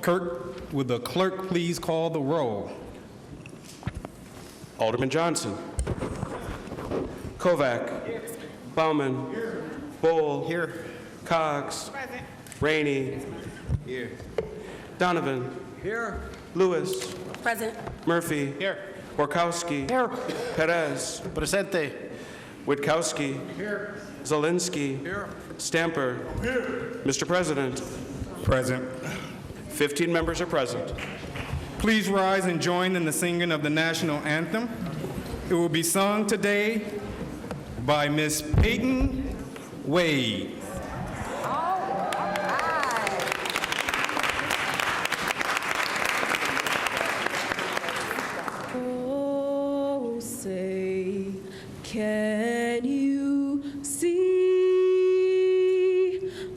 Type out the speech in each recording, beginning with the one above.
Will the clerk please call the roll? Alderman Johnson. Kovac. Bauman. Bull. Here. Cogs. Rainey. Here. Donovan. Here. Lewis. Present. Murphy. Here. Borkowski. Here. Perez. Presente. Witkowski. Here. Zelinski. Here. Stamper. Here. Mr. President. Present. 15 members are present. Please rise and join in the singing of the national anthem. It will be sung today by Miss Peyton Wade. Oh, say, can you see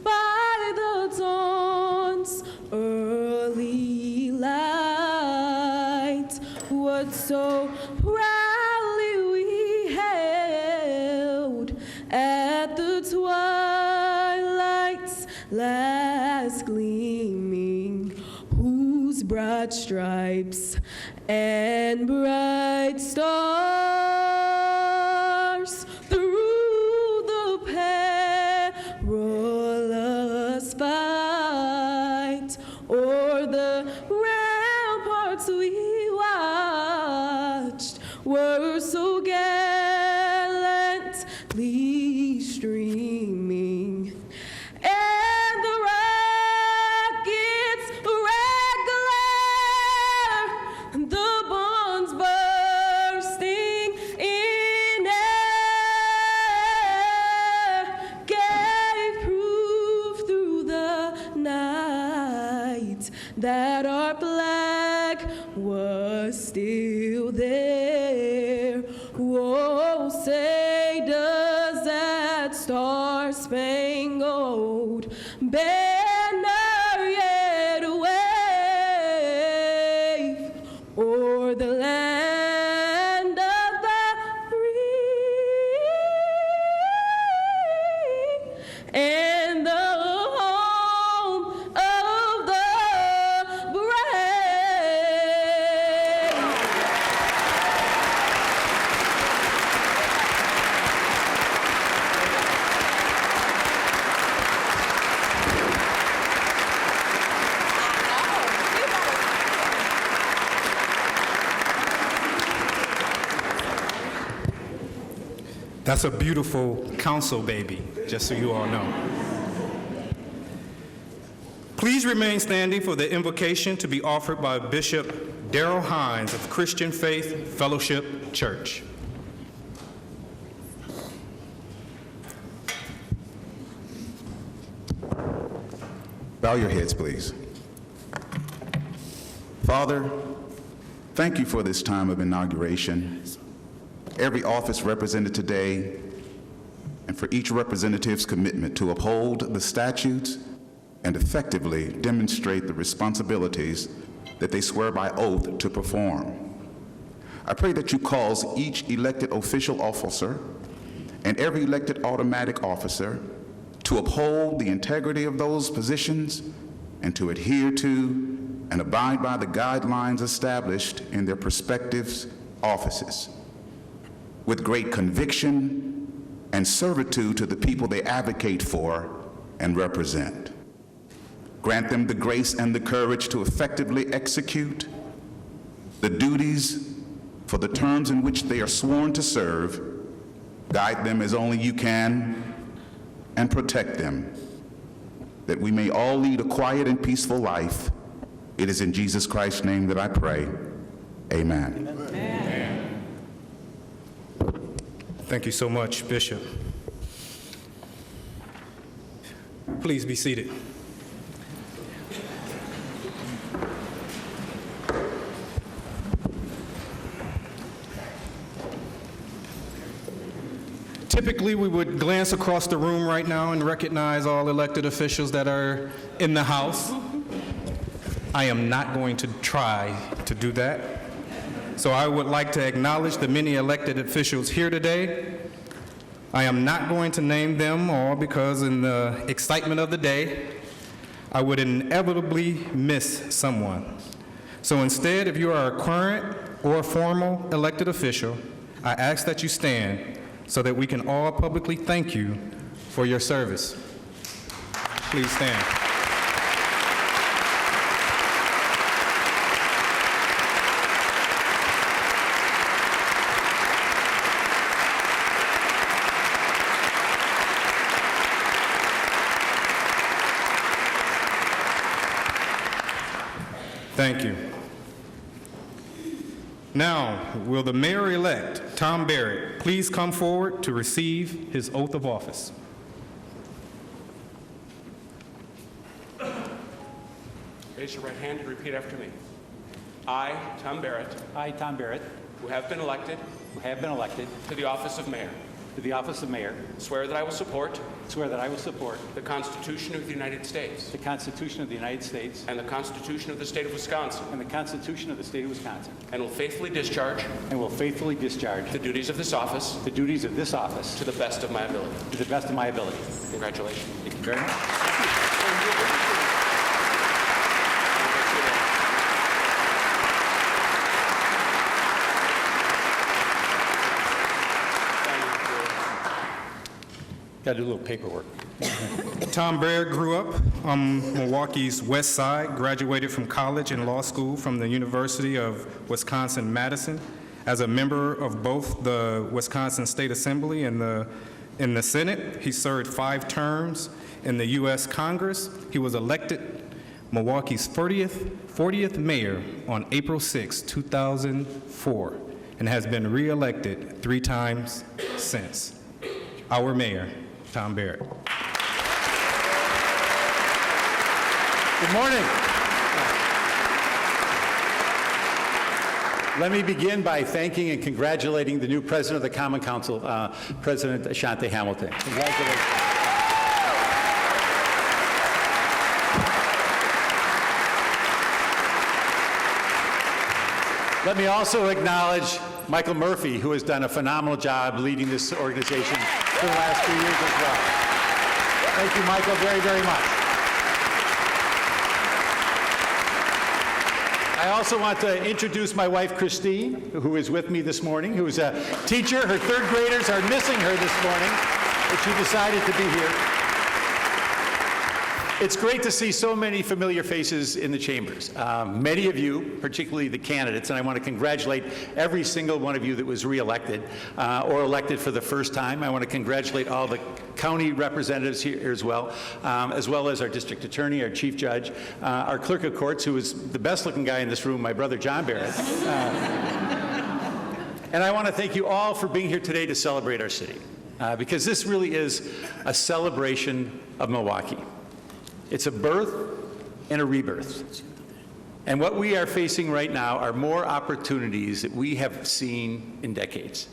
by the dawn's early light what so proudly we hailed at the twilight's last gleaming, whose broad stripes and bright stars through the perilous fight o'er the ramparts we watched were so gallantly streaming, and the rockets' red glare, the bombs bursting in air, gave proof through the night that our flag was still there. Oh, say does that star-spangled banner yet wave o'er the land of the free and the home of the brave? That's a beautiful council baby, just so you all know. Please remain standing for the invocation to be offered by Bishop Darrell Hines of Christian Faith Fellowship Church. Bow your heads, please. Father, thank you for this time of inauguration. Every office represented today, and for each representative's commitment to uphold the statutes and effectively demonstrate the responsibilities that they swear by oath to perform. I pray that you cause each elected official officer and every elected automatic officer to uphold the integrity of those positions and to adhere to and abide by the guidelines established in their respective offices with great conviction and servitude to the people they advocate for and represent. Grant them the grace and the courage to effectively execute the duties for the terms in which they are sworn to serve. Guide them as only you can and protect them, that we may all lead a quiet and peaceful life. It is in Jesus Christ's name that I pray. Amen. Amen. Thank you so much, Bishop. Please be seated. Typically, we would glance across the room right now and recognize all elected officials that are in the House. I am not going to try to do that. So I would like to acknowledge the many elected officials here today. I am not going to name them all because in the excitement of the day, I would inevitably miss someone. So instead, if you are a current or a former elected official, I ask that you stand so that we can all publicly thank you for your service. Please stand. Thank you. Now, will the mayor-elect, Tom Barrett, please come forward to receive his oath of office? Raise your right hand and repeat after me. I, Tom Barrett, I, Tom Barrett, who have been elected who have been elected to the office of mayor, to the office of mayor, swear that I will support swear that I will support the Constitution of the United States the Constitution of the United States and the Constitution of the State of Wisconsin, and the Constitution of the State of Wisconsin, and will faithfully discharge and will faithfully discharge the duties of this office the duties of this office to the best of my ability. to the best of my ability. Congratulations. Thank you very much. Got to do a little paperwork. Tom Barrett grew up on Milwaukee's west side, graduated from college and law school from the University of Wisconsin-Madison. As a member of both the Wisconsin State Assembly and in the Senate, he served 5 terms in the U.S. Congress. He was elected Milwaukee's 40th mayor on April 6, 2004, and has been re-elected 3 times since. Our mayor, Tom Barrett. Good morning. Let me begin by thanking and congratulating the new president of the Common Council, President Ashante Hamilton. Congratulations. Let me also acknowledge Michael Murphy, who has done a phenomenal job leading this organization for the last 2 years as well. Thank you, Michael, very, very much. I also want to introduce my wife, Christine, who is with me this morning, who is a teacher. Her 3rd graders are missing her this morning, but she decided to be here. It's great to see so many familiar faces in the chambers. Many of you, particularly the candidates, and I want to congratulate every single one of you that was re-elected or elected for the first time. I want to congratulate all the county representatives here as well as our district attorney, our chief judge, our clerk of courts, who is the best looking guy in this room, my brother John Barrett. And I want to thank you all for being here today to celebrate our city, because this really is a celebration of Milwaukee. It's a birth and a rebirth. And what we are facing right now are more opportunities that we have seen in decades.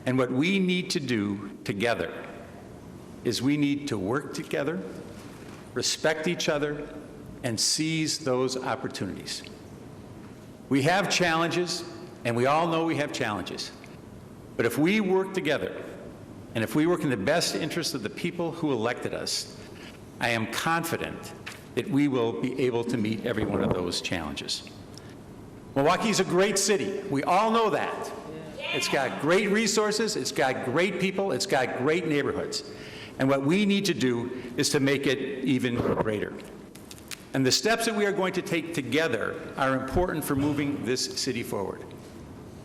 And what we need to do together is we need to work together, respect each other, and seize those opportunities. We have challenges, and we all know we have challenges. But if we work together, and if we work in the best interest of the people who elected us, I am confident that we will be able to meet every one of those challenges. Milwaukee is a great city. We all know that. It's got great resources, it's got great people, it's got great neighborhoods. And what we need to do is to make it even greater. And the steps that we are going to take together are important for moving this city forward.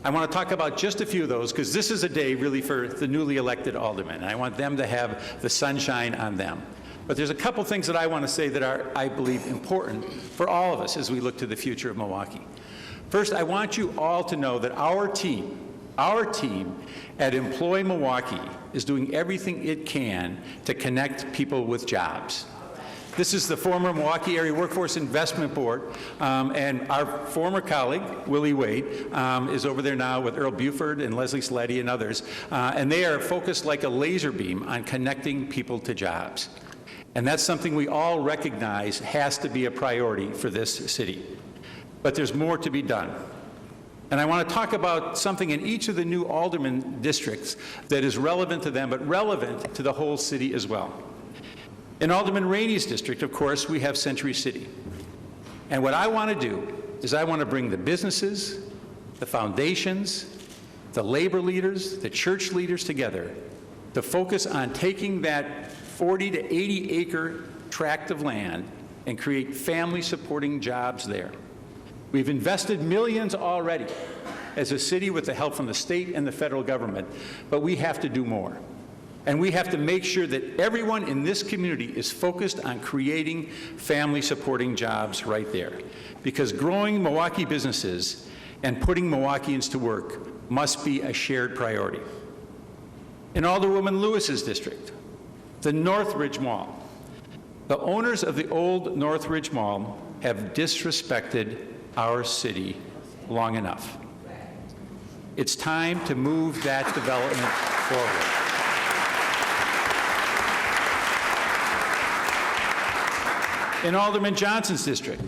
I want to talk about just a few of those, because this is a day really for the newly elected aldermen, and I want them to have the sunshine on them. But there's a couple things that I want to say that are, I believe, important for all of us as we look to the future of Milwaukee. First, I want you all to know that our team at Employ Milwaukee is doing everything it can to connect people with jobs. This is the former Milwaukee Area Workforce Investment Board, and our former colleague, Willie Wade, is over there now with Earl Buford and Leslie Sleddy and others, and they are focused like a laser beam on connecting people to jobs. And that's something we all recognize has to be a priority for this city. But there's more to be done. And I want to talk about something in each of the new alderman districts that is relevant to them, but relevant to the whole city as well. In Alderman Rainey's district, of course, we have Century City. And what I want to do is I want to bring the businesses, the foundations, the labor leaders, the church leaders together to focus on taking that 40 to 80 acre tract of land and create family-supporting jobs there. We've invested millions already as a city with the help from the state and the federal government, but we have to do more. And we have to make sure that everyone in this community is focused on creating family-supporting jobs right there. Because growing Milwaukee businesses and putting Milwaukeeans to work must be a shared priority. In Alderwoman Lewis's district, the Northridge Mall. The owners of the old Northridge Mall have disrespected our city long enough. It's time to move that development forward. In Alderman Johnson's district,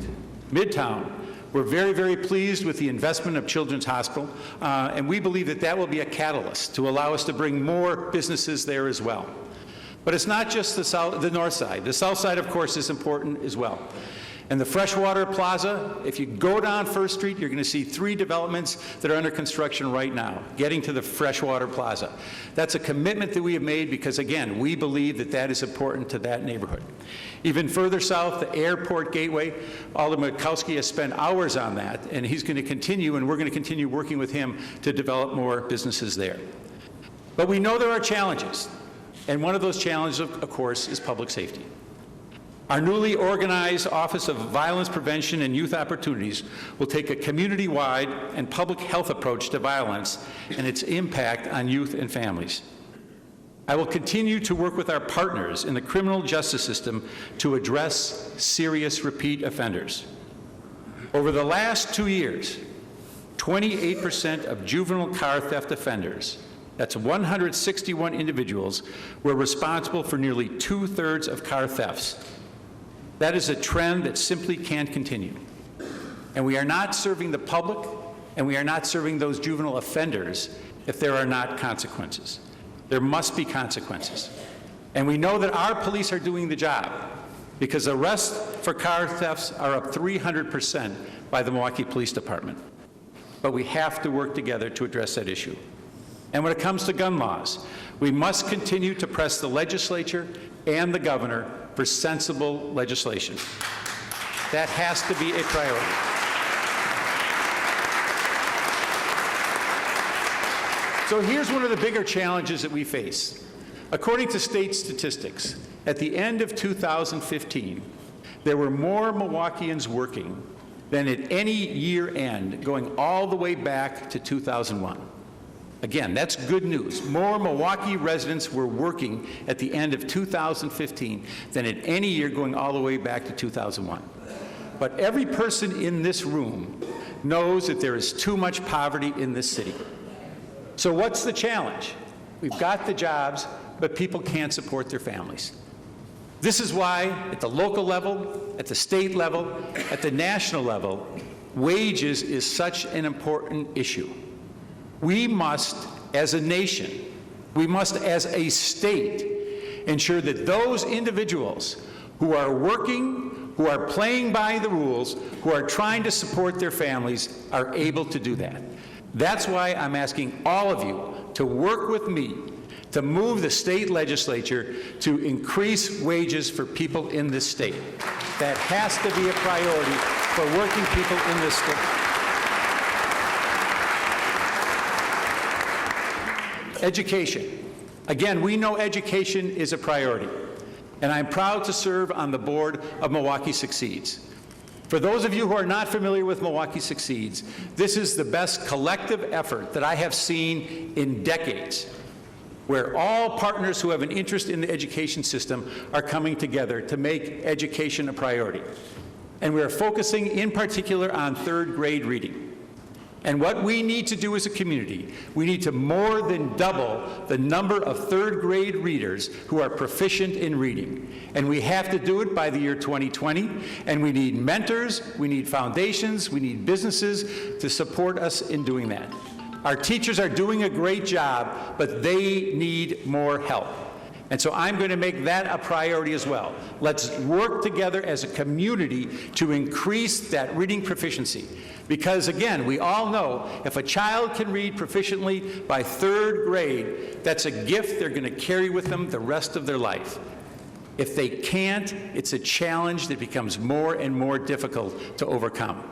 Midtown, we're very, very pleased with the investment of Children's Hospital, and we believe that that will be a catalyst to allow us to bring more businesses there as well. But it's not just the north side. The south side, of course, is important as well. And the Freshwater Plaza, if you go down First Street, you're going to see 3 developments that are under construction right now, getting to the Freshwater Plaza. That's a commitment that we have made because, again, we believe that that is important to that neighborhood. Even further south, the Airport Gateway, Alderman Mikowski has spent hours on that, and he's going to continue, and we're going to continue working with him to develop more businesses there. But we know there are challenges, and one of those challenges, of course, is public safety. Our newly organized Office of Violence Prevention and Youth Opportunities will take a community-wide and public health approach to violence and its impact on youth and families. I will continue to work with our partners in the criminal justice system to address serious repeat offenders. Over the last 2 years, 28% of juvenile car theft offenders, that's 161 individuals, were responsible for nearly 2/3 of car thefts. That is a trend that simply can't continue. And we are not serving the public, and we are not serving those juvenile offenders if there are not consequences. There must be consequences. And we know that our police are doing the job because arrests for car thefts are up 300% by the Milwaukee Police Department. But we have to work together to address that issue. And when it comes to gun laws, we must continue to press the legislature and the governor for sensible legislation. That has to be a priority. So here's one of the bigger challenges that we face. According to state statistics, at the end of 2015, there were more Milwaukeeans working than at any year end going all the way back to 2001. Again, that's good news. More Milwaukee residents were working at the end of 2015 than at any year going all the way back to 2001. But every person in this room knows that there is too much poverty in this city. So what's the challenge? We've got the jobs, but people can't support their families. This is why at the local level, at the state level, at the national level, wages is such an important issue. We must, as a nation, we must, as a state, ensure that those individuals who are working, who are playing by the rules, who are trying to support their families, are able to do that. That's why I'm asking all of you to work with me to move the state legislature to increase wages for people in this state. That has to be a priority for working people in this state. Education. Again, we know education is a priority, and I'm proud to serve on the board of Milwaukee Succeeds. For those of you who are not familiar with Milwaukee Succeeds, this is the best collective effort that I have seen in decades, where all partners who have an interest in the education system are coming together to make education a priority. And we are focusing in particular on third grade reading. And what we need to do as a community, we need to more than double the number of third grade readers who are proficient in reading. And we have to do it by the year 2020, and we need mentors, we need foundations, we need businesses to support us in doing that. Our teachers are doing a great job, but they need more help. And so I'm going to make that a priority as well. Let's work together as a community to increase that reading proficiency. Because again, we all know if a child can read proficiently by 3rd grade, that's a gift they're going to carry with them the rest of their life. If they can't, it's a challenge that becomes more and more difficult to overcome.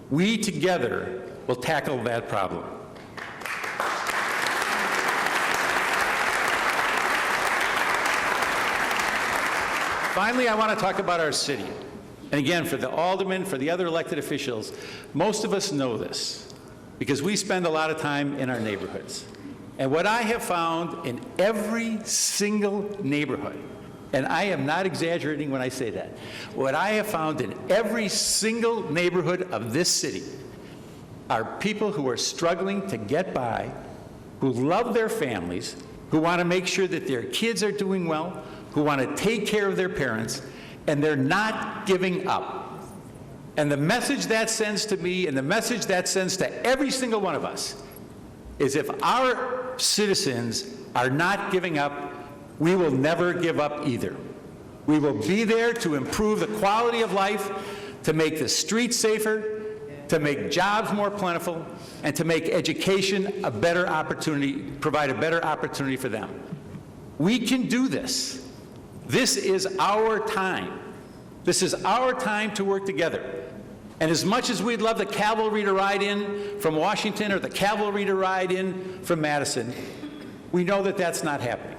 We together will tackle that problem. Finally, I want to talk about our city. And again, for the aldermen, for the other elected officials, most of us know this because we spend a lot of time in our neighborhoods. And what I have found in every single neighborhood, and I am not exaggerating when I say that, what I have found in every single neighborhood of this city are people who are struggling to get by, who love their families, who want to make sure that their kids are doing well, who want to take care of their parents, and they're not giving up. And the message that sends to me and the message that sends to every single one of us is if our citizens are not giving up, we will never give up either. We will be there to improve the quality of life, to make the streets safer, to make jobs more plentiful, and to make education a better opportunity, provide a better opportunity for them. We can do this. This is our time. This is our time to work together. And as much as we'd love the cavalry to ride in from Washington or the cavalry to ride in from Madison, we know that that's not happening.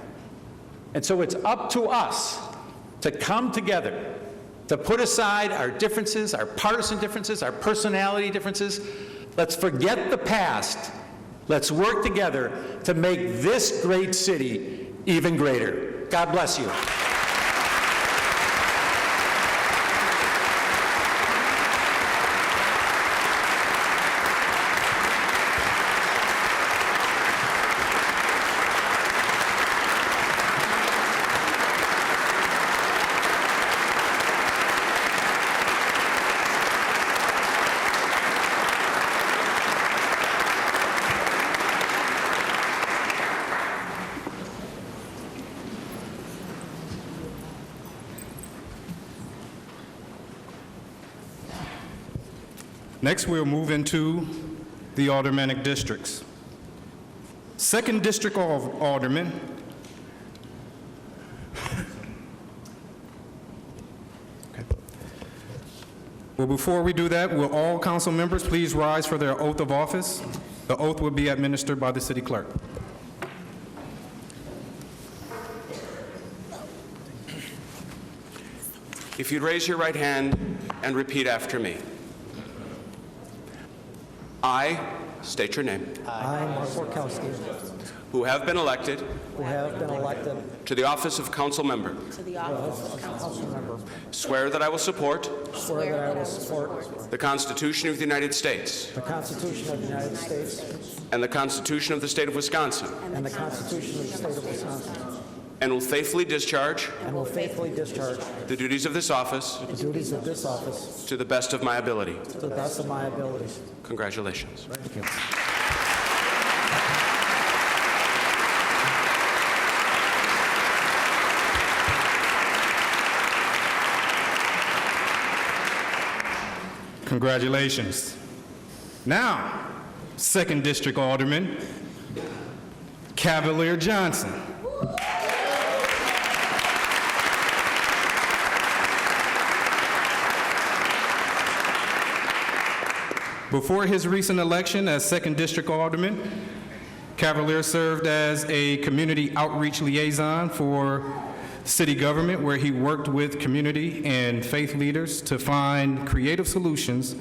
And so it's up to us to come together, to put aside our differences, our partisan differences, our personality differences. Let's forget the past. Let's work together to make this great city even greater. God bless you. Next, we'll move into the aldermanic districts. 2nd District Alderman, well, before we do that, will all council members please rise for their oath of office? The oath will be administered by the city clerk. If you'd raise your right hand and repeat after me. I state your name. I, Mark Borkowski, Who have been elected who have been elected to the office of council member, to the office of council member, swear that I will support swear that I will support the Constitution of the United States the Constitution of the United States and the Constitution of the State of Wisconsin, and the Constitution of the State of Wisconsin, and will faithfully discharge and will faithfully discharge the duties of this office the duties of this office to the best of my ability. to the best of my abilities. Congratulations. Thank you. Congratulations. Now, 2nd District Alderman, Cavalier Johnson. Before his recent election as 2nd District Alderman, Cavalier served as a community outreach liaison for city government, where he worked with community and faith leaders to find creative solutions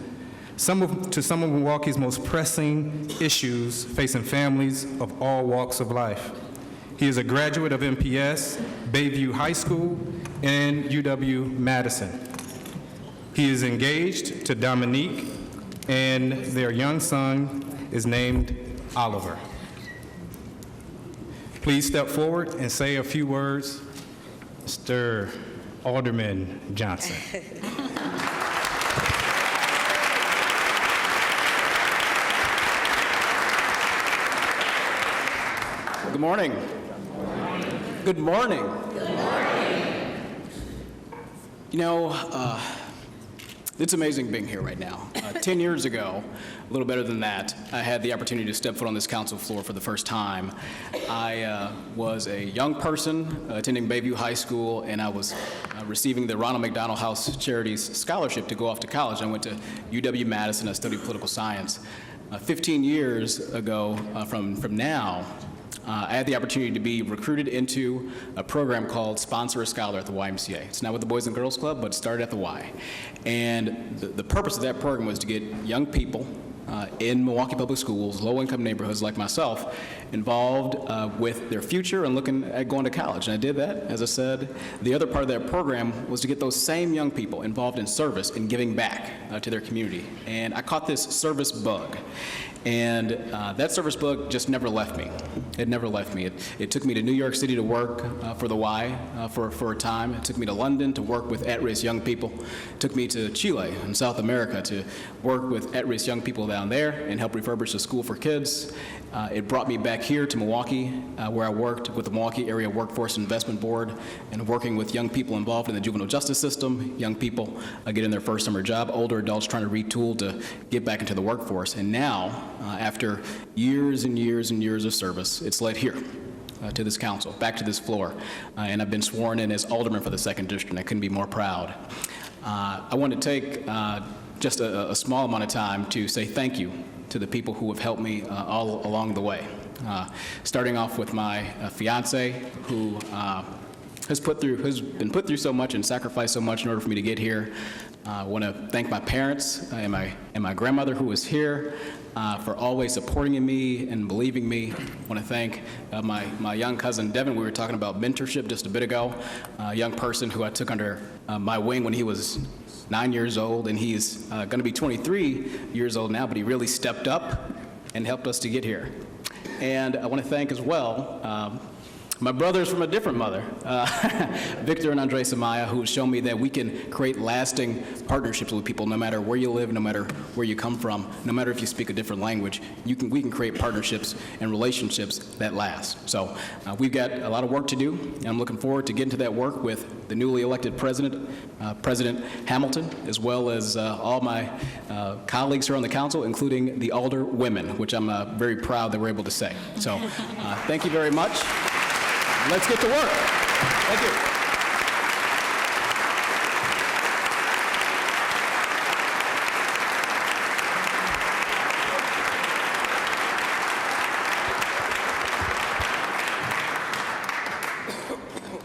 to some of Milwaukee's most pressing issues facing families of all walks of life. He is a graduate of MPS, Bayview High School, and UW-Madison. He is engaged to Dominique, and their young son is named Oliver. Please step forward and say a few words. Mr. Alderman Johnson. Good morning. Good morning. Good morning. You know, it's amazing being here right now. 10 years ago, a little better than that, I had the opportunity to step foot on this council floor for the first time. I was a young person attending Bayview High School, and I was receiving the Ronald McDonald House Charities Scholarship to go off to college. I went to UW-Madison. I studied political science. 15 years ago from now, I had the opportunity to be recruited into a program called Sponsor a Scholar at the YMCA. It's not with the Boys and Girls Club, but it started at the Y. And the purpose of that program was to get young people in Milwaukee Public Schools, low-income neighborhoods like myself, involved with their future and looking at going to college. And I did that, as I said. The other part of that program was to get those same young people involved in service and giving back to their community. And I caught this service bug. And that service bug just never left me. It never left me. It took me to New York City to work for the Y for a time. It took me to London to work with at-risk young people. It took me to Chile in South America to work with at-risk young people down there and help refurbish a school for kids. It brought me back here to Milwaukee, where I worked with the Milwaukee Area Workforce Investment Board and working with young people involved in the juvenile justice system, young people getting their first summer job, older adults trying to retool to get back into the workforce. And now, after years and years and years of service, it's led here to this council, back to this floor. And I've been sworn in as alderman for the 2nd District, and I couldn't be more proud. I want to take just a small amount of time to say thank you to the people who have helped me all along the way. Starting off with my fiance, who has been put through so much and sacrificed so much in order for me to get here. I want to thank my parents and my grandmother, who was here, for always supporting in me and believing me. I want to thank my young cousin Devin. We were talking about mentorship just a bit ago. A young person who I took under my wing when he was 9 years old, and he's going to be 23 years old now, but he really stepped up and helped us to get here. And I want to thank as well my brothers from a different mother, Victor and Andre Samaya, who have shown me that we can create lasting partnerships with people no matter where you live, no matter where you come from, no matter if you speak a different language. We can create partnerships and relationships that last. So we've got a lot of work to do, and I'm looking forward to getting to that work with the newly elected president, President Hamilton, as well as all my colleagues here on the council, including the alder women, which I'm very proud that we're able to say. So thank you very much. Let's get to work. Thank you.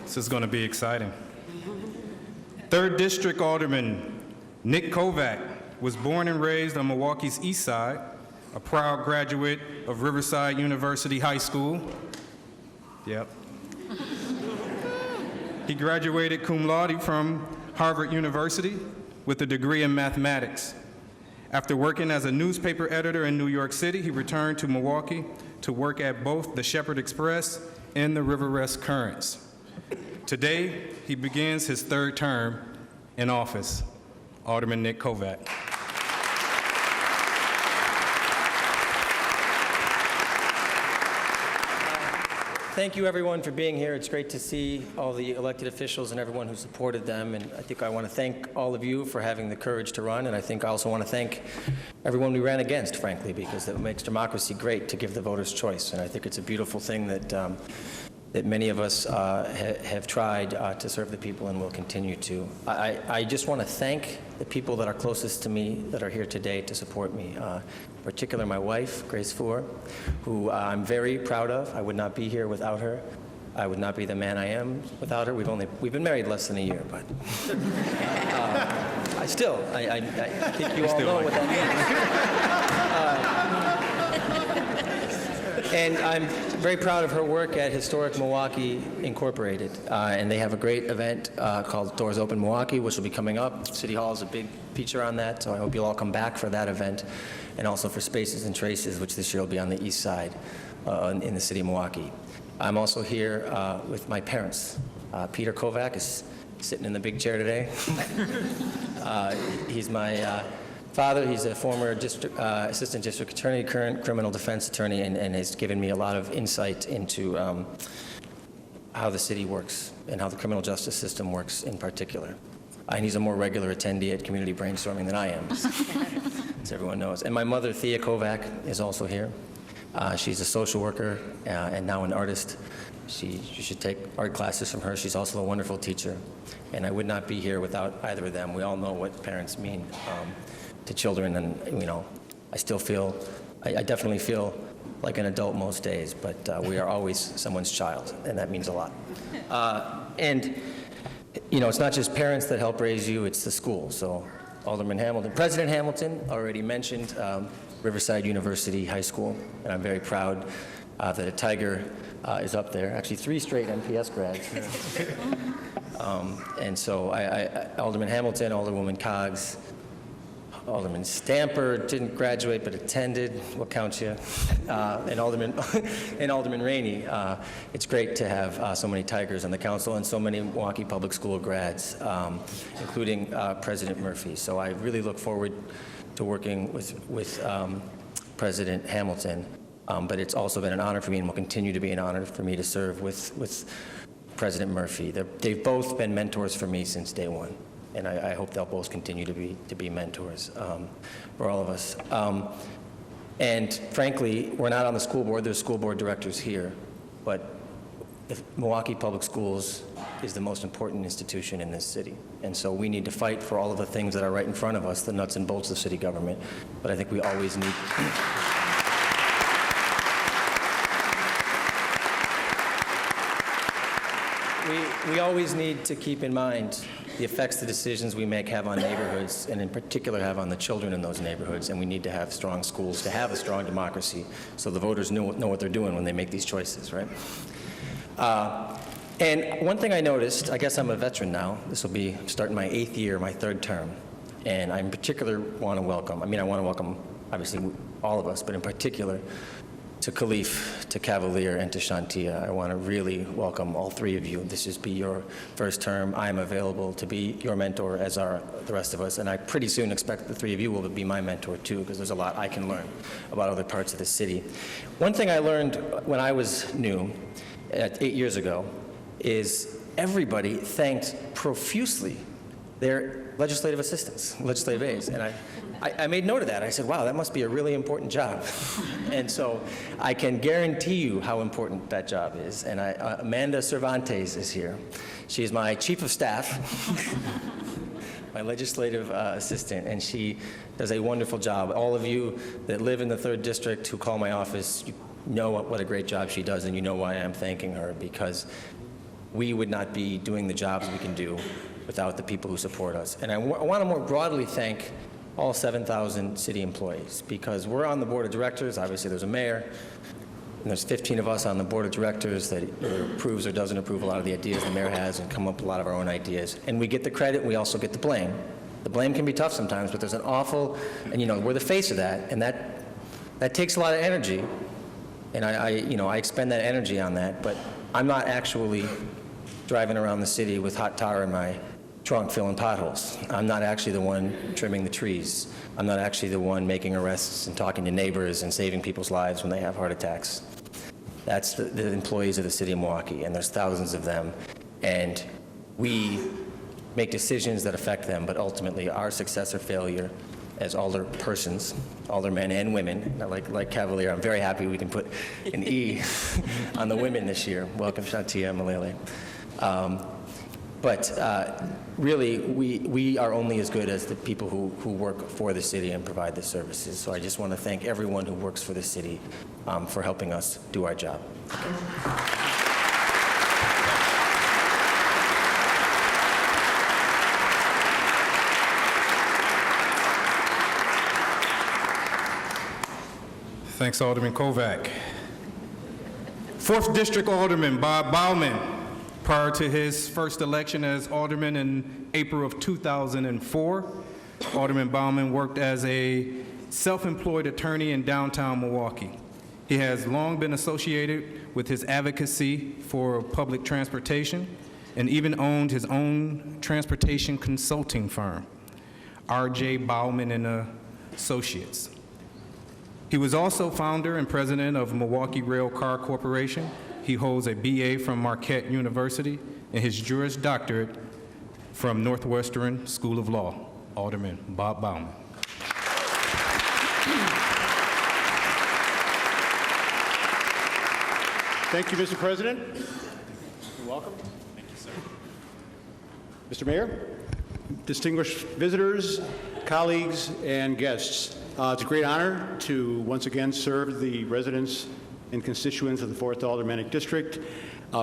This is going to be exciting. 3rd District Alderman Nick Kovac was born and raised on Milwaukee's East Side, a proud graduate of Riverside University High School. Yep. He graduated cum laude from Harvard University with a degree in mathematics. After working as a newspaper editor in New York City, he returned to Milwaukee to work at both the Shepherd Express and the River West Currents. Today, he begins his 3rd term in office. Alderman Nick Kovac. Thank you, everyone, for being here. It's great to see all the elected officials and everyone who supported them. And I think I want to thank all of you for having the courage to run. And I think I also want to thank everyone we ran against, frankly, because it makes democracy great to give the voters choice. And I think it's a beautiful thing that that many of us have tried to serve the people and will continue to. I just want to thank the people that are closest to me that are here today to support me. In particular, my wife, Grace Fuhr, who I'm very proud of. I would not be here without her. I would not be the man I am without her. We've been married less than a year, but I think you all know what that means. And I'm very proud of her work at Historic Milwaukee Incorporated. And they have a great event called Doors Open Milwaukee, which will be coming up. City Hall is a big feature on that, so I hope you'll all come back for that event. And also for Spaces and Traces, which this year will be on the east side in the city of Milwaukee. I'm also here with my parents. Peter Kovac is sitting in the big chair today. He's my father. He's a former assistant district attorney, current criminal defense attorney, and has given me a lot of insight into how the city works and how the criminal justice system works in particular. And he's a more regular attendee at community brainstorming than I am, as everyone knows. And my mother, Thea Kovac, is also here. She's a social worker and now an artist. You should take art classes from her. She's also a wonderful teacher. And I would not be here without either of them. We all know what parents mean to children, and I still feel, I definitely feel like an adult most days, but we are always someone's child, and that means a lot. And it's not just parents that help raise you, it's the school. So Alderman Hamilton, President Hamilton already mentioned Riverside University High School, and I'm very proud that a Tiger is up there. Actually, 3 straight MPS grads. And so Alderman Hamilton, Alderwoman Coggs, Alderman Stamper didn't graduate but attended. We'll count you. And Alderman Rainey. It's great to have so many Tigers on the council and so many Milwaukee Public School grads, including President Murphy. So I really look forward to working with President Hamilton. But it's also been an honor for me, and will continue to be an honor for me to serve with President Murphy. They've both been mentors for me since day one. And I hope they'll both continue to be mentors for all of us. And frankly, we're not on the school board. There's school board directors here. But Milwaukee Public Schools is the most important institution in this city. And so we need to fight for all of the things that are right in front of us, the nuts and bolts of city government. But I think we always need... We always need to keep in mind the effects the decisions we make have on neighborhoods, and in particular have on the children in those neighborhoods, and we need to have strong schools to have a strong democracy so the voters know what they're doing when they make these choices, right? And one thing I noticed, I guess I'm a veteran now, this will be starting my 8th year, my 3rd term, and I in particular want to welcome, obviously all of us, but in particular to Khalif, to Cavalier, and to Shantia. I want to really welcome all 3 of you. This is be your first term. I am available to be your mentor, as are the rest of us, and I pretty soon expect the 3 of you will be my mentor too, because there's a lot I can learn about other parts of the city. One thing I learned when I was new, 8 years ago, is everybody thanked profusely their legislative assistants, legislative aides, and I made note of that. I said, wow, that must be a really important job. And so I can guarantee you how important that job is. And Amanda Cervantes is here. She is my chief of staff, my legislative assistant, and she does a wonderful job. All of you that live in the 3rd District who call my office, you know what a great job she does, and you know why I'm thanking her, because we would not be doing the jobs we can do without the people who support us. And I want to more broadly thank all 7,000 city employees, because we're on the board of directors. Obviously, there's a mayor, and there's 15 of us on the board of directors that either approves or doesn't approve a lot of the ideas the mayor has and come up with a lot of our own ideas. And we get the credit, we also get the blame. The blame can be tough sometimes, but there's an awful, and we're the face of that, and that takes a lot of energy. And I expend that energy on that, but I'm not actually driving around the city with hot tar in my trunk filling potholes. I'm not actually the one trimming the trees. I'm not actually the one making arrests and talking to neighbors and saving people's lives when they have heart attacks. That's the employees of the city of Milwaukee, and there's thousands of them. And we make decisions that affect them, but ultimately our success or failure as alderpersons, aldermen and women, like Cavalier, I'm very happy we can put an E on the women this year. Welcome, Shantia and Malele. But really, we are only as good as the people who work for the city and provide the services. So I just want to thank everyone who works for the city for helping us do our job. Thanks, Alderman Kovac. 4th District Alderman Bob Bauman, prior to his first election as alderman in April of 2004, Alderman Bauman worked as a self-employed attorney in downtown Milwaukee. He has long been associated with his advocacy for public transportation and even owned his own transportation consulting firm, R.J. Bauman and Associates. He was also founder and president of Milwaukee Rail Car Corporation, He holds a BA from Marquette University and his Juris Doctorate from Northwestern School of Law. Alderman Bob Bauman. Thank you, Mr. President. You're welcome. Thank you, sir. Mr. Mayor, distinguished visitors, colleagues, and guests, it's a great honor to once again serve the residents and constituents of the 4th Aldermanic District.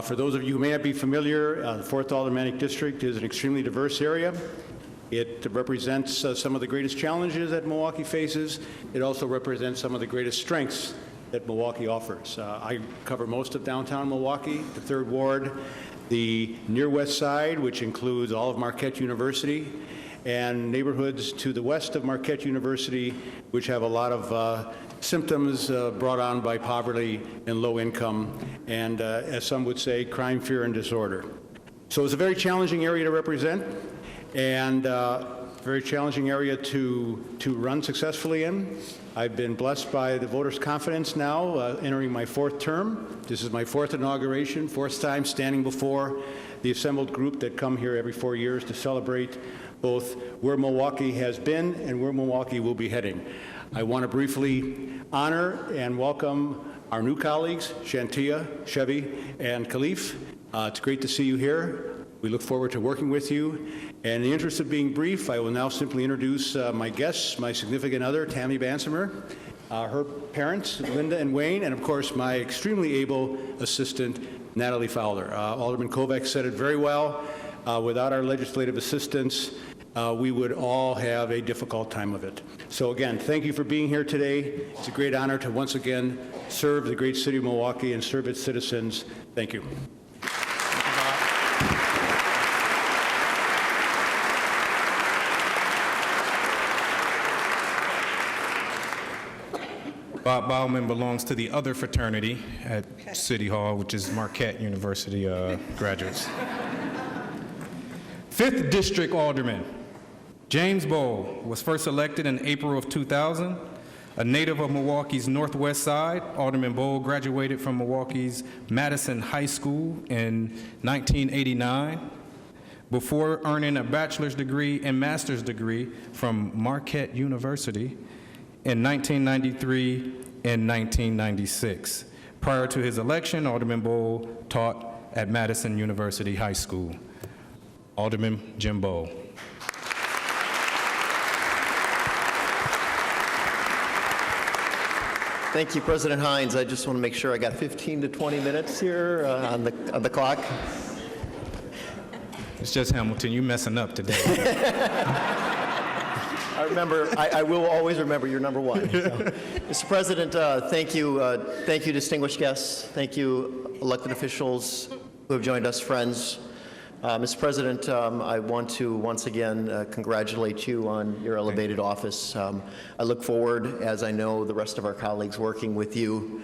For those of you who may not be familiar, the 4th Aldermanic District is an extremely diverse area. It represents some of the greatest challenges that Milwaukee faces. It also represents some of the greatest strengths that Milwaukee offers. I cover most of downtown Milwaukee, the 3rd Ward, the near west side, which includes all of Marquette University, and neighborhoods to the west of Marquette University, which have a lot of symptoms brought on by poverty and low income, and as some would say, crime, fear, and disorder. So it's a very challenging area to represent, and very challenging area to run successfully in. I've been blessed by the voters' confidence now, entering my 4th term. This is my 4th inauguration, 4th time standing before the assembled group that come here every 4 years to celebrate both where Milwaukee has been and where Milwaukee will be heading. I want to briefly honor and welcome our new colleagues, Shantia, Chevy, and Khalif. It's great to see you here. We look forward to working with you. And in the interest of being brief, I will now simply introduce my guests, my significant other, Tammy Bansimer, her parents, Linda and Wayne, and of course, my extremely able assistant, Natalie Fowler. Alderman Kovacs said it very well. Without our legislative assistance, we would all have a difficult time of it. So again, thank you for being here today. It's a great honor to once again serve the great city of Milwaukee and serve its citizens. Thank you. Bob Bauman belongs to the other fraternity at City Hall, which is Marquette University graduates. 5th District Alderman James Bowl was first elected in April of 2000. A native of Milwaukee's Northwest Side, Alderman Bowl graduated from Milwaukee's Madison High School in 1989 before earning a bachelor's degree and master's degree from Marquette University in 1993 and 1996. Prior to his election, Alderman Bowl taught at Madison University High School. Alderman Jim Bowl. Thank you, President Hines. I just want to make sure I got 15 to 20 minutes here on the clock. It's just Hamilton, you messing up today. I will always remember you're number one. So. Mr. President, thank you, distinguished guests. Thank you, elected officials who have joined us, friends. Mr. President, I want to once again congratulate you on your elevated office. I look forward, as I know the rest of our colleagues, working with you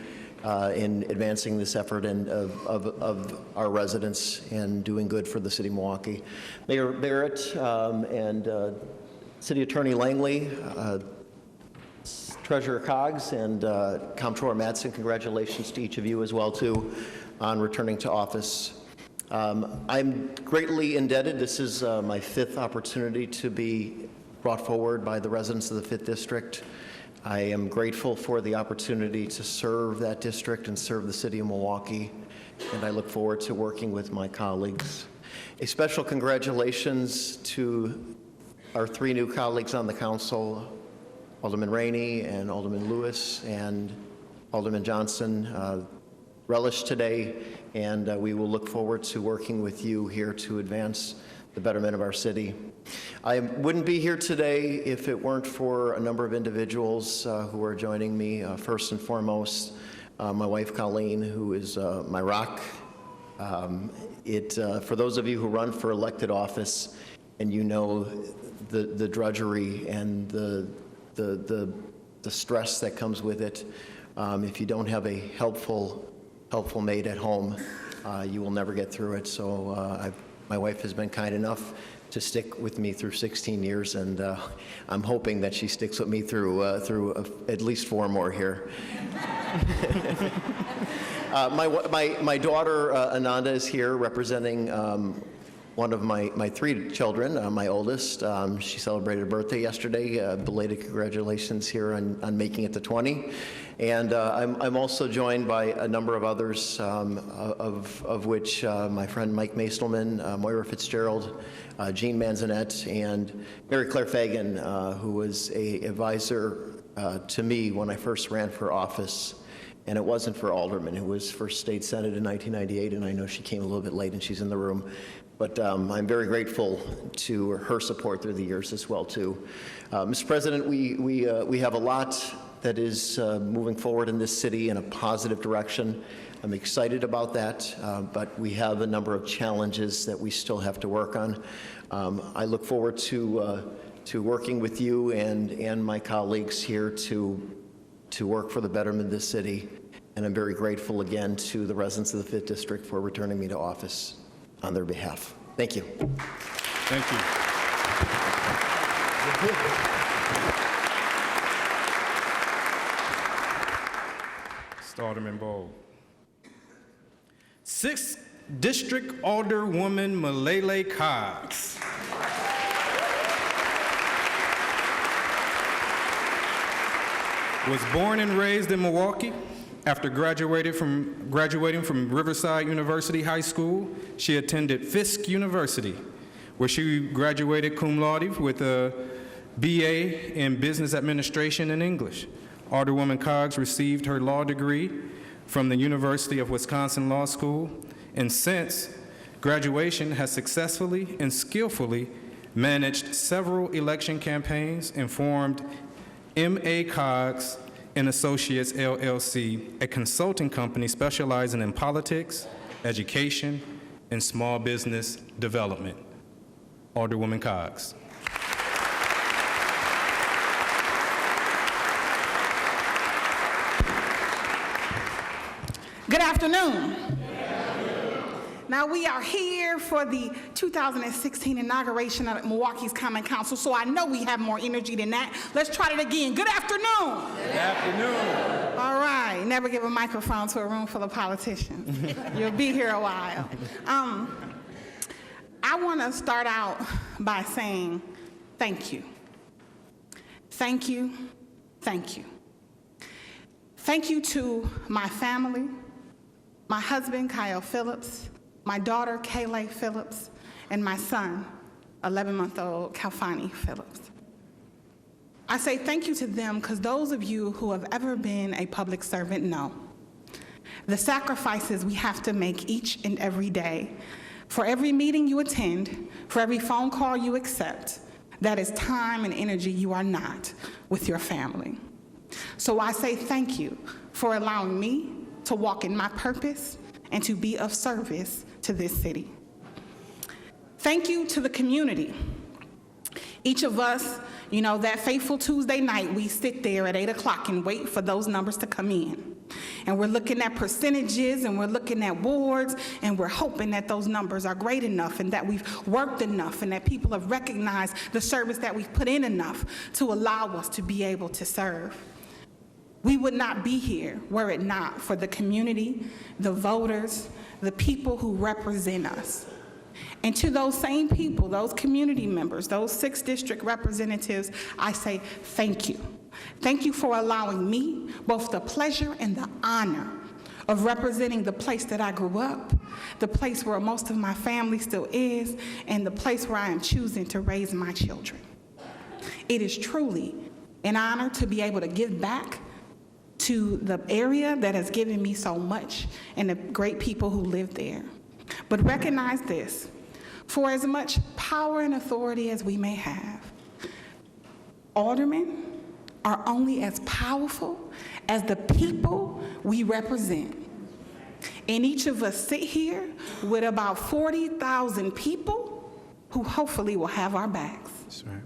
in advancing this effort and of our residents and doing good for the city of Milwaukee. Mayor Barrett and City Attorney Langley, Treasurer Coggs, and Comptroller Madsen, congratulations to each of you as well, too, on returning to office. I'm greatly indebted. This is my 5th opportunity to be brought forward by the residents of the 5th District. I am grateful for the opportunity to serve that district and serve the city of Milwaukee, and I look forward to working with my colleagues. A special congratulations to our 3 new colleagues on the council, Alderman Rainey and Alderman Lewis and Alderman Johnson. Relish today, and we will look forward to working with you here to advance the betterment of our city. I wouldn't be here today if it weren't for a number of individuals who are joining me. First and foremost, my wife Colleen, who is my rock. For those of you who run for elected office and you know the drudgery and the stress that comes with it, if you don't have a helpful mate at home, you will never get through it. So my wife has been kind enough to stick with me through 16 years, and I'm hoping that she sticks with me through at least 4 more here. My daughter, Ananda, is here representing one of my three children, my oldest. She celebrated her birthday yesterday. Belated congratulations here on making it to 20. And I'm also joined by a number of others, of which my friend Mike Mastelman, Moira Fitzgerald, Jean Manzanet, and Mary Claire Fagan, who was an advisor to me when I first ran for office. And it wasn't for alderman, who was for state senate in 1998, and I know she came a little bit late and she's in the room. But I'm very grateful to her support through the years as well, too. Mr. President, we have a lot that is moving forward in this city in a positive direction. I'm excited about that, but we have a number of challenges that we still have to work on. I look forward to working with you and my colleagues here to work for the betterment of this city. And I'm very grateful again to the residents of the 5th District for returning me to office on their behalf. Thank you. Thank you. Mr. Alderman Bowe. 6th District Alderwoman Malele Cox. Was born and raised in Milwaukee. After graduating from Riverside University High School, she attended Fisk University, where she graduated cum laude with a BA in Business Administration and English. Alderwoman Cox received her law degree from the University of Wisconsin Law School, and since graduation has successfully and skillfully managed several election campaigns and formed M.A. Cox and Associates, LLC, a consulting company specializing in politics, education, and small business development. Alderwoman Cox. Good afternoon. Now, we are here for the 2016 inauguration of Milwaukee's Common Council, so I know we have more energy than that. Let's try it again. Good afternoon. Good afternoon. All right. Never give a microphone to a room full of politicians. You'll be here a while. I want to start out by saying thank you. Thank you. Thank you. Thank you to my family, my husband, Kyle Phillips, my daughter, Kayleigh Phillips, and my son, 11-month-old Kalfani Phillips. I say thank you to them because those of you who have ever been a public servant know the sacrifices we have to make each and every day. For every meeting you attend, for every phone call you accept, that is time and energy you are not with your family. So I say thank you for allowing me to walk in my purpose and to be of service to this city. Thank you to the community. Each of us, you know, that fateful Tuesday night, we sit there at 8 o'clock and wait for those numbers to come in. And we're looking at percentages and we're looking at wards and we're hoping that those numbers are great enough and that we've worked enough and that people have recognized the service that we've put in enough to allow us to be able to serve. We would not be here were it not for the community, the voters, the people who represent us. And to those same people, those community members, those 6th District representatives, I say thank you. Thank you for allowing me both the pleasure and the honor of representing the place that I grew up, the place where most of my family still is, and the place where I am choosing to raise my children. It is truly an honor to be able to give back to the area that has given me so much and the great people who live there. But recognize this, for as much power and authority as we may have, aldermen are only as powerful as the people we represent. And each of us sit here with about 40,000 people who hopefully will have our backs. That's right.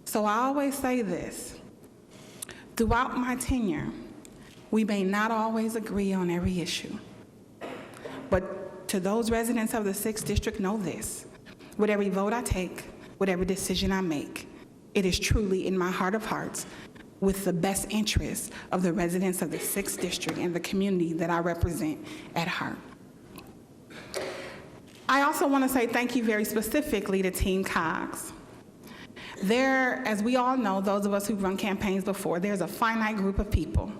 So I always say this, throughout my tenure, we may not always agree on every issue. But to those residents of the 6th District, know this, with every vote I take, with every decision I make, it is truly in my heart of hearts with the best interests of the residents of the 6th District and the community that I represent at heart. I also want to say thank you very specifically to Team COGS. There, as we all know, those of us who've run campaigns before, there's a finite group of people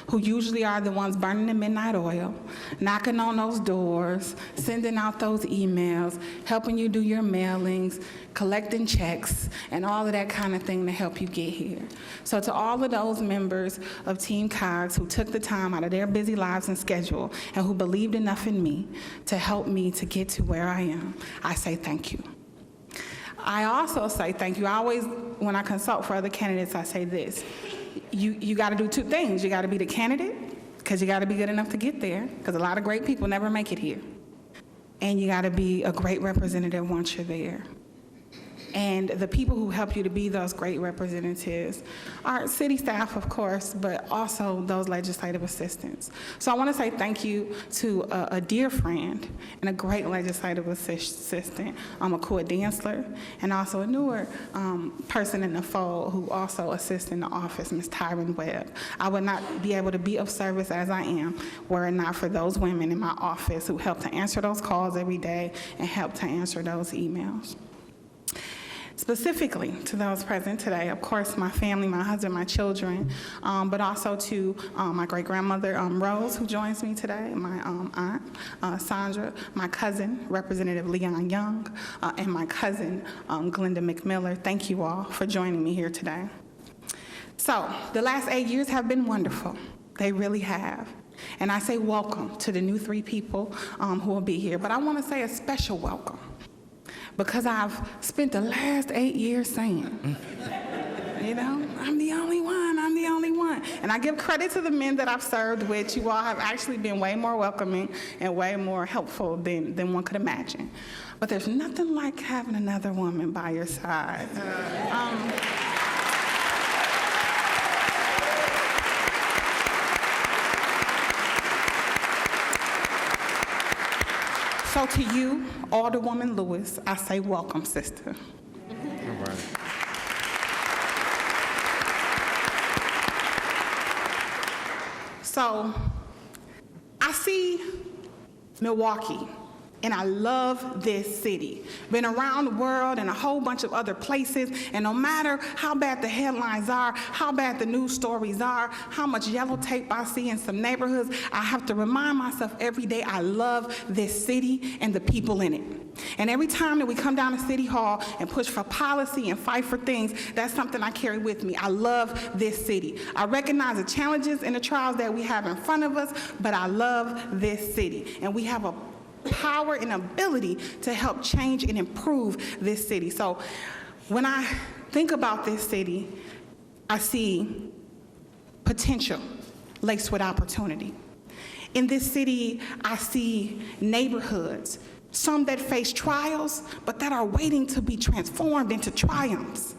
who usually are the ones burning the midnight oil, knocking on those doors, sending out those emails, helping you do your mailings, collecting checks, and all of that kind of thing to help you get here. So to all of those members of Team COGS who took the time out of their busy lives and schedule and who believed enough in me to help me to get to where I am, I say thank you. I also say thank you. I always, when I consult for other candidates, I say this. You got to do two things. You got to be the candidate, because you got to be good enough to get there, because a lot of great people never make it here. And you got to be a great representative once you're there. And the people who help you to be those great representatives are city staff, of course, but also those legislative assistants. So I want to say thank you to a dear friend and a great legislative assistant, Akua Dantzler, and also a newer person in the fold who also assists in the office, Ms. Tyron Webb. I would not be able to be of service as I am were it not for those women in my office who help to answer those calls every day and help to answer those emails. Specifically to those present today, of course, my family, my husband, my children, but also to my great-grandmother, Rose, who joins me today, my aunt, Sandra, my cousin, Representative Leon Young, and my cousin, Glenda McMiller. Thank you all for joining me here today. So the last 8 years have been wonderful. They really have. And I say welcome to the new 3 people who will be here, but I want to say a special welcome, because I've spent the last 8 years saying, you know, I'm the only one, I'm the only one. And I give credit to the men that I've served with. You all have actually been way more welcoming and way more helpful than one could imagine. But there's nothing like having another woman by your side. So to you, Alderwoman Lewis, I say welcome, sister. All right. So I see Milwaukee, and I love this city. Been around the world and a whole bunch of other places, and no matter how bad the headlines are, how bad the news stories are, how much yellow tape I see in some neighborhoods, I have to remind myself every day I love this city and the people in it. And every time that we come down to City Hall and push for policy and fight for things, that's something I carry with me. I love this city. I recognize the challenges and the trials that we have in front of us, but I love this city. And we have a power and ability to help change and improve this city. So when I think about this city, I see potential laced with opportunity. In this city, I see neighborhoods, some that face trials, but that are waiting to be transformed into triumphs.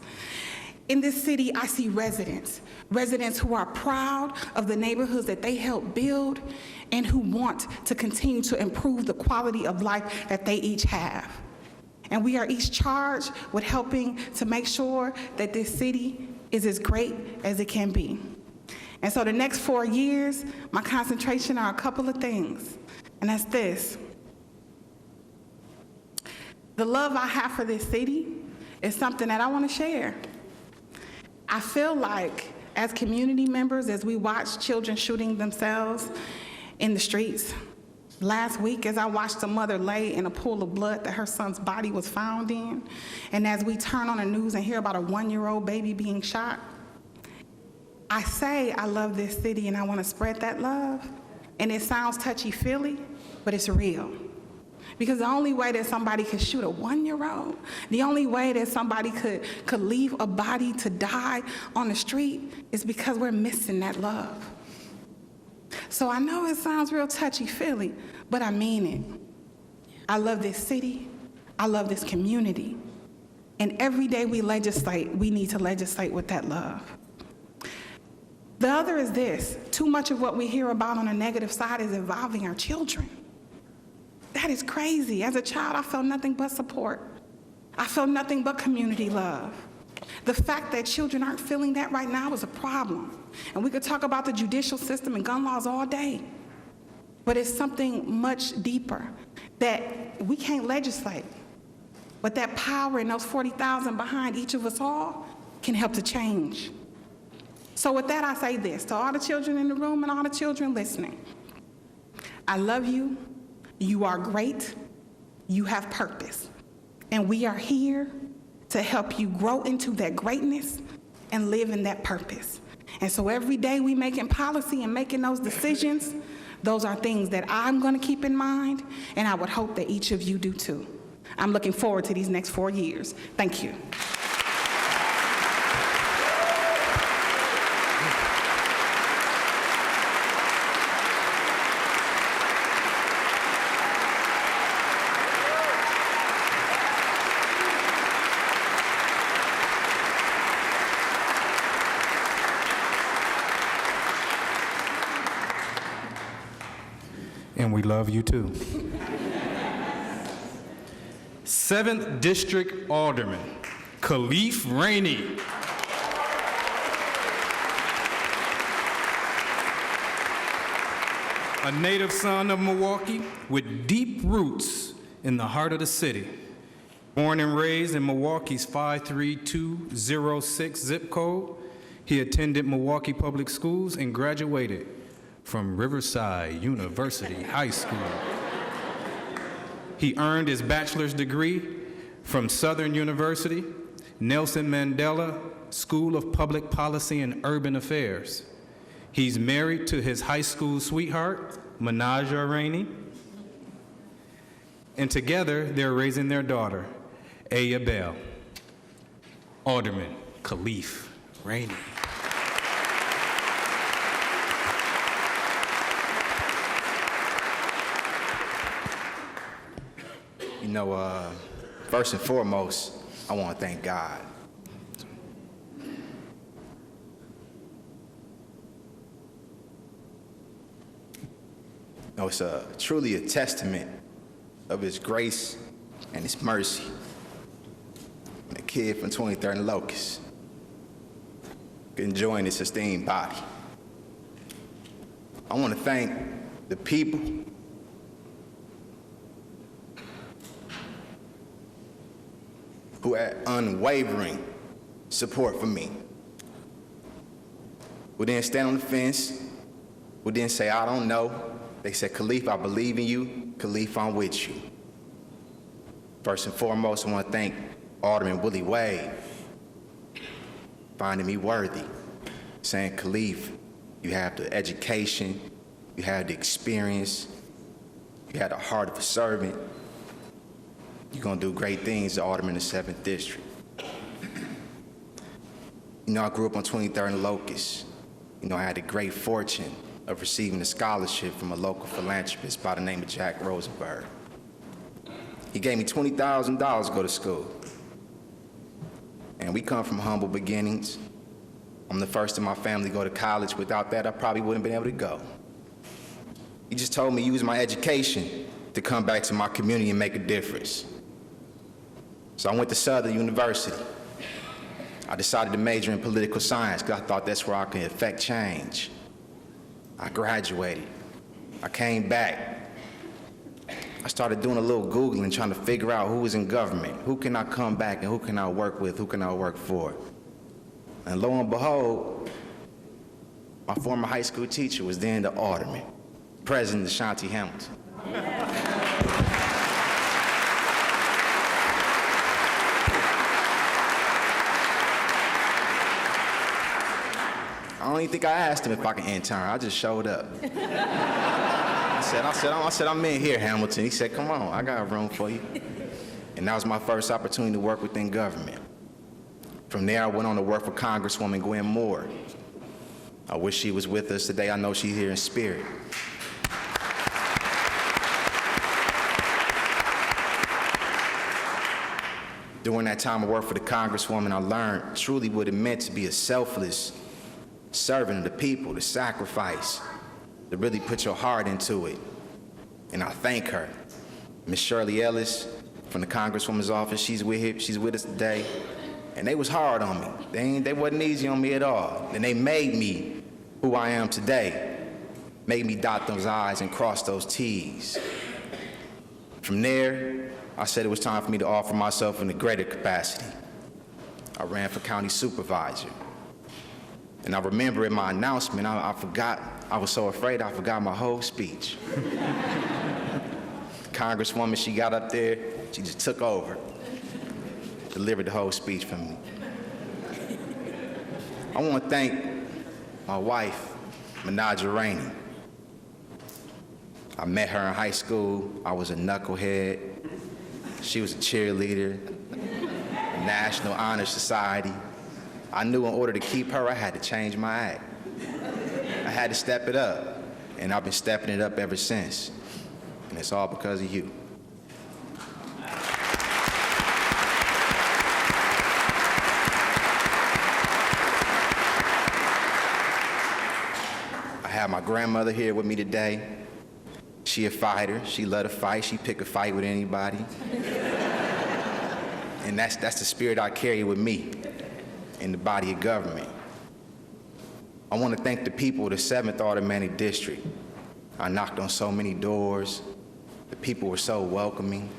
In this city, I see residents who are proud of the neighborhoods that they helped build and who want to continue to improve the quality of life that they each have. And we are each charged with helping to make sure that this city is as great as it can be. And so the next 4 years, my concentration are a couple of things, and that's this. The love I have for this city is something that I want to share. I feel like as community members, as we watch children shooting themselves in the streets, last week as I watched a mother lay in a pool of blood that her son's body was found in, and as we turn on the news and hear about a 1-year-old baby being shot, I say I love this city and I want to spread that love. And it sounds touchy-feely, but it's real. Because the only way that somebody could shoot a 1-year-old, the only way that somebody could leave a body to die on the street is because we're missing that love. So I know it sounds real touchy-feely, but I mean it. I love this city. I love this community. And every day we legislate, we need to legislate with that love. The other is this. Too much of what we hear about on the negative side is involving our children. That is crazy. As a child, I felt nothing but support. I felt nothing but community love. The fact that children aren't feeling that right now is a problem. And we could talk about the judicial system and gun laws all day, but it's something much deeper that we can't legislate. But that power and those 40,000 behind each of us all can help to change. So with that, I say this to all the children in the room and all the children listening. I love you. You are great. You have purpose. And we are here to help you grow into that greatness and live in that purpose. And so every day we making policy and making those decisions, those are things that I'm going to keep in mind, and I would hope that each of you do too. I'm looking forward to these next 4 years. Thank you. And we love you too. 7th District Alderman, Khalif Rainey. A native son of Milwaukee with deep roots in the heart of the city. Born and raised in Milwaukee's 53206 zip code, he attended Milwaukee Public Schools and graduated from Riverside University High School. He earned his bachelor's degree from Southern University, Nelson Mandela School of Public Policy and Urban Affairs. He's married to his high school sweetheart, Manaja Rainey, and together they're raising their daughter, Aya Bell. Alderman Khalif Rainey. You know, first and foremost, I want to thank God. You know, it's truly a testament of His grace and His mercy. And a kid from 23rd and Locust enjoying this esteemed body. I want to thank the people who had unwavering support for me, who didn't stand on the fence, who didn't say, I don't know. They said, Khalif, I believe in you. Khalif, I'm with you. First and foremost, I want to thank Alderman Willie Wade, finding me worthy, saying, Khalif, you have the education, you have the experience, you have the heart of a servant. You're going to do great things, the Alderman of the 7th District. You know, I grew up on 23rd and Locust. You know, I had the great fortune of receiving a scholarship from a local philanthropist by the name of Jack Rosenberg. He gave me $20,000 to go to school. And we come from humble beginnings. I'm the first in my family to go to college. Without that, I probably wouldn't have been able to go. He just told me use my education to come back to my community and make a difference. So I went to Southern University. I decided to major in political science because I thought that's where I could affect change. I graduated. I came back. I started doing a little Googling, trying to figure out who was in government, who can I come back and who can I work with, who can I work for. And lo and behold, my former high school teacher was then the alderman, President Ashanti Hamilton. I don't even think I asked him if I could intern. I just showed up. I said, I'm in here, Hamilton. He said, come on, I got a room for you. And that was my first opportunity to work within government. From there, I went on to work for Congresswoman Gwen Moore. I wish she was with us today. I know she's here in spirit. During that time I worked for the Congresswoman, I learned truly what it meant to be a selfless servant of the people, to sacrifice, to really put your heart into it. And I thank her. Miss Shirley Ellis from the Congresswoman's office, she's with us today. and they was hard on me. They wasn't easy on me at all. And they made me who I am today, made me dot those I's and cross those T's. From there, I said it was time for me to offer myself in a greater capacity. I ran for county supervisor. And I remember in my announcement, I forgot, I was so afraid I forgot my whole speech. Congresswoman, she got up there, she just took over, delivered the whole speech for me. I want to thank my wife, Menaja Rainey. I met her in high school. I was a knucklehead. She was a cheerleader, a National Honor Society. I knew in order to keep her, I had to change my act. I had to step it up, and I've been stepping it up ever since. And it's all because of you. I have my grandmother here with me today. She a fighter. She love to fight. She pick a fight with anybody. And that's the spirit I carry with me in the body of government. I want to thank the people of the 7th Automatic District. I knocked on so many doors. The people were so welcoming.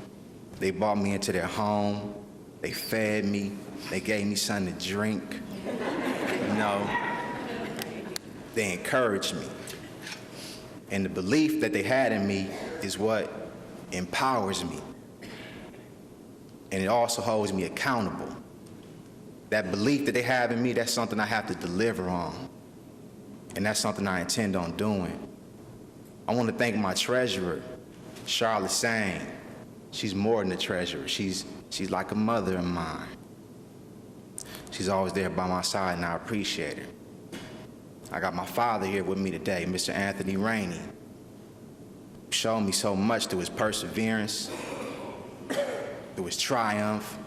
They brought me into their home. They fed me. They gave me something to drink. You know, they encouraged me. And the belief that they had in me is what empowers me. And it also holds me accountable. That belief that they have in me, that's something I have to deliver on. And that's something I intend on doing. I want to thank my treasurer, Charlotte Sang. She's more than a treasurer. She's like a mother of mine. She's always there by my side, and I appreciate her. I got my father here with me today, Mr. Anthony Rainey. He showed me so much through his perseverance, through his triumph.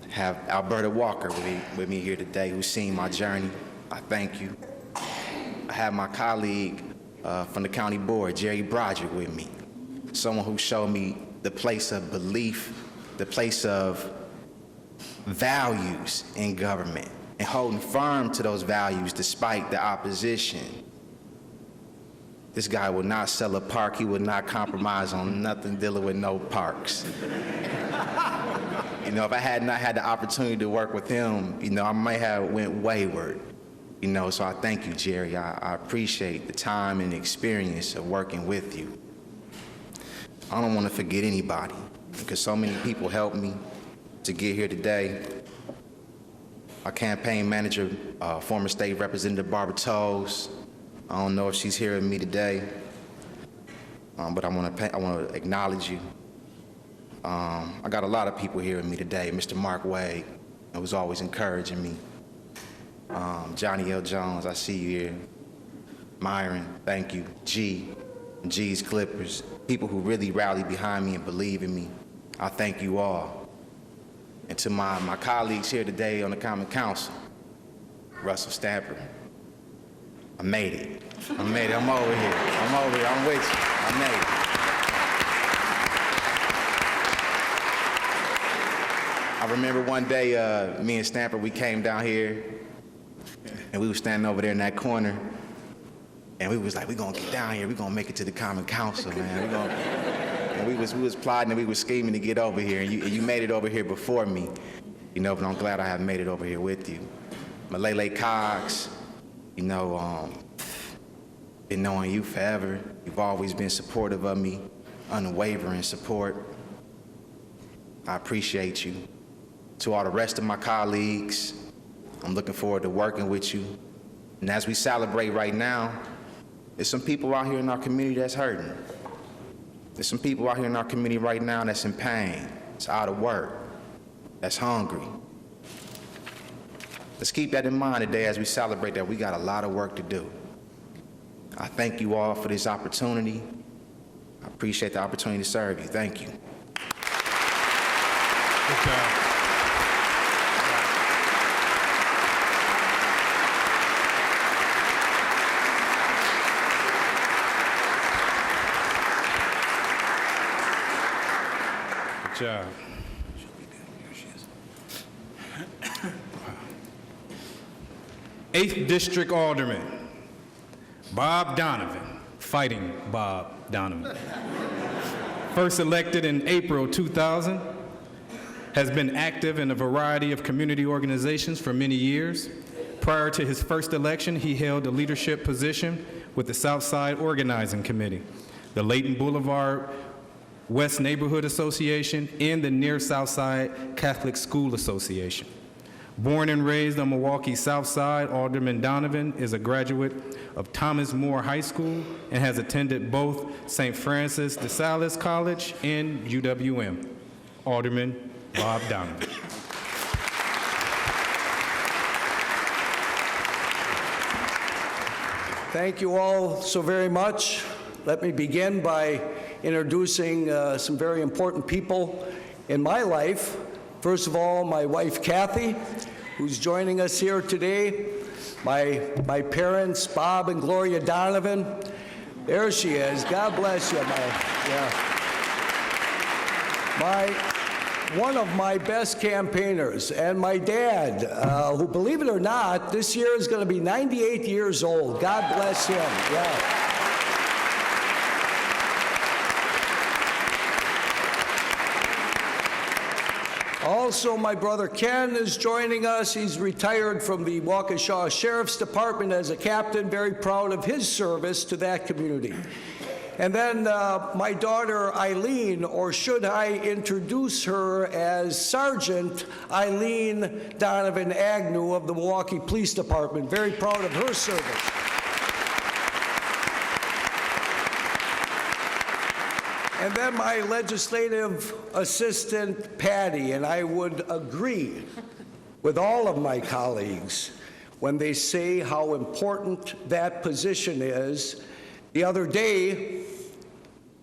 Have Alberta Walker with me here today, who's seen my journey. I thank you. I have my colleague from the county board, Jerry Broderick, with me. Someone who showed me the place of belief, the place of values in government, and holding firm to those values despite the opposition. This guy would not sell a park. He would not compromise on nothing dealing with no parks. You know, if I had not had the opportunity to work with him, you know, I might have went wayward. You know, so I thank you, Jerry. I appreciate the time and experience of working with you. I don't want to forget anybody because so many people helped me to get here today. Our campaign manager, former state representative Barbara Toles. I don't know if she's here with me today, but I want to acknowledge you. I got a lot of people here with me today. Mr. Mark Wade, who was always encouraging me. Johnny L. Jones, I see you here. Myron, thank you. G's Clippers, people who really rallied behind me and believe in me. I thank you all. And to my colleagues here today on the Common Council, Russell Stamper, I made it. I'm over here. I'm with you. I made it. I remember one day, me and Stamper, we came down here, and we were standing over there in that corner, and we was like, we're gonna get down here, we're gonna make it to the Common Council, man. And we was plotting and we was scheming to get over here, and you made it over here before me, you know, but I'm glad I have made it over here with you. Malele Cox, you know, been knowing you forever. You've always been supportive of me, unwavering support. I appreciate you. To all the rest of my colleagues, I'm looking forward to working with you. And as we celebrate right now, there's some people out here in our community that's hurting. There's some people out here in our community right now that's in pain, that's out of work, that's hungry. Let's keep that in mind today as we celebrate that we got a lot of work to do. I thank you all for this opportunity. I appreciate the opportunity to serve you. Thank you. Good job. Good job. 8th District Alderman, Bob Donovan, Fighting Bob Donovan. First elected in April 2000, has been active in a variety of community organizations for many years. Prior to his first election, he held a leadership position with the Southside Organizing Committee, the Layton Boulevard West Neighborhood Association, and the Near Southside Catholic School Association. Born and raised on Milwaukee's South Side, Alderman Donovan is a graduate of Thomas More High School and has attended both St. Francis de Sales College and UWM. Alderman Bob Donovan. Thank you all so very much. Let me begin by introducing some very important people in my life. First of all, my wife, Kathy, who's joining us here today. My parents, Bob and Gloria Donovan. There she is. God bless you, one of my best campaigners, and my dad, who, believe it or not, this year is going to be 98 years old. God bless him. Yeah. Also, my brother Ken is joining us. He's retired from the Waukesha Sheriff's Department as a captain, very proud of his service to that community. And then my daughter Eileen, or should I introduce her as Sergeant Eileen Donovan Agnew of the Milwaukee Police Department, very proud of her service. And then my legislative assistant, Patty, and I would agree with all of my colleagues when they say how important that position is. The other day,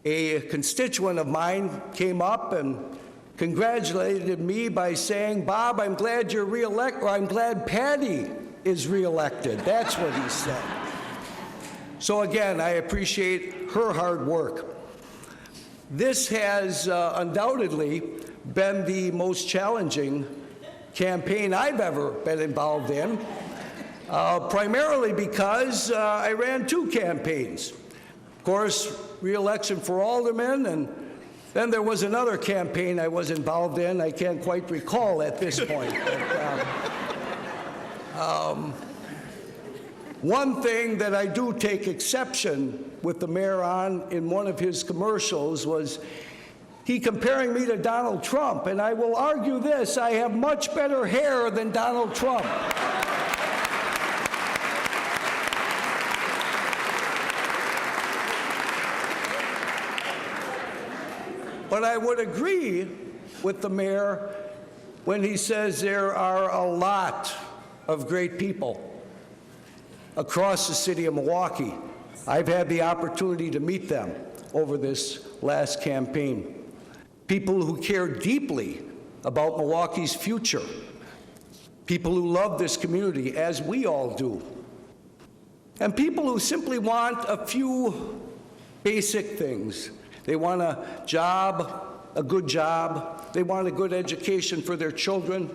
a constituent of mine came up and congratulated me by saying, "Bob, I'm glad you're reelected," or "I'm glad Patty is reelected." That's what he said. So again, I appreciate her hard work. This has undoubtedly been the most challenging campaign I've ever been involved in, primarily because I ran two campaigns. Of course, re-election for alderman, and then there was another campaign I was involved in. I can't quite recall at this point. But, one thing that I do take exception with the mayor on in one of his commercials was he comparing me to Donald Trump, and I will argue this: I have much better hair than Donald Trump. But I would agree with the mayor when he says there are a lot of great people across the city of Milwaukee. I've had the opportunity to meet them over this last campaign. People who care deeply about Milwaukee's future. People who love this community, as we all do. And people who simply want a few basic things. They want a job, a good job. They want a good education for their children.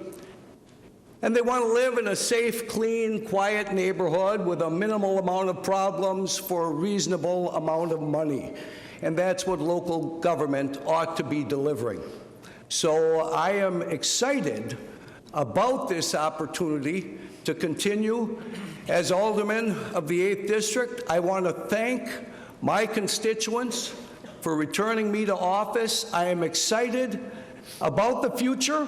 And they want to live in a safe, clean, quiet neighborhood with a minimal amount of problems for a reasonable amount of money. And that's what local government ought to be delivering. So I am excited about this opportunity to continue as alderman of the 8th District. I want to thank my constituents for returning me to office. I am excited about the future.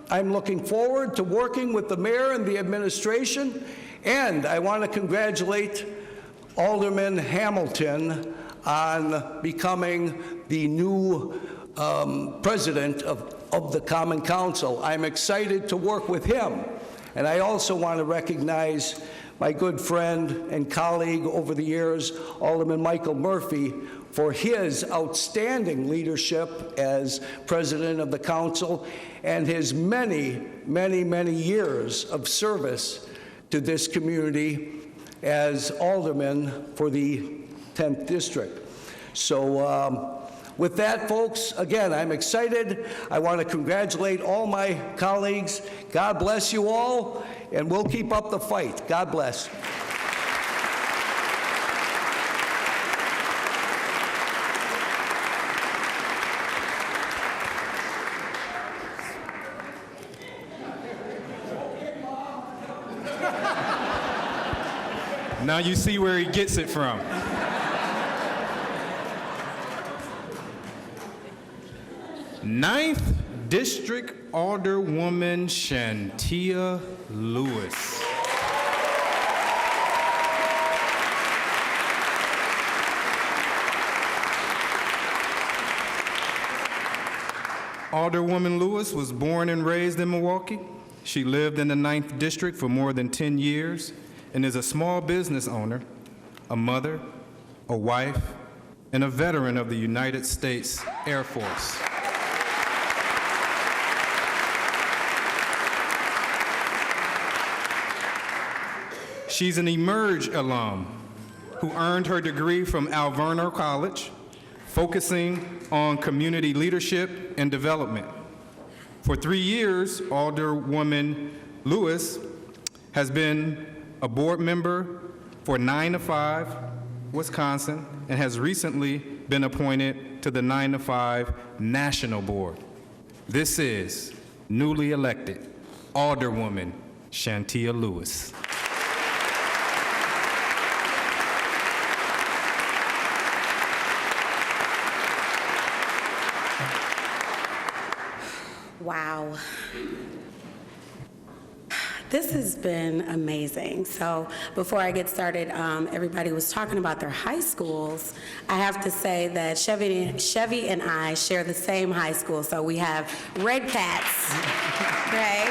I'm looking forward to working with the mayor and the administration, and I want to congratulate Alderman Hamilton on becoming the new president of the Common Council. I'm excited to work with him, and I also want to recognize my good friend and colleague over the years, Alderman Michael Murphy, for his outstanding leadership as president of the council and his many, many, many years of service to this community as alderman for the 10th District. So with that, folks, again, I'm excited. I want to congratulate all my colleagues. God bless you all, and we'll keep up the fight. God bless. Now you see where he gets it from. Ninth District Alderwoman Shantia Lewis. Alderwoman Lewis was born and raised in Milwaukee. She lived in the 9th District for more than 10 years and is a small business owner, a mother, a wife, and a veteran of the United States Air Force. She's an Emerge alum who earned her degree from Alverno College, focusing on community leadership and development. For 3 years, Alderwoman Lewis has been a board member for 9 to 5 Wisconsin and has recently been appointed to the 9 to 5 National Board. This is newly elected Alderwoman Shantia Lewis. Wow. This has been amazing. So before I get started, everybody was talking about their high schools. I have to say that Chevy and I share the same high school. So we have Red Cats, okay?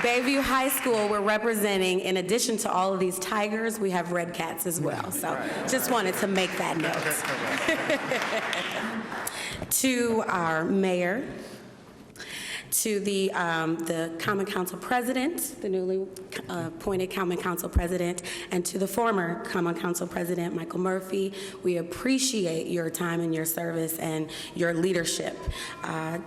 Bayview High School, we're representing, in addition to all of these tigers, we have Red Cats as well. So just wanted to make that note. To our mayor, to the Common Council President, the newly appointed Common Council President, and to the former Common Council President, Michael Murphy, we appreciate your time and your service and your leadership.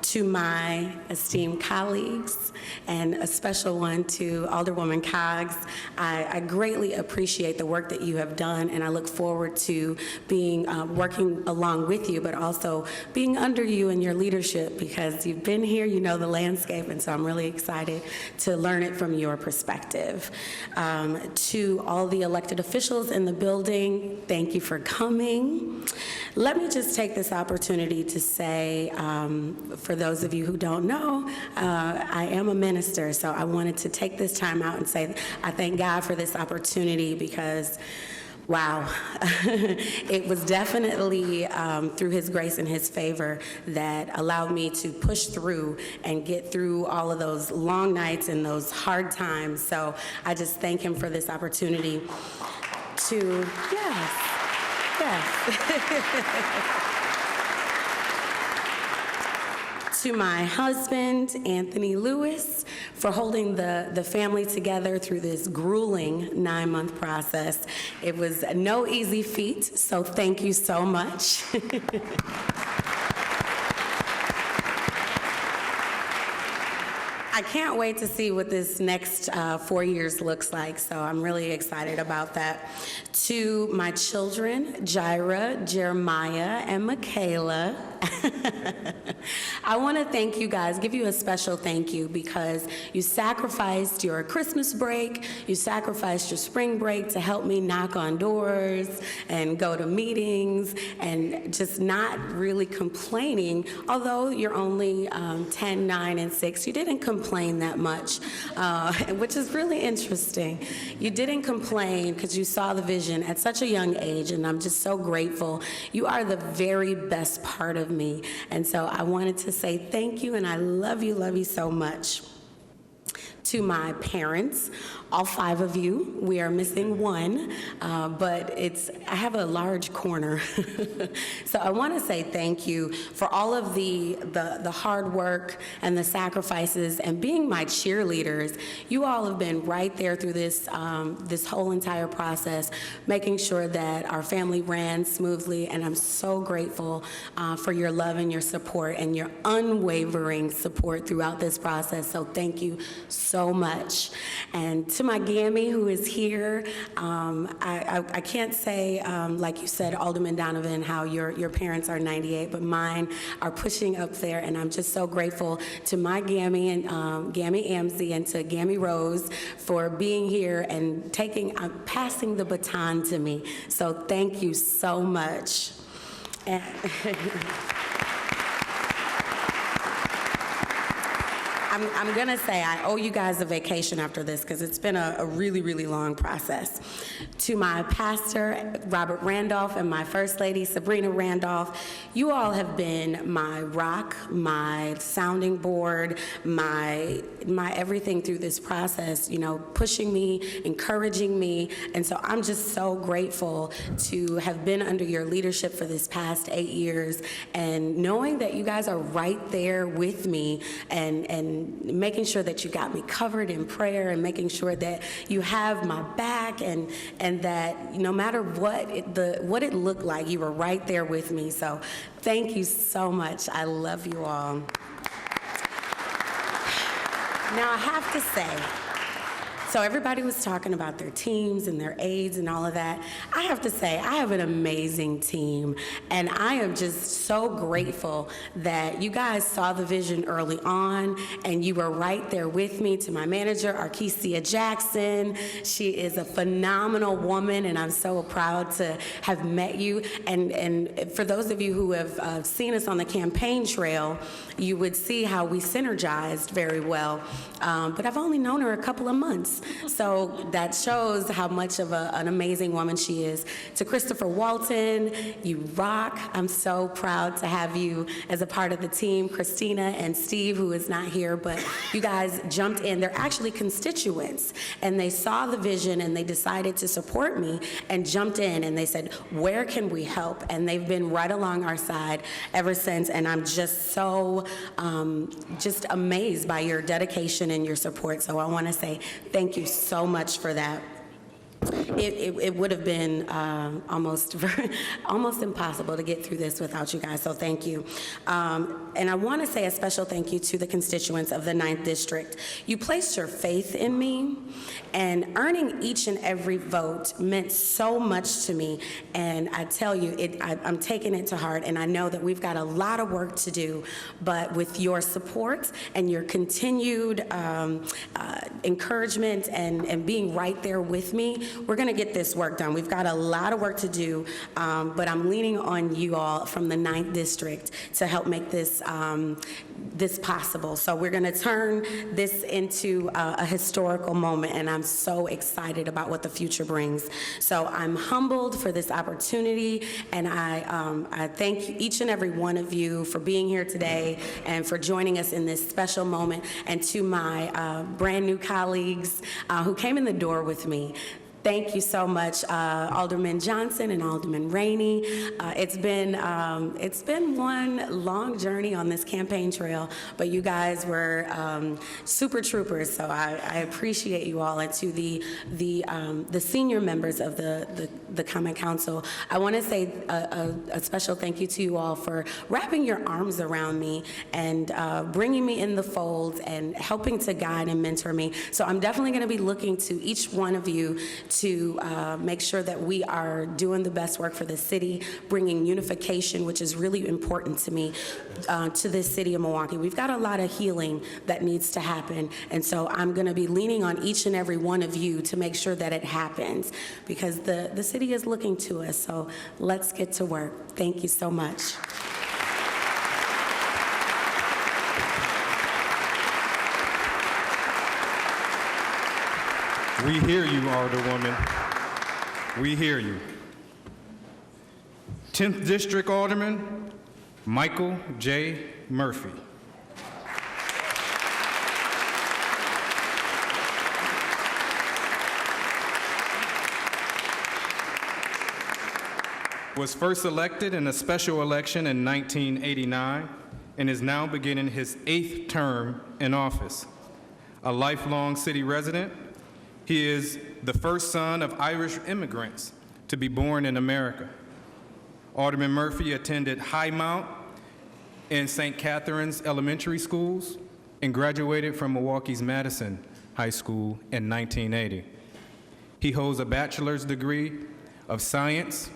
To my esteemed colleagues, and a special one to Alderwoman Coggs, I greatly appreciate the work that you have done, and I look forward to being working along with you, but also being under you in your leadership, because you've been here, you know the landscape, and so I'm really excited to learn it from your perspective. To all the elected officials in the building, thank you for coming. Let me just take this opportunity to say, for those of you who don't know, I am a minister, so I wanted to take this time out and say I thank God for this opportunity, because wow, it was definitely through His grace and His favor that allowed me to push through and get through all of those long nights and those hard times. So I just thank Him for this opportunity to, yes. To my husband, Anthony Lewis, for holding the family together through this grueling 9-month process. It was no easy feat, so thank you so much. I can't wait to see what this next 4 years looks like, so I'm really excited about that. To my children, Jaira, Jeremiah, and Michaela, I want to thank you guys, give you a special thank you, because you sacrificed your Christmas break, you sacrificed your spring break to help me knock on doors and go to meetings and just not really complaining. Although you're only 10, 9, and 6, you didn't complain that much, which is really interesting. You didn't complain because you saw the vision at such a young age, and I'm just so grateful. You are the very best part of me, and so I wanted to say thank you, and I love you so much. To my parents, all 5 of you. We are missing one, but I have a large corner. So I want to say thank you for all of the hard work and the sacrifices and being my cheerleaders. You all have been right there through this whole entire process, making sure that our family ran smoothly, and I'm so grateful for your love and your support and your unwavering support throughout this process. So thank you so so much. And to my Gammy, who is here, I can't say, like you said, Alderman Donovan, how your parents are 98, but mine are pushing up there, and I'm just so grateful to my Gammy and Gammy Amsey and to Gammy Rose for being here and passing the baton to me. So thank you so much. And I'm going to say I owe you guys a vacation after this because it's been a really, really long process. To my pastor, Robert Randolph, and my First Lady, Sabrina Randolph, you all have been my rock, my sounding board, my everything through this process, you know, pushing me, encouraging me. And so I'm just so grateful to have been under your leadership for this past 8 years and knowing that you guys are right there with me and making sure that you got me covered in prayer and making sure that you have my back and that no matter what it looked like, you were right there with me. So thank you so much. I love you all. Now I have to say, so everybody was talking about their teams and their aides and all of that. I have to say, I have an amazing team, and I am just so grateful that you guys saw the vision early on, and you were right there with me. To my manager, Arkesia Jackson, she is a phenomenal woman, and I'm so proud to have met you. And for those of you who have seen us on the campaign trail, you would see how we synergized very well. But I've only known her a couple of months. So that shows how much of an amazing woman she is. To Christopher Walton, you rock. I'm so proud to have you as a part of the team. Christina and Steve, who is not here, but you guys jumped in. They're actually constituents, and they saw the vision and they decided to support me and jumped in, and they said, where can we help? And they've been right along our side ever since, and I'm just so just amazed by your dedication and your support. So I want to say thank you so much for that. It would have been almost impossible to get through this without you guys, so thank you. And I want to say a special thank you to the constituents of the 9th District. You placed your faith in me, and earning each and every vote meant so much to me, and I tell you, I'm taking it to heart, and I know that we've got a lot of work to do, but with your support and your continued encouragement and being right there with me, we're going to get this work done. We've got a lot of work to do, but I'm leaning on you all from the 9th District to help make this possible. So we're going to turn this into a historical moment, and I'm so excited about what the future brings. So I'm humbled for this opportunity, and I thank each and every one of you for being here today and for joining us in this special moment, and to my brand new colleagues who came in the door with me. Thank you so much, Alderman Johnson and Alderman Rainey. It's been one long journey on this campaign trail, but you guys were super troopers, so I appreciate you all. And to the senior members of the Common Council, I want to say a special thank you to you all for wrapping your arms around me and bringing me in the fold and helping to guide and mentor me. So I'm definitely going to be looking to each one of you to make sure that we are doing the best work for the city, bringing unification, which is really important to me, to this city of Milwaukee. We've got a lot of healing that needs to happen, and so I'm going to be leaning on each and every one of you to make sure that it happens, because the city is looking to us, so let's get to work. Thank you so much. We hear you, Alderwoman. We hear you. 10th District Alderman, Michael J. Murphy. Was first elected in a special election in 1989 and is now beginning his 8th term in office. A lifelong city resident, he is the first son of Irish immigrants to be born in America. Alderman Murphy attended Highmount and St. Catherine's elementary schools and graduated from Milwaukee's Madison High School in 1980. He holds a bachelor's degree of science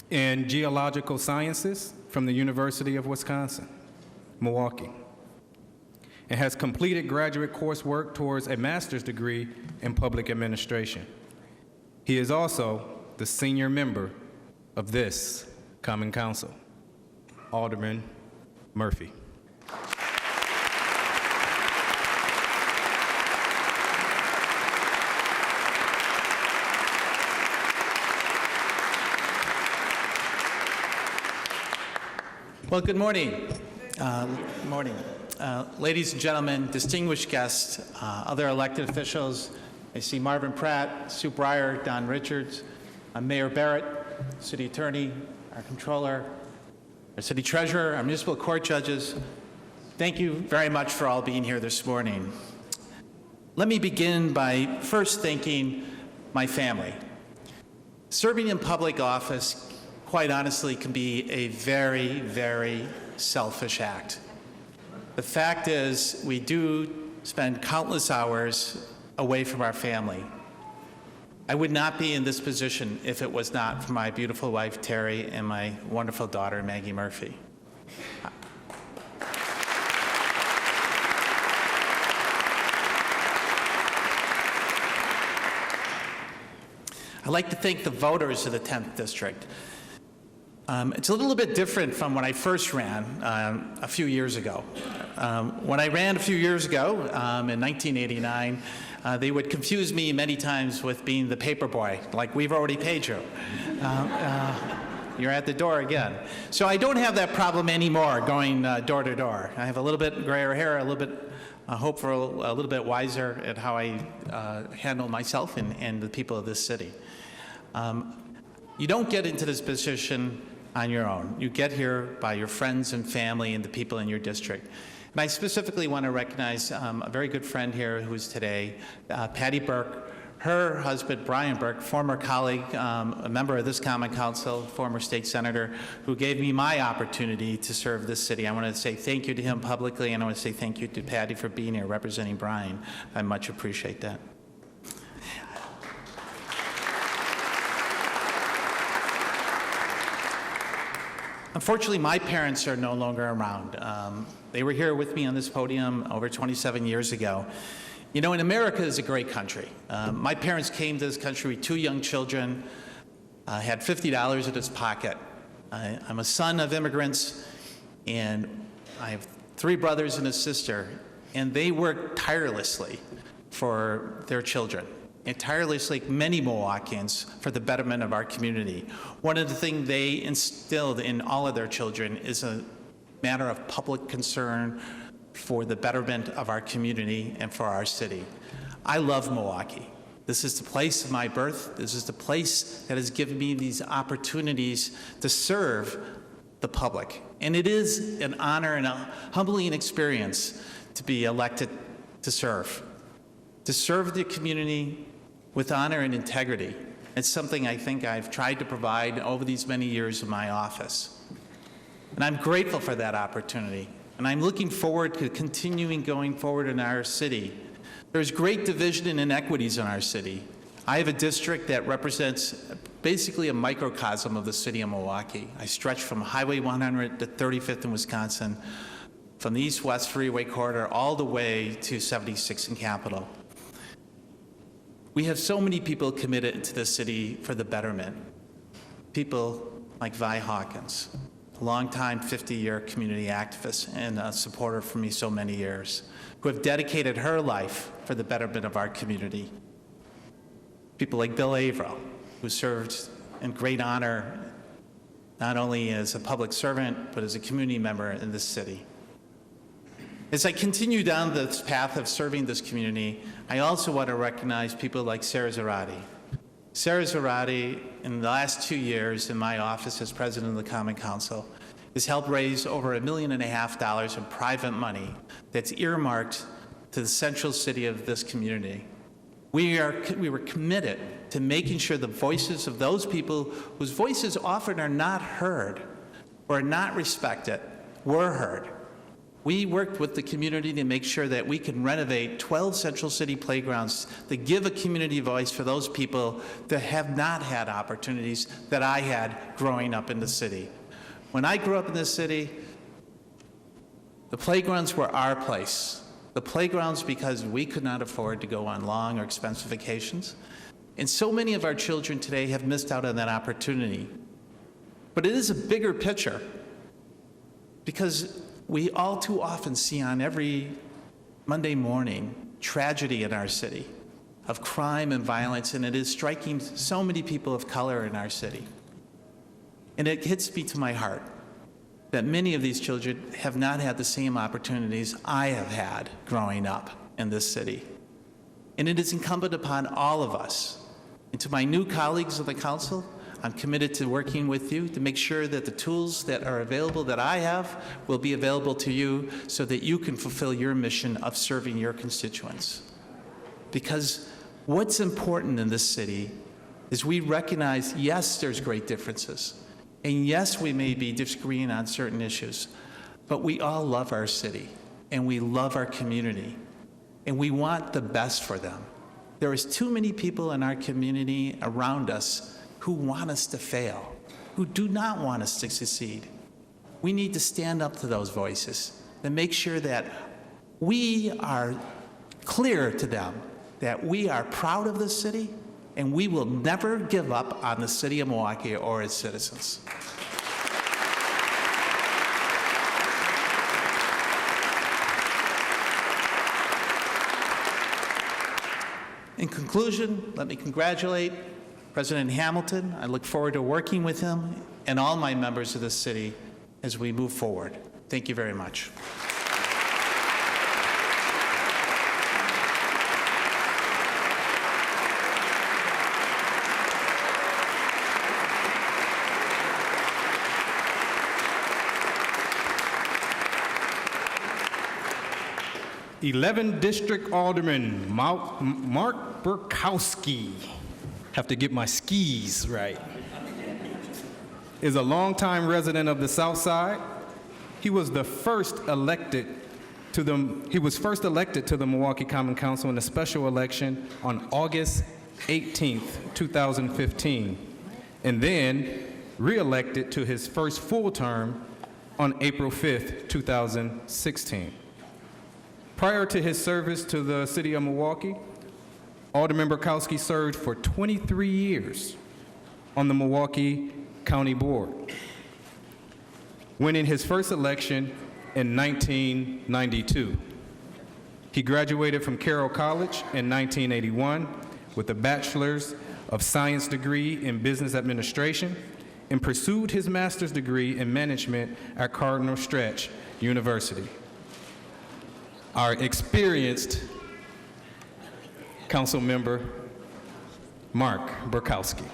in geological sciences from the University of Wisconsin, Milwaukee, and has completed graduate coursework towards a master's degree in public administration. He is also the senior member of this Common Council. Alderman Murphy. Well, good morning. Good morning. Ladies and gentlemen, distinguished guests, other elected officials, I see Marvin Pratt, Sue Breyer, Don Richards, Mayor Barrett, City Attorney, our Comptroller, our City Treasurer, our Municipal Court judges. Thank you very much for all being here this morning. Let me begin by first thanking my family. Serving in public office, quite honestly, can be a very, very selfish act. The fact is, we do spend countless hours away from our family. I would not be in this position if it was not for my beautiful wife, Terry, and my wonderful daughter, Maggie Murphy. I'd like to thank the voters of the 10th District. It's a little bit different from when I first ran a few years ago. When I ran a few years ago, in 1989, they would confuse me many times with being the paper boy, like, we've already paid you. You're at the door again. So I don't have that problem anymore going door to door. I have a little bit grayer hair, a little bit hopeful, a little bit wiser at how I handle myself and the people of this city. You don't get into this position on your own. You get here by your friends and family and the people in your district. And I specifically want to recognize a very good friend here who is today, Patty Burke, her husband, Brian Burke, former colleague, a member of this Common Council, former state senator, who gave me my opportunity to serve this city. I want to say thank you to him publicly, and I want to say thank you to Patty for being here representing Brian. I much appreciate that. Unfortunately, my parents are no longer around. They were here with me on this podium over 27 years ago. You know, in America is a great country. My parents came to this country with 2 young children, had $50 in his pocket. I'm a son of immigrants, and I have 3 brothers and a sister, and they worked tirelessly for their children, and tirelessly, like many Milwaukeeans, for the betterment of our community. One of the things they instilled in all of their children is a matter of public concern for the betterment of our community and for our city. I love Milwaukee. This is the place of my birth. This is the place that has given me these opportunities to serve the public. And it is an honor and a humbling experience to be elected to serve the community with honor and integrity. It's something I think I've tried to provide over these many years of my office. And I'm grateful for that opportunity. And I'm looking forward to continuing going forward in our city. There's great division and inequities in our city. I have a district that represents basically a microcosm of the city of Milwaukee. I stretch from Highway 100 to 35th in Wisconsin, from the east-west freeway corridor all the way to 76 in Capitol. We have so many people committed to this city for the betterment. People like Vi Hawkins, a longtime 50-year community activist and a supporter for me so many years, who have dedicated her life for the betterment of our community. People like Bill Averill, who served in great honor, not only as a public servant, but as a community member in this city. As I continue down this path of serving this community, I also want to recognize people like Sarah Zarate. Sarah Zarate, in the last 2 years in my office as president of the Common Council, has helped raise over $1.5 million in private money that's earmarked to the central city of this community. We were committed to making sure the voices of those people whose voices often are not heard or not respected were heard. We worked with the community to make sure that we can renovate 12 Central City playgrounds to give a community voice for those people that have not had opportunities that I had growing up in the city. When I grew up in this city, the playgrounds were our place. The playgrounds because we could not afford to go on long or expensive vacations. And so many of our children today have missed out on that opportunity. But it is a bigger picture because we all too often see on every Monday morning tragedy in our city of crime and violence, and it is striking so many people of color in our city. And it hits me to my heart that many of these children have not had the same opportunities I have had growing up in this city. And it is incumbent upon all of us. And to my new colleagues of the council, I'm committed to working with you to make sure that the tools that are available that I have will be available to you so that you can fulfill your mission of serving your constituents. Because what's important in this city is we recognize, yes, there's great differences. And yes, we may be disagreeing on certain issues, but we all love our city and we love our community and we want the best for them. There is too many people in our community around us who want us to fail, who do not want us to succeed. We need to stand up to those voices and make sure that we are clear to them that we are proud of this city and we will never give up on the city of Milwaukee or its citizens. In conclusion, let me congratulate President Hamilton. I look forward to working with him and all my members of the city as we move forward. Thank you very much. '11 District Alderman Mark Burkowski, have to get my skis right, is a longtime resident of the South Side. He was first elected to the Milwaukee Common Council in a special election on August 18th, 2015, and then re-elected to his first full term on April 5th, 2016. Prior to his service to the city of Milwaukee, Alderman Burkowski served for 23 years on the Milwaukee County Board, winning his first election in 1992. He graduated from Carroll College in 1981 with a Bachelor's of Science degree in Business Administration and pursued his master's degree in management at Cardinal Stretch University. Our experienced council member, Mark Burkowski.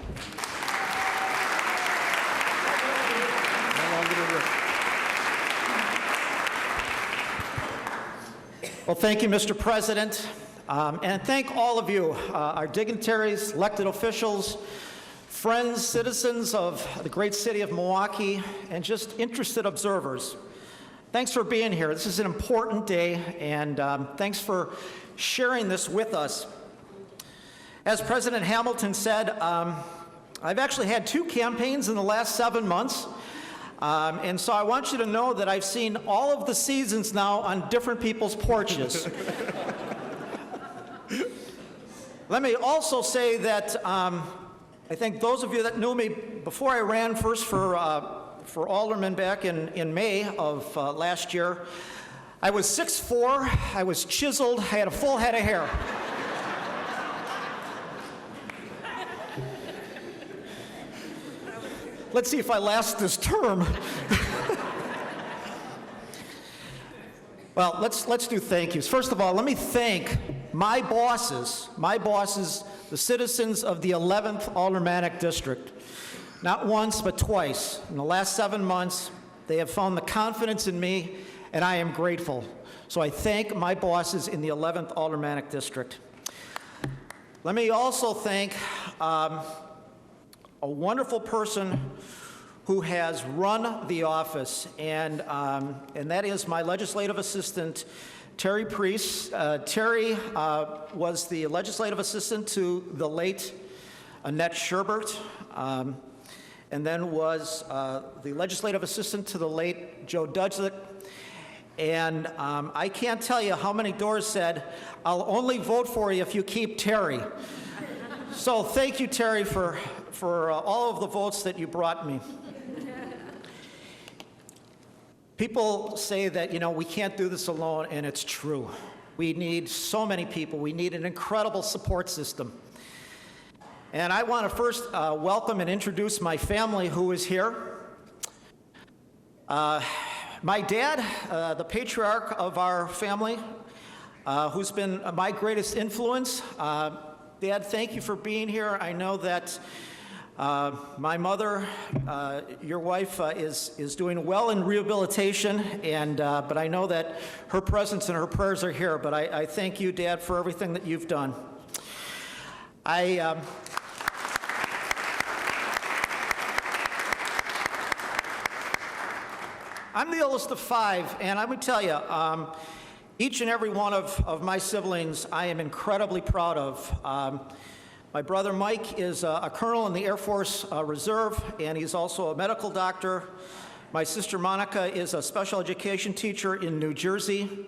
Well, thank you, Mr. President, and thank all of you, our dignitaries, elected officials, friends, citizens of the great city of Milwaukee, and just interested observers. Thanks for being here. This is an important day, and thanks for sharing this with us. As President Hamilton said, I've actually had 2 campaigns in the last 7 months, and so I want you to know that I've seen all of the seasons now on different people's porches. Let me also say that I think those of you that knew me before I ran first for alderman back in May of last year, I was 6'4", I was chiseled, I had a full head of hair. Let's see if I last this term. Well, let's do thank yous. First of all, let me thank my bosses, the citizens of the 11th Aldermanic District. Not once, but twice. In the last 7 months, they have found the confidence in me, and I am grateful. So I thank my bosses in the 11th Aldermanic District. Let me also thank a wonderful person who has run the office, and that is my legislative assistant, Terry Priest. Terry was the legislative assistant to the late Annette Sherbert, and then was the legislative assistant to the late Joe Dudzik. And I can't tell you how many doors said, "I'll only vote for you if you keep Terry." So thank you, Terry, for all of the votes that you brought me. People say that, we can't do this alone, and it's true. We need so many people. We need an incredible support system. And I want to first welcome and introduce my family who is here. My dad, the patriarch of our family, who's been my greatest influence. Dad, thank you for being here. I know that my mother, your wife, is doing well in rehabilitation, but I know that her presence and her prayers are here. But I thank you, Dad, for everything that you've done. I'm the oldest of 5, and I would tell you, each and every one of my siblings I am incredibly proud of. My brother Mike is a colonel in the Air Force Reserve, and he's also a medical doctor. My sister Monica is a special education teacher in New Jersey.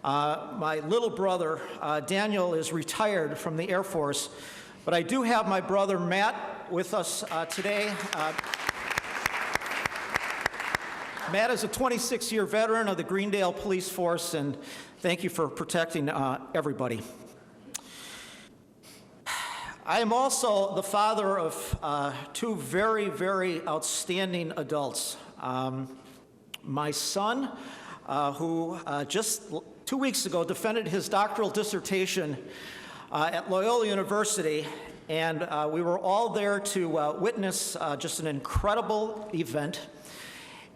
My little brother Daniel is retired from the Air Force, but I do have my brother Matt with us today. Matt is a 26-year veteran of the Greendale Police Force, and thank you for protecting everybody. I am also the father of 2 very, very outstanding adults. My son, who just 2 weeks ago defended his doctoral dissertation at Loyola University, and we were all there to witness just an incredible event.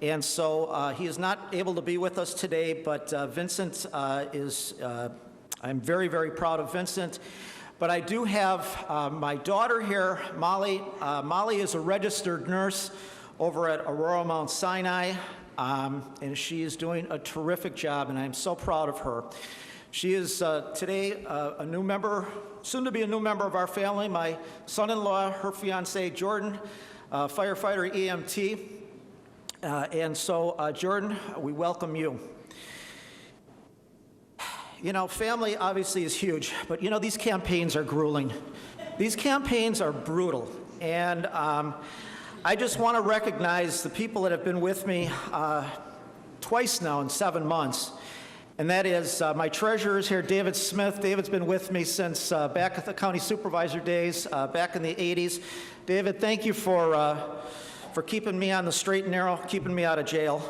And so he is not able to be with us today, but Vincent I'm very, very proud of Vincent. But I do have my daughter here, Molly. Molly is a registered nurse over at Aurora Mount Sinai, and she is doing a terrific job, and I'm so proud of her. She is today a new member, soon to be a new member of our family. My son-in-law, her fiance, Jordan, firefighter EMT. And so, Jordan, we welcome you. Family obviously is huge, but these campaigns are grueling. These campaigns are brutal. And I just want to recognize the people that have been with me twice now in 7 months. And that is my treasurer is here, David Smith. David's been with me since back at the county supervisor days, back in the 80s. David, thank you for keeping me on the straight and narrow, keeping me out of jail.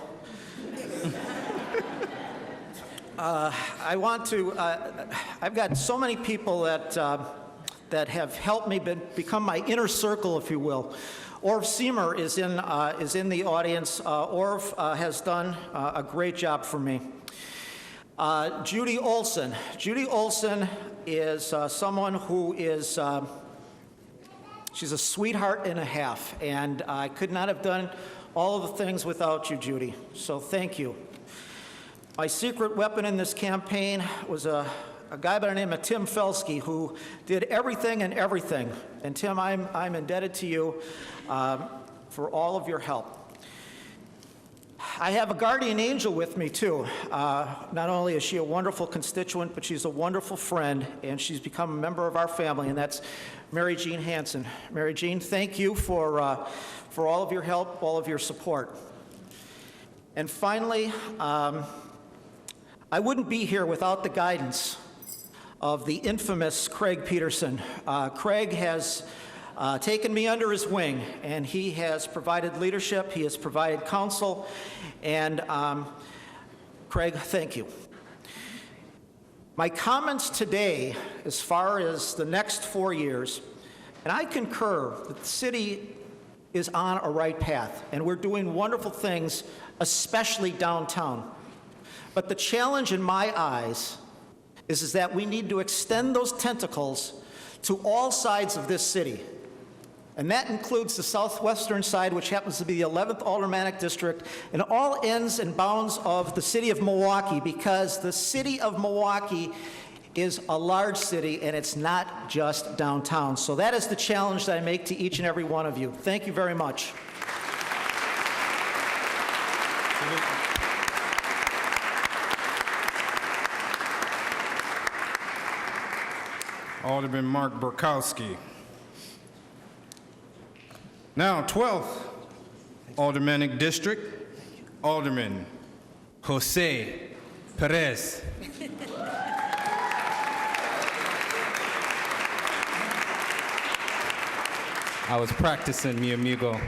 I've got so many people that have helped me become my inner circle, if you will. Orv Seymour is in the audience. Orv has done a great job for me. Judy Olson. Judy Olson is someone who is she's a sweetheart and a half, and I could not have done all of the things without you, Judy, so thank you. My secret weapon in this campaign was a guy by the name of Tim Felsky, who did everything and everything. And Tim, I'm indebted to you for all of your help. I have a guardian angel with me, too. Not only is she a wonderful constituent, but she's a wonderful friend, and she's become a member of our family, and that's Mary Jean Hansen. Mary Jean, thank you for all of your help, all of your support. And finally, I wouldn't be here without the guidance of the infamous Craig Peterson. Craig has taken me under his wing, and he has provided leadership, he has provided counsel, and Craig, thank you. My comments today, as far as the next 4 years, and I concur that the city is on a right path, and we're doing wonderful things, especially downtown. But the challenge in my eyes is that we need to extend those tentacles to all sides of this city. And that includes the southwestern side, which happens to be the 11th Aldermanic District, and all ends and bounds of the city of Milwaukee, because the city of Milwaukee is a large city, and it's not just downtown. So that is the challenge that I make to each and every one of you. Thank you very much. Alderman Mark Burkowski. Now, 12th Aldermanic District, Alderman Jose Perez. I was practicing, mi amigo.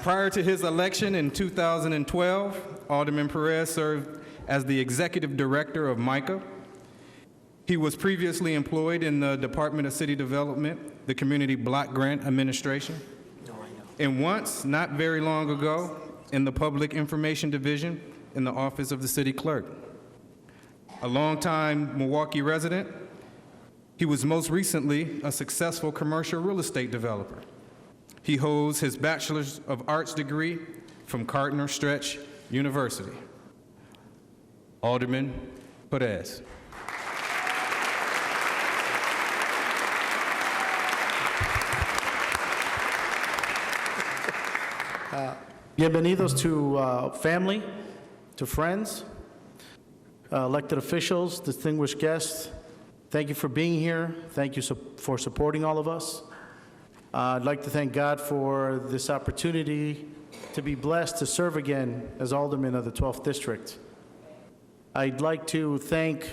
Prior to his election in 2012, Alderman Perez served as the executive director of MICA. He was previously employed in the Department of City Development, the Community Block Grant Administration, and once, not very long ago, in the Public Information Division in the Office of the City Clerk. A longtime Milwaukee resident, he was most recently a successful commercial real estate developer. He holds his Bachelor's of Arts degree from Gardner Stretch University. Alderman Perez. Bienvenidos to family, to friends, elected officials, distinguished guests. Thank you for being here. Thank you for supporting all of us. I'd like to thank God for this opportunity to be blessed to serve again as Alderman of the 12th District. I'd like to thank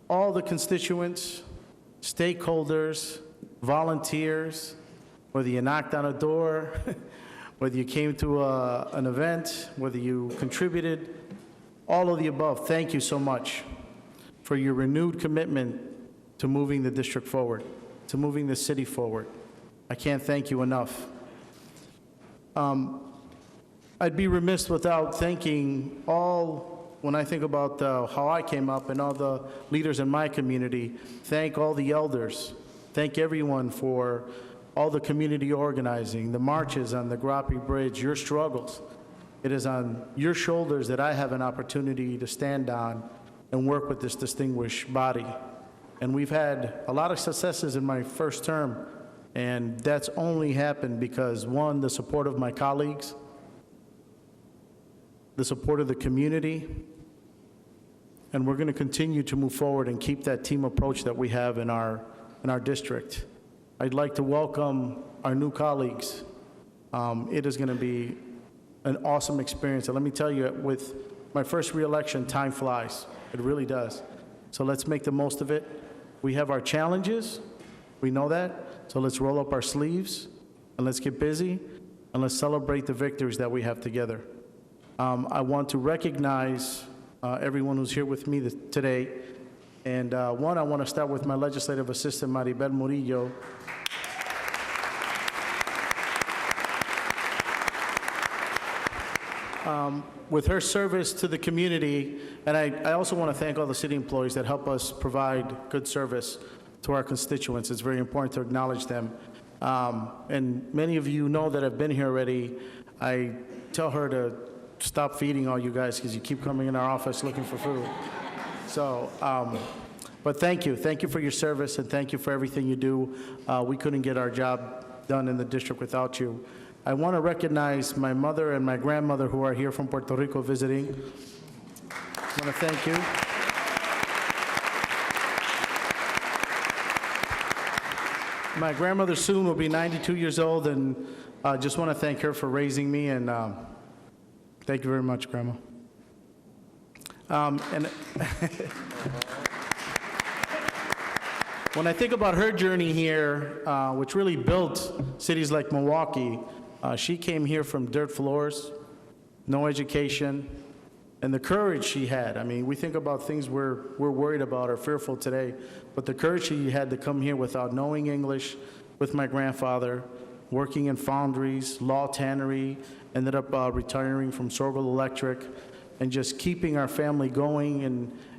all the constituents, stakeholders, volunteers, whether you knocked on a door, whether you came to an event, whether you contributed, all of the above. Thank you so much for your renewed commitment to moving the district forward, to moving the city forward. I can't thank you enough. I'd be remiss without thanking all, when I think about how I came up and all the leaders in my community, thank all the elders, thank everyone for all the community organizing, the marches on the Grappy Bridge, your struggles. It is on your shoulders that I have an opportunity to stand on and work with this distinguished body. And we've had a lot of successes in my first term, and that's only happened because, one, the support of my colleagues, the support of the community, and we're going to continue to move forward and keep that team approach that we have in our district. I'd like to welcome our new colleagues. It is going to be an awesome experience. And let me tell you, with my first reelection, time flies. It really does. So let's make the most of it. We have our challenges. We know that. So let's roll up our sleeves and let's get busy and let's celebrate the victories that we have together. I want to recognize everyone who's here with me today. And one, I want to start with my legislative assistant, Maribel Murillo. With her service to the community, and I also want to thank all the city employees that help us provide good service to our constituents. It's very important to acknowledge them. And many of you know that have been here already. I tell her to stop feeding all you guys because you keep coming in our office looking for food. So, but thank you. Thank you for your service, and thank you for everything you do. We couldn't get our job done in the district without you. I want to recognize my mother and my grandmother who are here from Puerto Rico visiting. I want to thank you. My grandmother soon will be 92 years old, and I just want to thank her for raising me, and thank you very much, Grandma. And when I think about her journey here, which really built cities like Milwaukee, she came here from dirt floors, no education, and the courage she had. I mean, we think about things we're worried about or fearful today, but the courage she had to come here without knowing English, with my grandfather, working in foundries, law tannery, ended up retiring from Sorgel Electric, and just keeping our family going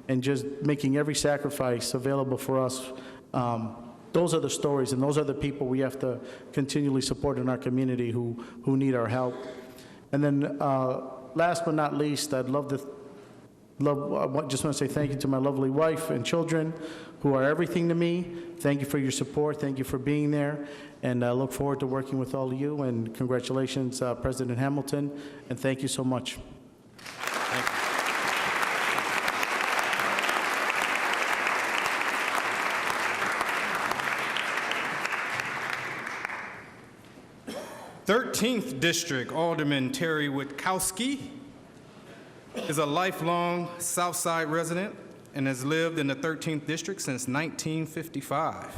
and just making every sacrifice available for us those are the stories, and those are the people we have to continually support in our community who need our help. And then last but not least, I just want to say thank you to my lovely wife and children who are everything to me. Thank you for your support. Thank you for being there. And I look forward to working with all of you. And congratulations, President Hamilton. And thank you so much. Thank you. 13th District Alderman Terry Witkowski is a lifelong Southside resident and has lived in the 13th District since 1955.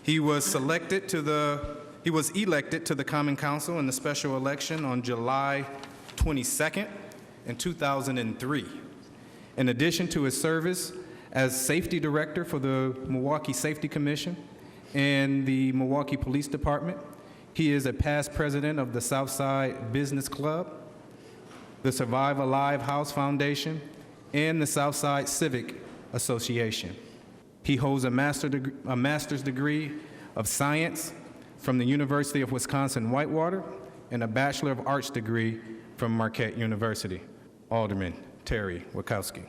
He was elected to the Common Council in the special election on July 22nd in 2003. In addition to his service as Safety Director for the Milwaukee Safety Commission and the Milwaukee Police Department, he is a past president of the Southside Business Club, the Survive Alive House Foundation, and the Southside Civic Association. He holds a master's degree of science from the University of Wisconsin-Whitewater and a Bachelor of Arts degree from Marquette University. Alderman Terry Witkowski.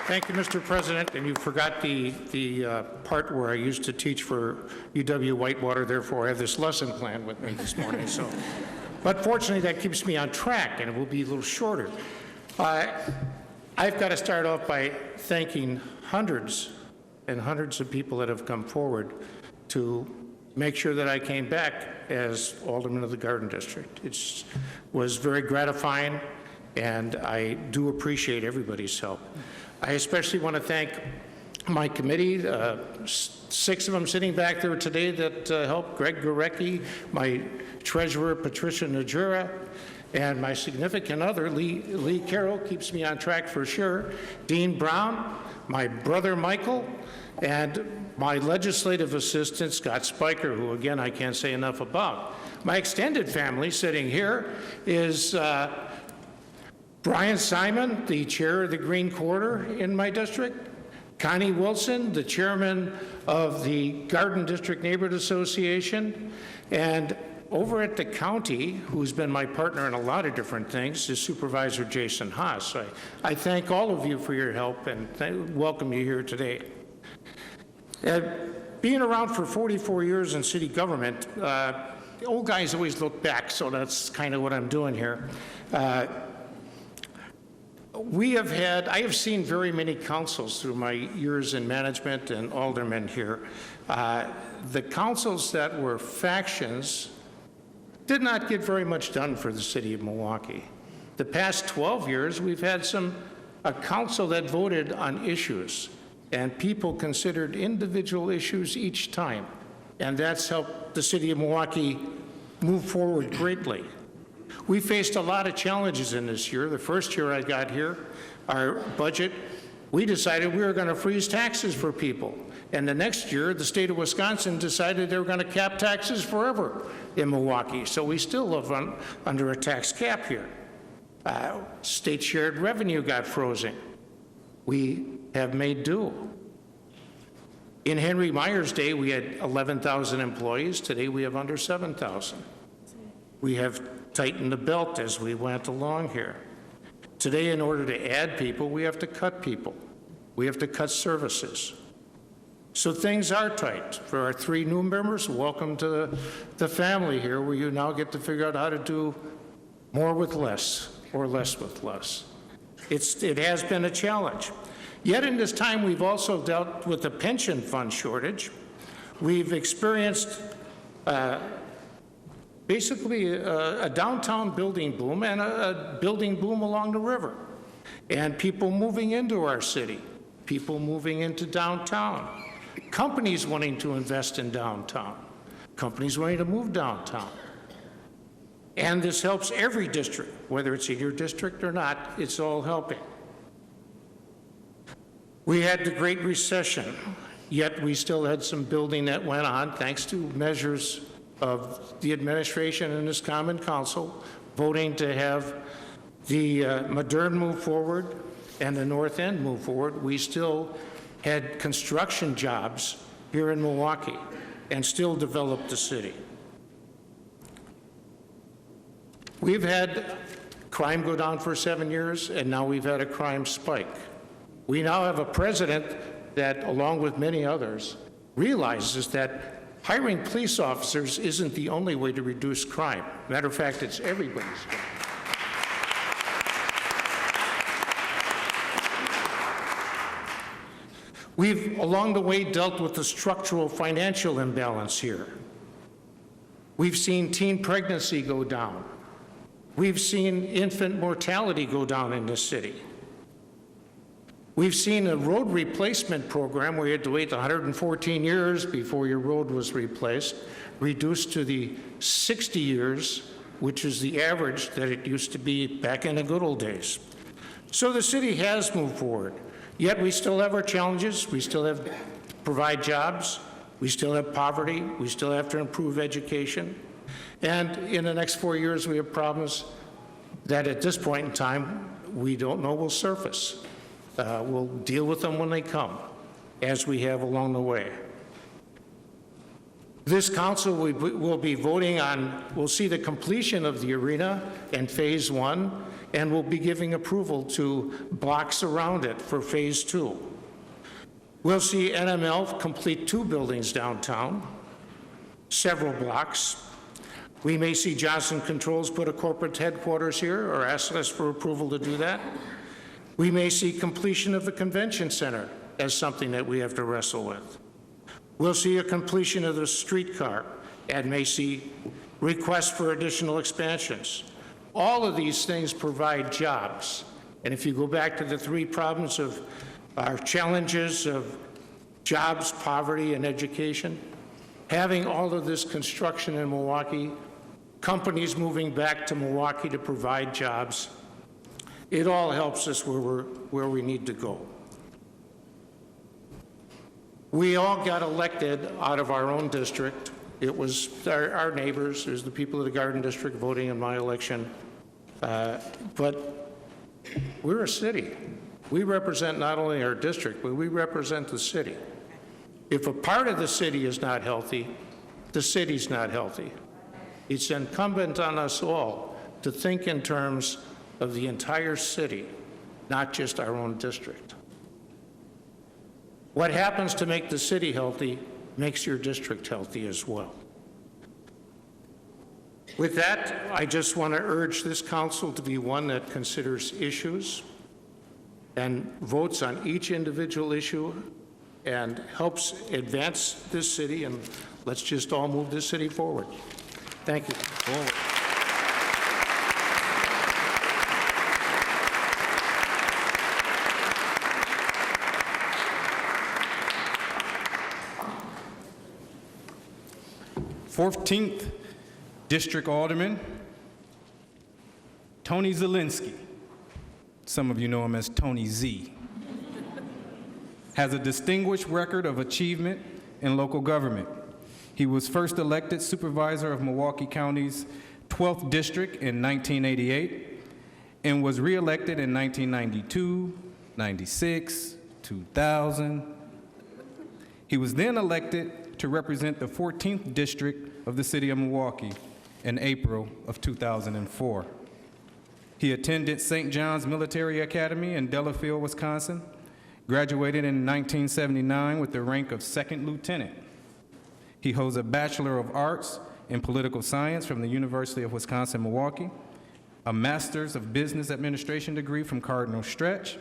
Thank you, Mr. President. And you forgot the part where I used to teach for UW-Whitewater, therefore I have this lesson plan with me this morning. But fortunately, that keeps me on track, and it will be a little shorter. I've got to start off by thanking hundreds and hundreds of people that have come forward to make sure that I came back as Alderman of the Garden District. It was very gratifying, and I do appreciate everybody's help. I especially want to thank my committee, 6 of them sitting back there today that helped, Greg Gorecki, my treasurer, Patricia Najura, and my significant other, Lee Carroll, keeps me on track for sure, Dean Brown, my brother Michael, and my legislative assistant, Scott Spiker, who, again, I can't say enough about. My extended family sitting here is Brian Simon, the chair of the Green Quarter in my district, Connie Wilson, the chairman of the Garden District Neighborhood Association, and over at the county, who's been my partner in a lot of different things, is Supervisor Jason Haas. I thank all of you for your help and welcome you here today. Being around for 44 years in city government, old guys always look back, so that's kind of what I'm doing here. I have seen very many councils through my years in management and aldermen here. The councils that were factions did not get very much done for the city of Milwaukee. The past 12 years, we've had a council that voted on issues, and people considered individual issues each time. And that's helped the city of Milwaukee move forward greatly. We faced a lot of challenges in this year. The first year I got here, our budget, we decided we were going to freeze taxes for people. And the next year, the state of Wisconsin decided they were going to cap taxes forever in Milwaukee. So we still live under a tax cap here. State shared revenue got frozen. We have made do. In Henry Meyer's day, we had 11,000 employees. Today, we have under 7,000. We have tightened the belt as we went along here. Today, in order to add people, we have to cut people. We have to cut services. So things are tight. For our 3 new members, welcome to the family here, where you now get to figure out how to do more with less, or less with less. It has been a challenge. Yet in this time, we've also dealt with the pension fund shortage. We've experienced basically a downtown building boom and a building boom along the river. And people moving into our city, people moving into downtown, companies wanting to invest in downtown, companies wanting to move downtown. And this helps every district, whether it's in your district or not, it's all helping. We had the Great Recession, yet we still had some building that went on thanks to measures of the administration and this Common Council voting to have the Modern move forward, and the North End moved forward, we still had construction jobs here in Milwaukee and still developed the city. We've had crime go down for 7 years, and now we've had a crime spike. We now have a president that, along with many others, realizes that hiring police officers isn't the only way to reduce crime. Matter of fact, it's everybody's job. We've, along the way, dealt with the structural financial imbalance here. We've seen teen pregnancy go down. We've seen infant mortality go down in this city. We've seen a road replacement program where you had to wait 114 years before your road was replaced, reduced to the 60 years, which is the average that it used to be back in the good old days. So the city has moved forward. Yet we still have our challenges. We still have to provide jobs. We still have poverty. We still have to improve education. And in the next 4 years, we have problems that at this point in time, we don't know will surface. We'll deal with them when they come, as we have along the way. This council will be voting on, we'll see the completion of the arena in phase 1, and we'll be giving approval to blocks around it for phase 2. We'll see NML complete 2 buildings downtown, several blocks. We may see Johnson Controls put a corporate headquarters here or ask us for approval to do that. We may see completion of the convention center as something that we have to wrestle with. We'll see a completion of the streetcar and may see requests for additional expansions. All of these things provide jobs. And if you go back to the 3 problems of our challenges of jobs, poverty, and education, having all of this construction in Milwaukee, companies moving back to Milwaukee to provide jobs, it all helps us where we need to go. We all got elected out of our own district. It was our neighbors, it was the people of the Garden District voting in my election. But we're a city. We represent not only our district, but we represent the city. If a part of the city is not healthy, the city's not healthy. It's incumbent on us all to think in terms of the entire city, not just our own district. What happens to make the city healthy makes your district healthy as well. With that, I just want to urge this council to be one that considers issues and votes on each individual issue and helps advance this city, and let's just all move this city forward. Thank you. Fourteenth District Alderman, Tony Zielinski. Some of you know him as Tony Z. Has a distinguished record of achievement in local government. He was first elected supervisor of Milwaukee County's 12th District in 1988 and was re-elected in 1992, 96, 2000. He was then elected to represent the 14th District of the City of Milwaukee in April of 2004. He attended St. John's Military Academy in Delafield, Wisconsin, graduated in 1979 with the rank of second lieutenant. He holds a Bachelor of Arts in Political Science from the University of Wisconsin-Milwaukee, a Master's of Business Administration degree from Cardinal Stretch,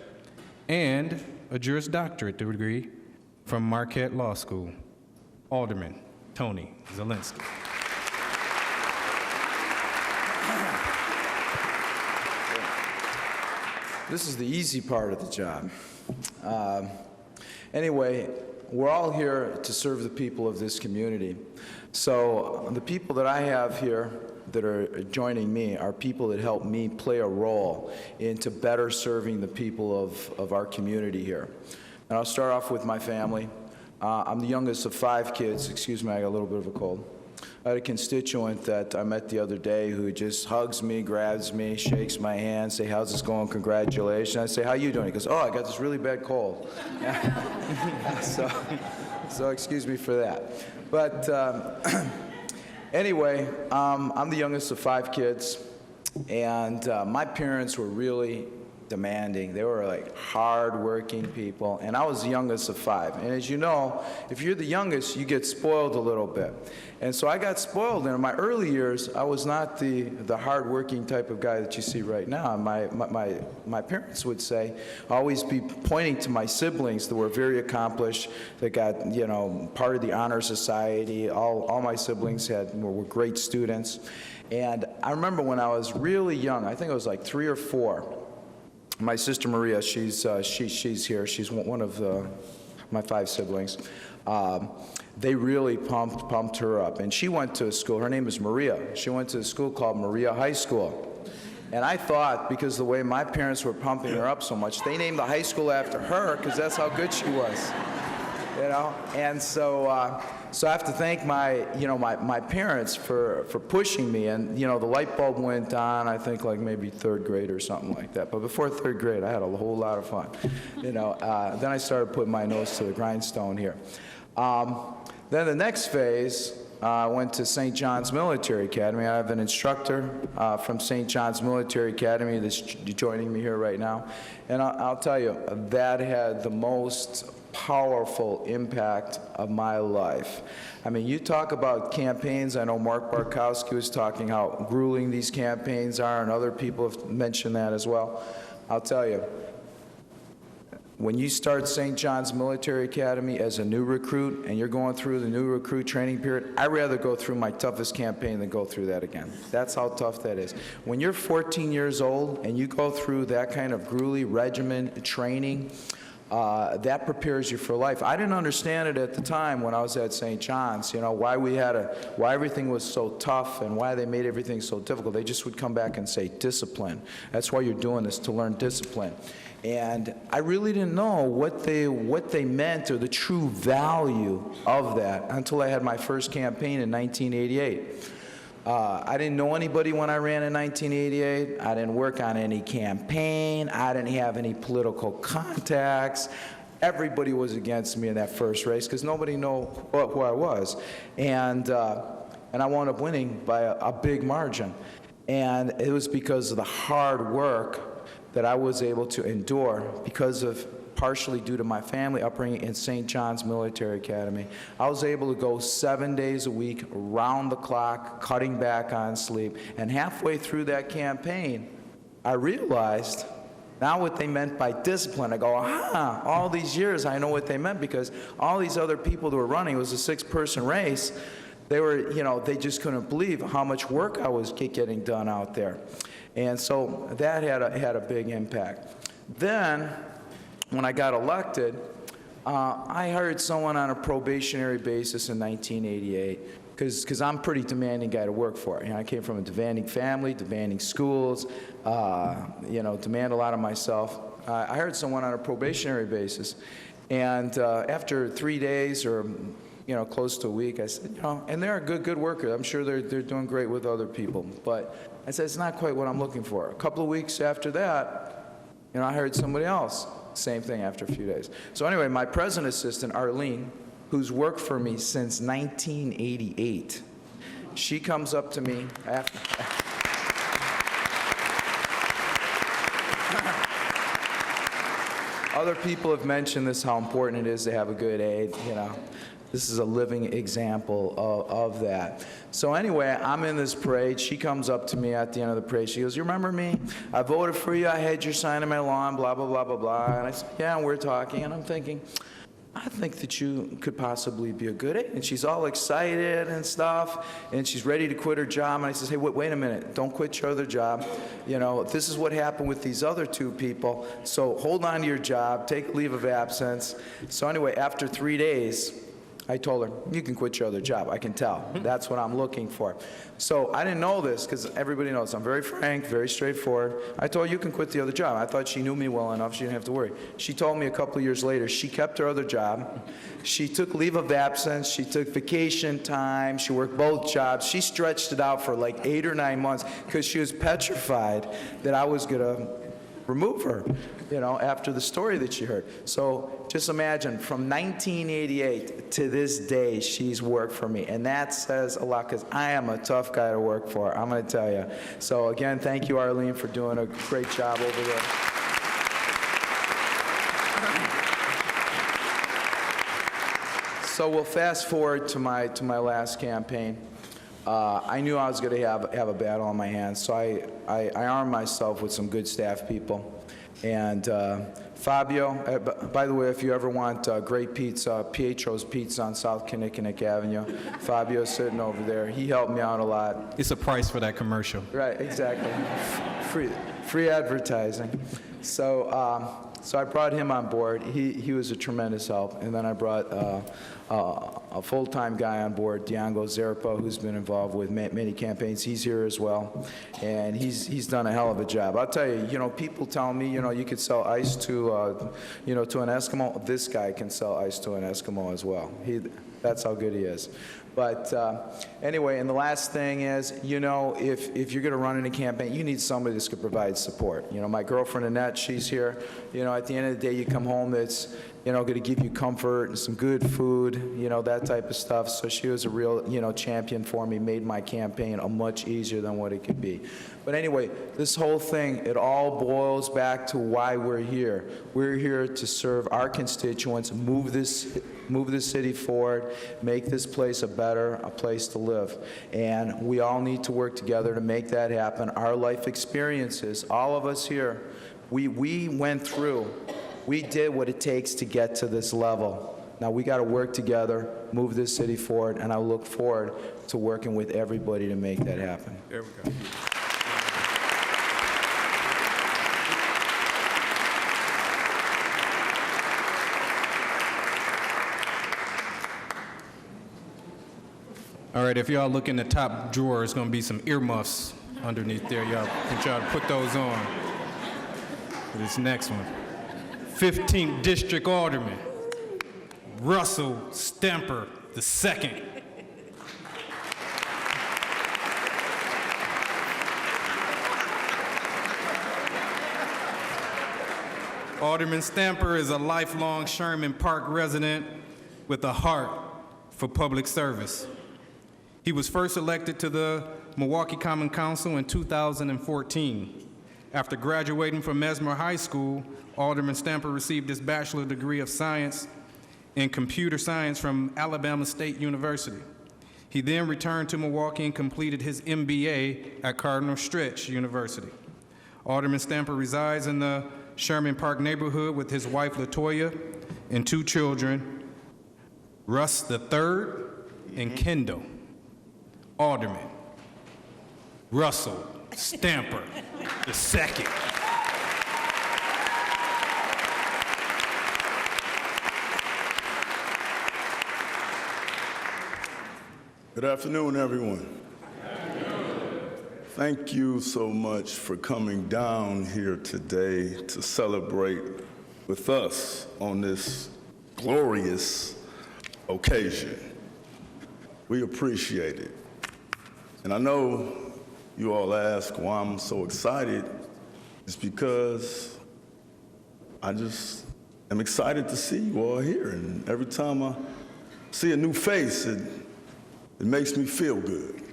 and a Juris Doctorate degree from Marquette Law School. Alderman Tony Zielinski. This is the easy part of the job. Anyway, we're all here to serve the people of this community. So the people that I have here that are joining me are people that help me play a role into better serving the people of our community here. And I'll start off with my family. I'm the youngest of 5 kids. Excuse me, I got a little bit of a cold. I had a constituent that I met the other day who just hugs me, grabs me, shakes my hand, say, how's this going, congratulations. I say, how you doing? He goes, oh, I got this really bad cold. So excuse me for that. But anyway, I'm the youngest of 5 kids, and my parents were really demanding. They were like hard-working people, and I was the youngest of 5. And as you know, if you're the youngest, you get spoiled a little bit. And so I got spoiled, and in my early years, I was not the hard-working type of guy that you see right now. My parents would say, always be pointing to my siblings that were very accomplished, that got, you know, part of the honor society. All my siblings were great students. And I remember when I was really young, I think I was like 3 or 4, my sister Maria, she's here. She's one of my 5 siblings. They really pumped her up. And she went to a school, her name is Maria. She went to a school called Maria High School. And I thought, because the way my parents were pumping her up so much, they named the high school after her, because that's how good she was. You know? And so I have to thank my parents for pushing me. And, you know, the light bulb went on, I think, like maybe 3rd grade or something like that. But before 3rd grade, I had a whole lot of fun. You know, then I started putting my nose to the grindstone here. Then the next phase, I went to St. John's Military Academy. I have an instructor from St. John's Military Academy that's joining me here right now. And I'll tell you, that had the most powerful impact of my life. I mean, you talk about campaigns. I know Mark Barkowski was talking how grueling these campaigns are, and other people have mentioned that as well. I'll tell you, when you start St. John's Military Academy as a new recruit and you're going through the new recruit training period, I'd rather go through my toughest campaign than go through that again. That's how tough that is. When you're 14 years old and you go through that kind of grueling regimen training, that prepares you for life. I didn't understand it at the time when I was at St. John's, you know, why everything was so tough and why they made everything so difficult. They just would come back and say, discipline. That's why you're doing this, to learn discipline. And I really didn't know what they meant or the true value of that until I had my first campaign in 1988. I didn't know anybody when I ran in 1988. I didn't work on any campaign. I didn't have any political contacts. Everybody was against me in that first race because nobody knew who I was. And I wound up winning by a big margin. And it was because of the hard work that I was able to endure because of partially due to my family upbringing in St. John's Military Academy. I was able to go 7 days a week, round the clock, cutting back on sleep. And halfway through that campaign, I realized now what they meant by discipline. I go, aha, all these years I know what they meant because all these other people that were running, it was a 6-person race, they were, you know, they just couldn't believe how much work I was getting done out there. And so that had a big impact. Then, when I got elected, I hired someone on a probationary basis in 1988 because I'm a pretty demanding guy to work for. You know, I came from a demanding family, demanding schools, you know, demand a lot of myself. I hired someone on a probationary basis. And after 3 days or, you know, close to a week, I said, you know, and they're a good worker. I'm sure they're doing great with other people. But I said, it's not quite what I'm looking for. A couple of weeks after that, you know, I hired somebody else. Same thing after a few days. So anyway, my present assistant, Arlene, who's worked for me since 1988, she comes up to me after... Other people have mentioned this, how important it is to have a good aide, you know. This is a living example of that. So anyway, I'm in this parade. She comes up to me at the end of the parade. She goes, you remember me? I voted for you. I had your sign on my lawn, blah, blah, blah, blah, blah. And I said, yeah, and we're talking. And I'm thinking, I think that you could possibly be a good aide. And she's all excited and stuff. And she's ready to quit her job. And I says, hey, wait a minute. Don't quit your other job. You know, this is what happened with these other 2 people. So hold on to your job. Take a leave of absence. So anyway, after 3 days, I told her, you can quit your other job. I can tell. That's what I'm looking for. So I didn't know this because everybody knows I'm very frank, very straightforward. I told her, you can quit the other job. I thought she knew me well enough. She didn't have to worry. She told me a couple of years later she kept her other job. She took leave of absence. She took vacation time. She worked both jobs. She stretched it out for like 8 or 9 months because she was petrified that I was going to remove her, you know, after the story that she heard. So just imagine, from 1988 to this day, she's worked for me. And that says a lot, because I am a tough guy to work for, I'm going to tell you. So again, thank you, Arlene, for doing a great job over there. So we'll fast forward to my last campaign. I knew I was going to have a battle on my hands, so I armed myself with some good staff people. And Fabio, by the way, if you ever want great pizza, Pietro's Pizza on South Kinnickinnick Avenue. Fabio's sitting over there. He helped me out a lot. It's a price for that commercial. Right, exactly. Free advertising. So I brought him on board. He was a tremendous help. And then I brought a full-time guy on board, Django Zerpa, who's been involved with many campaigns. He's here as well, and he's done a hell of a job. I'll tell you, you know, people tell me, you know, you could sell ice to, you know, to an Eskimo. This guy can sell ice to an Eskimo as well. That's how good he is. But anyway, and the last thing is, you know, if you're going to run in a campaign, you need somebody that's going to provide support. You know, my girlfriend Annette, she's here. You know, at the end of the day, you come home, that's, you know, going to give you comfort and some good food, you know, that type of stuff. So she was a real, you know, champion for me, made my campaign a much easier than what it could be. But anyway, this whole thing, it all boils back to why we're here. We're here to serve our constituents, move this city forward, make this place a place to live. And we all need to work together to make that happen. Our life experiences, all of us here, we went through, we did what it takes to get to this level. Now we got to work together, move this city forward, and I look forward to working with everybody to make that happen. There we go. All right, if y'all look in the top drawer, it's going to be some earmuffs underneath there. Y'all can try to put those on for this next one. 15th District Alderman, Russell Stamper II. Alderman Stamper is a lifelong Sherman Park resident with a heart for public service. He was first elected to the Milwaukee Common Council in 2014. After graduating from Mesmer High School, Alderman Stamper received his bachelor's degree of science in computer science from Alabama State University. He then returned to Milwaukee and completed his MBA at Cardinal Stretch University. Alderman Stamper resides in the Sherman Park neighborhood with his wife, LaToya, and 2 children, Russ III and Kendall. Alderman Russell Stamper II. Good afternoon, everyone. Thank you so much for coming down here today to celebrate with us on this glorious occasion. We appreciate it. And I know you all ask why I'm so excited. It's because I just am excited to see you all here. And every time I see a new face, it makes me feel good.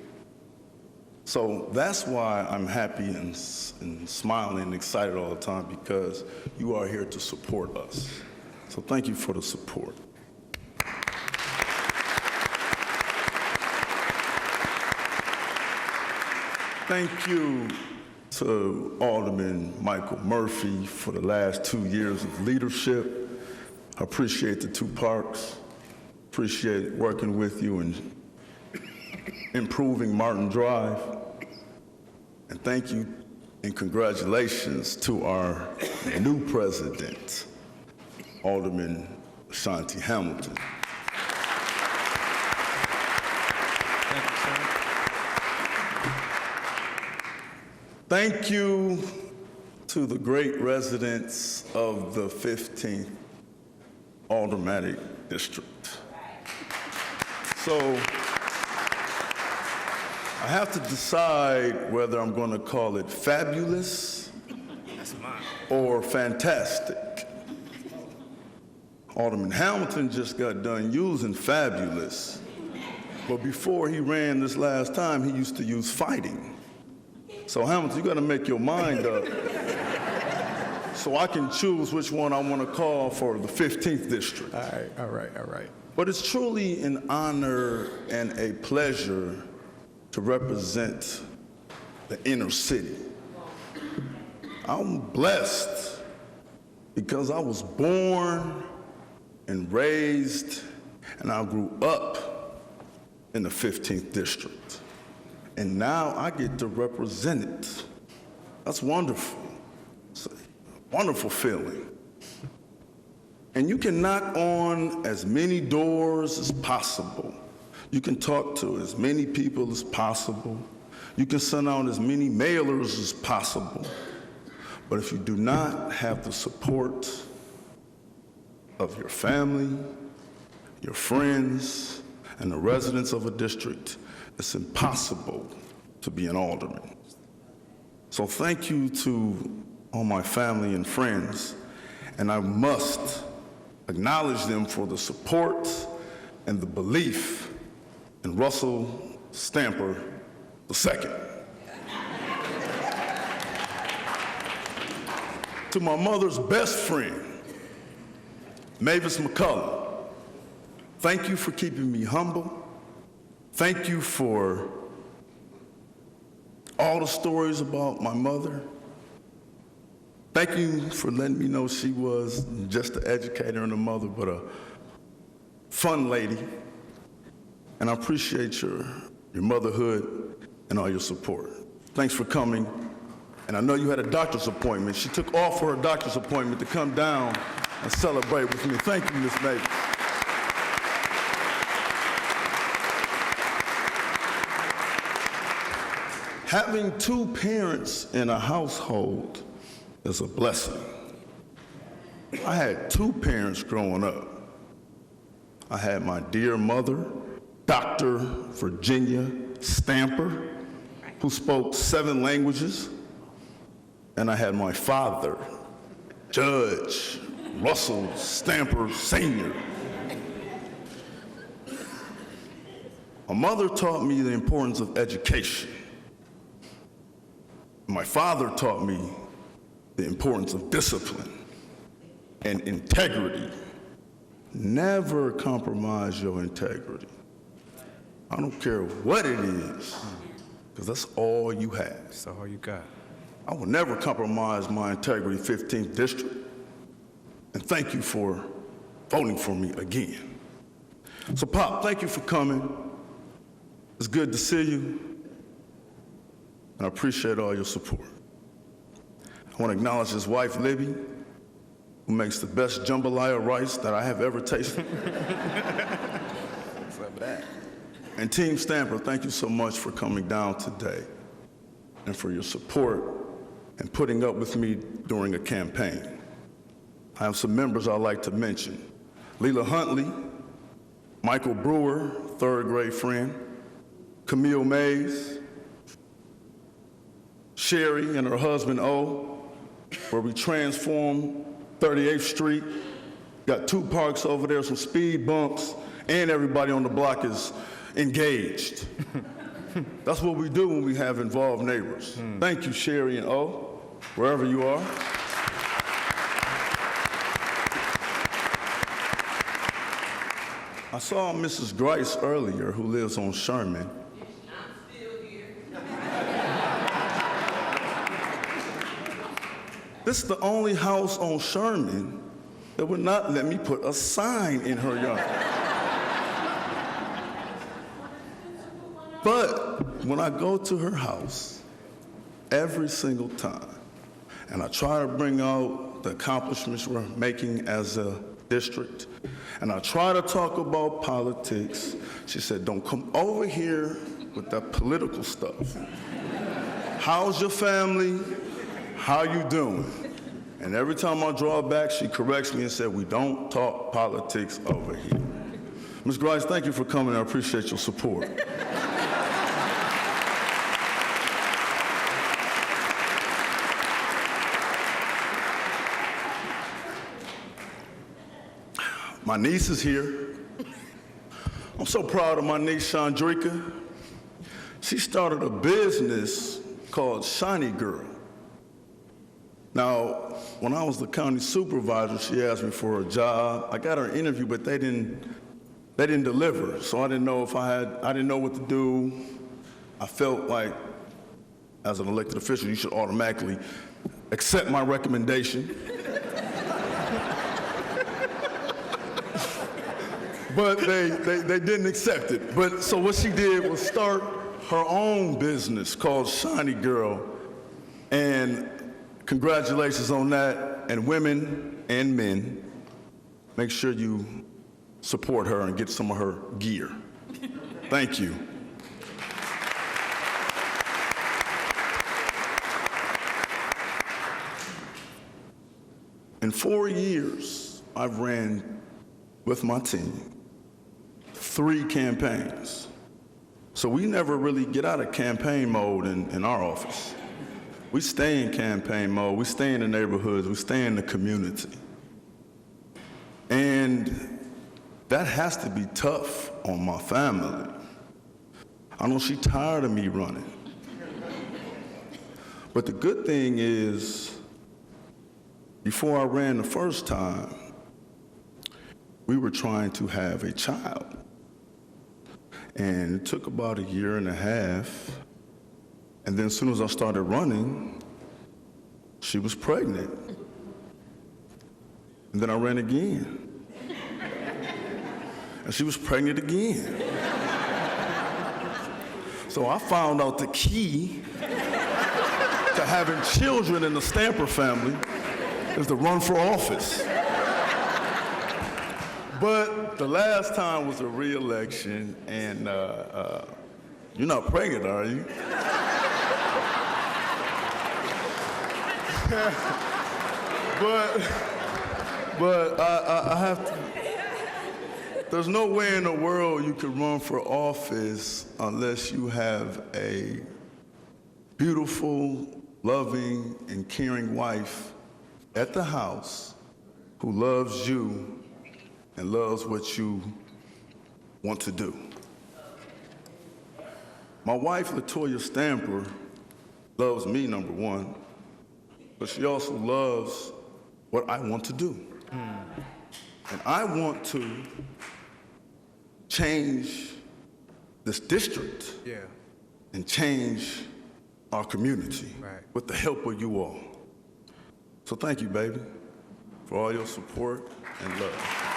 So that's why I'm happy and smiling and excited all the time, because you are here to support us. So thank you for the support. Thank you to Alderman Michael Murphy for the last 2 years of leadership. I appreciate the 2 parks. Appreciate working with you and improving Martin Drive. And thank you and congratulations to our new president, Alderman Ashanti Hamilton. Thank you to the great residents of the 15th Aldermanic District. So I have to decide whether I'm going to call it fabulous or fantastic. Alderman Hamilton just got done using fabulous, but before he ran this last time, he used to use fighting. So Hamilton, you got to make your mind up so I can choose which one I want to call for the 15th district. All right. But it's truly an honor and a pleasure to represent the inner city. I'm blessed because I was born and raised and I grew up in the 15th district. And now I get to represent it. That's wonderful. It's a wonderful feeling. And you can knock on as many doors as possible. You can talk to as many people as possible. You can send out as many mailers as possible. But if you do not have the support of your family, your friends, and the residents of a district, it's impossible to be an alderman. So thank you to all my family and friends, and I must acknowledge them for the support and the belief in Russell Stamper II. To my mother's best friend, Mavis McCullough, thank you for keeping me humble. Thank you for all the stories about my mother. Thank you for letting me know she was just an educator and a mother, but a fun lady. And I appreciate your motherhood and all your support. Thanks for coming. And I know you had a doctor's appointment. She took off for her doctor's appointment to come down and celebrate with me. Thank you, Ms. Mavis. Having two parents in a household is a blessing. I had two parents growing up. I had my dear mother, Dr. Virginia Stamper, who spoke 7 languages, and I had my father, Judge Russell Stamper Sr. My mother taught me the importance of education. My father taught me the importance of discipline and integrity. Never compromise your integrity. I don't care what it is, because that's all you have. That's all you got. I will never compromise my integrity, 15th district. And thank you for voting for me again. So Pop, thank you for coming. It's good to see you. And I appreciate all your support. I want to acknowledge his wife, Libby, who makes the best jambalaya rice that I have ever tasted. And Team Stamper, thank you so much for coming down today and for your support and putting up with me during a campaign. I have some members I'd like to mention. Leela Huntley, Michael Brewer, 3rd grade friend, Camille Mays, Sherry and her husband, O, where we transformed 38th Street, got 2 parks over there, some speed bumps, and everybody on the block is engaged. That's what we do when we have involved neighbors. Thank you, Sherry and O, wherever you are. I saw Mrs. Grice earlier, who lives on Sherman. This is the only house on Sherman that would not let me put a sign in her yard. But when I go to her house, every single time, and I try to bring out the accomplishments we're making as a district, and I try to talk about politics, she said, don't come over here with that political stuff. how's your family? How you doing? And every time I draw back, she corrects me and said, we don't talk politics over here. Ms. Grice, thank you for coming. I appreciate your support. My niece is here. I'm so proud of my niece, Chandrika. She started a business called Shiny Girl. Now, when I was the county supervisor, she asked me for a job. I got her an interview, but they didn't deliver. So I didn't know I didn't know what to do. I felt like, as an elected official, you should automatically accept my recommendation. But they didn't accept it. But so what she did was start her own business called Shiny Girl. And congratulations on that. And women and men, make sure you support her and get some of her gear. Thank you. In 4 years, I've ran with my team 3 campaigns. So we never really get out of campaign mode in our office. We stay in campaign mode, we stay in the neighborhoods, we stay in the community. And that has to be tough on my family. I know she's tired of me running. But the good thing is, before I ran the first time, we were trying to have a child. And it took about 1.5 years. And then as soon as I started running, she was pregnant. And then I ran again. And she was pregnant again. So I found out the key to having children in the Stamper family is to run for office. But the last time was a re-election, and you're not pregnant, are you? but I have to. There's no way in the world you could run for office unless you have a beautiful, loving, and caring wife at the house who loves you and loves what you want to do. My wife, LaToya Stamper, loves me, number one, but she also loves what I want to do. And I want to change this district and change our community with the help of you all. So thank you, baby, for all your support and love.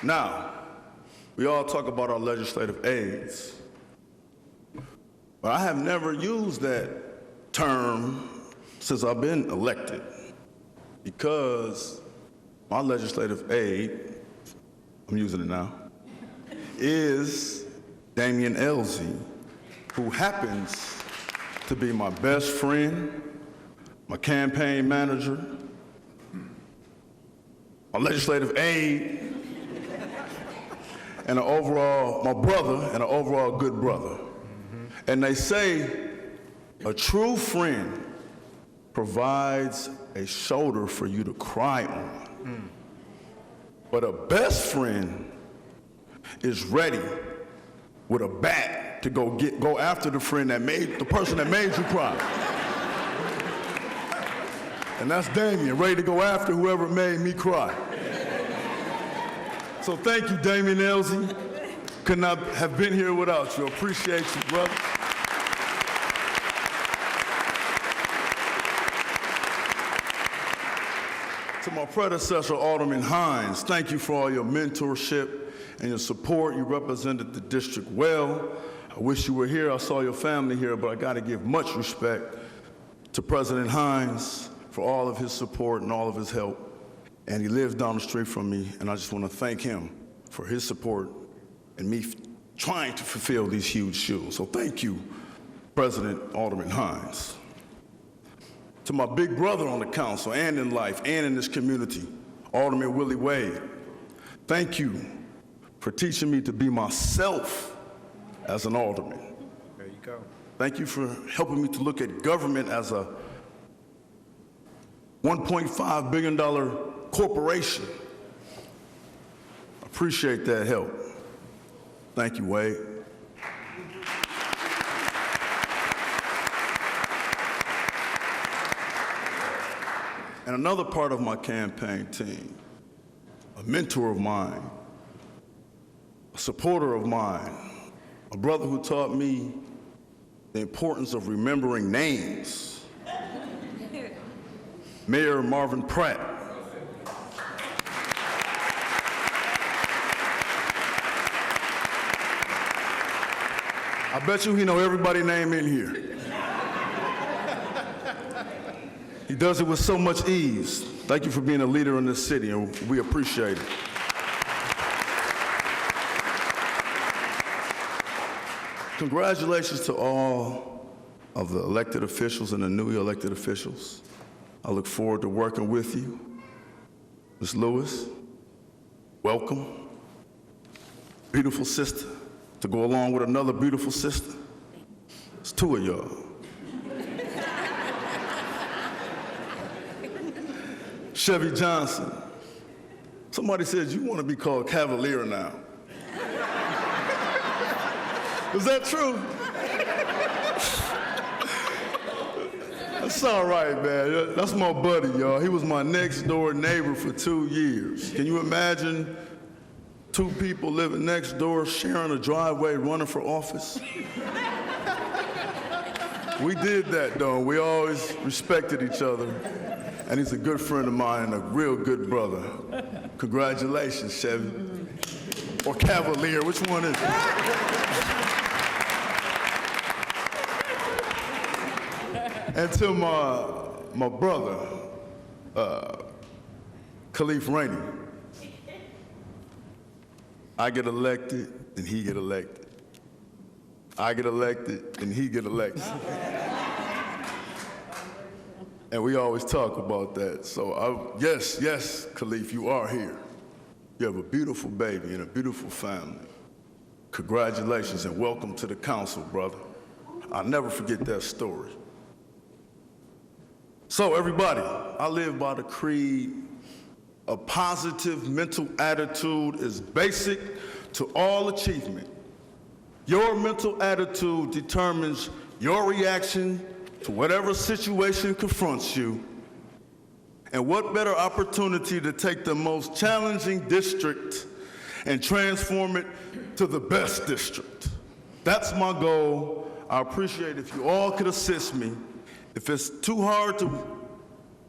Now, we all talk about our legislative aides, but I have never used that term since I've been elected, because my legislative aide, I'm using it now, is Damian Elsie, who happens to be my best friend, my campaign manager, my legislative aide, and my brother, and an overall good brother. And they say a true friend provides a shoulder for you to cry on. But a best friend is ready with a bat to go after the person that made you cry. And that's Damian, ready to go after whoever made me cry. So thank you, Damian Elsie. Could not have been here without you. Appreciate you, brother. To my predecessor, Alderman Hines, thank you for all your mentorship and your support. You represented the district well. I wish you were here. I saw your family here, but I got to give much respect to President Hines for all of his support and all of his help. And he lives down the street from me, and I just want to thank him for his support and me trying to fulfill these huge shoes. So thank you, President Alderman Hines. To my big brother on the council and in life and in this community, Alderman Willie Wade, thank you for teaching me to be myself as an alderman. There you go. Thank you for helping me to look at government as a $1.5 billion corporation. Appreciate that help. Thank you, Wade. And another part of my campaign team, a mentor of mine, a supporter of mine, a brother who taught me the importance of remembering names, Mayor Marvin Pratt. I bet you he know everybody's name in here. He does it with so much ease. Thank you for being a leader in this city, and we appreciate it. Congratulations to all of the elected officials and the newly elected officials. I look forward to working with you. Ms. Lewis, welcome. Beautiful sister, to go along with another beautiful sister. It's two of y'all. Chevy Johnson. Somebody said you want to be called Cavalier now. Is that true? That's all right, man. That's my buddy, y'all. He was my next door neighbor for 2 years. Can you imagine two people living next door, sharing a driveway, running for office? We did that, though. We always respected each other. And he's a good friend of mine and a real good brother. Congratulations, Chevy. Or Cavalier, which one is it? And to my brother, Khalif Rainey. I get elected, and he get elected. I get elected, and he get elected. And we always talk about that. So yes, Khalif, you are here. You have a beautiful baby and a beautiful family. Congratulations and welcome to the council, brother. I'll never forget that story. So everybody, I live by the creed, a positive mental attitude is basic to all achievement. Your mental attitude determines your reaction to whatever situation confronts you. And what better opportunity to take the most challenging district and transform it to the best district. That's my goal. I appreciate if you all could assist me. If it's too hard to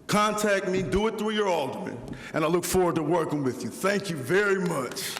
contact me, do it through your alderman. And I look forward to working with you. Thank you very much.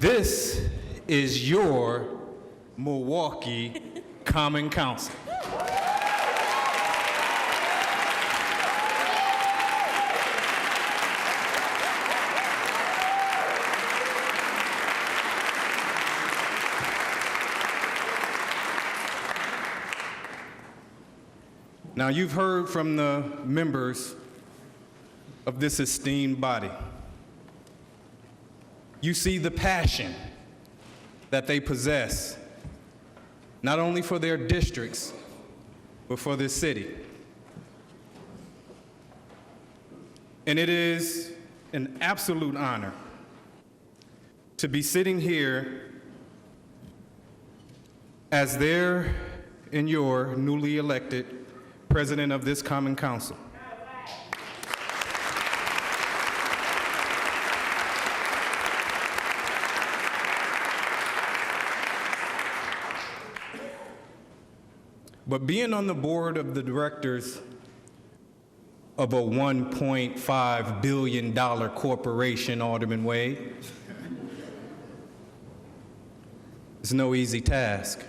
This is your Milwaukee Common Council. Now, you've heard from the members of this esteemed body. You see the passion that they possess, not only for their districts, but for this city. And it is an absolute honor to be sitting here as their and your newly elected president of this Common Council. but being on the board of the directors of a $1.5 billion corporation, Alderman Wade, it's no easy task.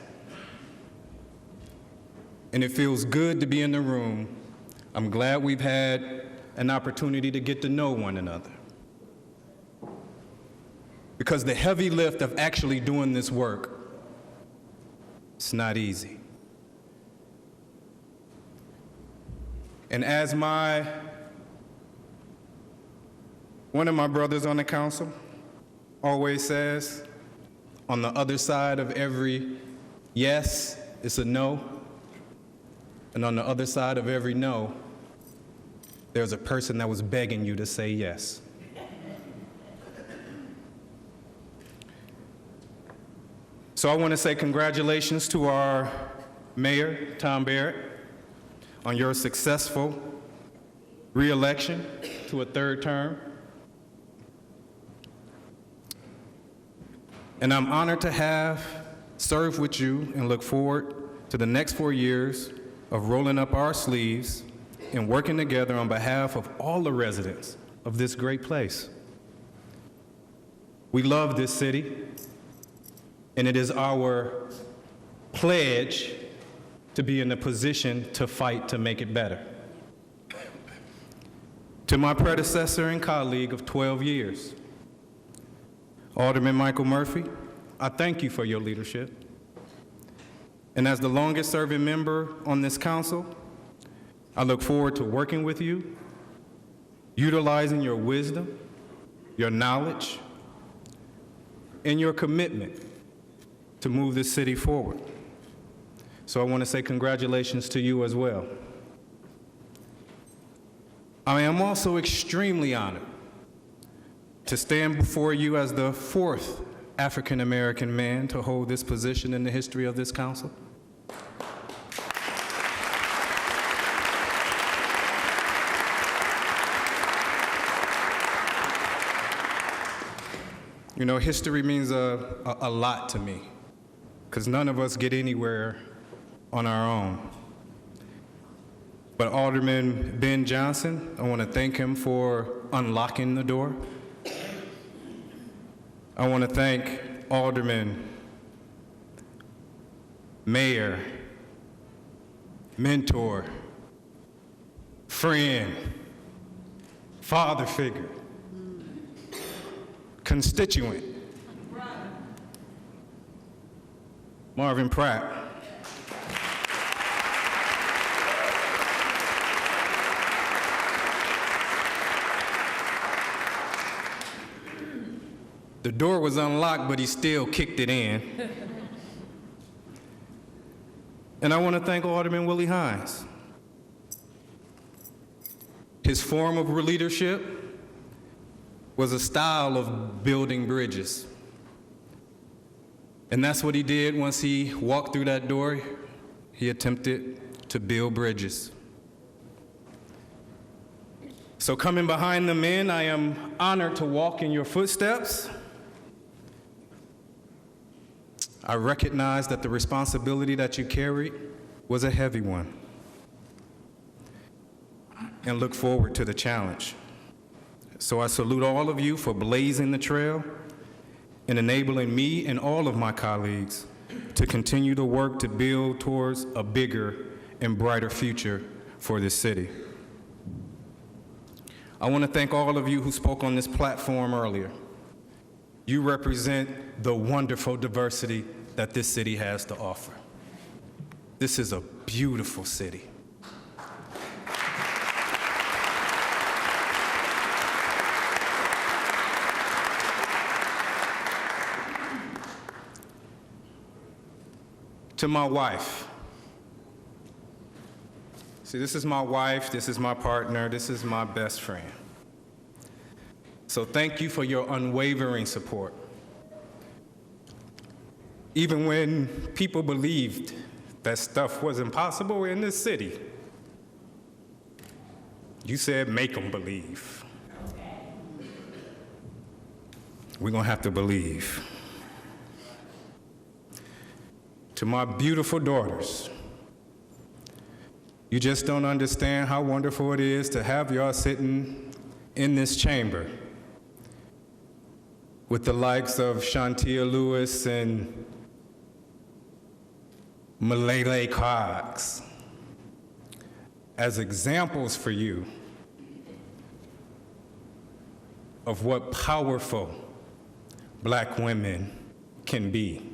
And it feels good to be in the room. I'm glad we've had an opportunity to get to know one another. Because the heavy lift of actually doing this work, it's not easy. And as one of my brothers on the council always says, on the other side of every yes, it's a no. And on the other side of every no, there's a person that was begging you to say yes. So I want to say congratulations to our mayor, Tom Barrett, on your successful re-election to a third term. And I'm honored to have served with you and look forward to the next 4 years of rolling up our sleeves and working together on behalf of all the residents of this great place. We love this city, and it is our pledge to be in a position to fight to make it better. To my predecessor and colleague of 12 years, Alderman Michael Murphy, I thank you for your leadership. And as the longest serving member on this council, I look forward to working with you, utilizing your wisdom, your knowledge, and your commitment to move this city forward. So I want to say congratulations to you as well. I am also extremely honored to stand before you as the 4th African-American man to hold this position in the history of this council. You know, history means a lot to me, because none of us get anywhere on our own. But Alderman Ben Johnson, I want to thank him for unlocking the door. I want to thank Alderman, Mayor, mentor, friend, father figure, constituent, Marvin Pratt. The door was unlocked, but he still kicked it in. And I want to thank Alderman Willie Hines. His form of leadership was a style of building bridges. And that's what he did once he walked through that door. He attempted to build bridges. So coming behind the men, I am honored to walk in your footsteps. I recognize that the responsibility that you carried was a heavy one, and look forward to the challenge. So I salute all of you for blazing the trail and enabling me and all of my colleagues to continue to work to build towards a bigger and brighter future for this city. I want to thank all of you who spoke on this platform earlier. You represent the wonderful diversity that this city has to offer. This is a beautiful city. To my wife. See, this is my wife, this is my partner, this is my best friend. So thank you for your unwavering support. Even when people believed that stuff was impossible in this city, you said, make them believe. We're gonna have to believe. To my beautiful daughters, You just don't understand how wonderful it is to have y'all sitting in this chamber with the likes of Shantia Lewis and Malele Cox as examples for you of what powerful Black women can be.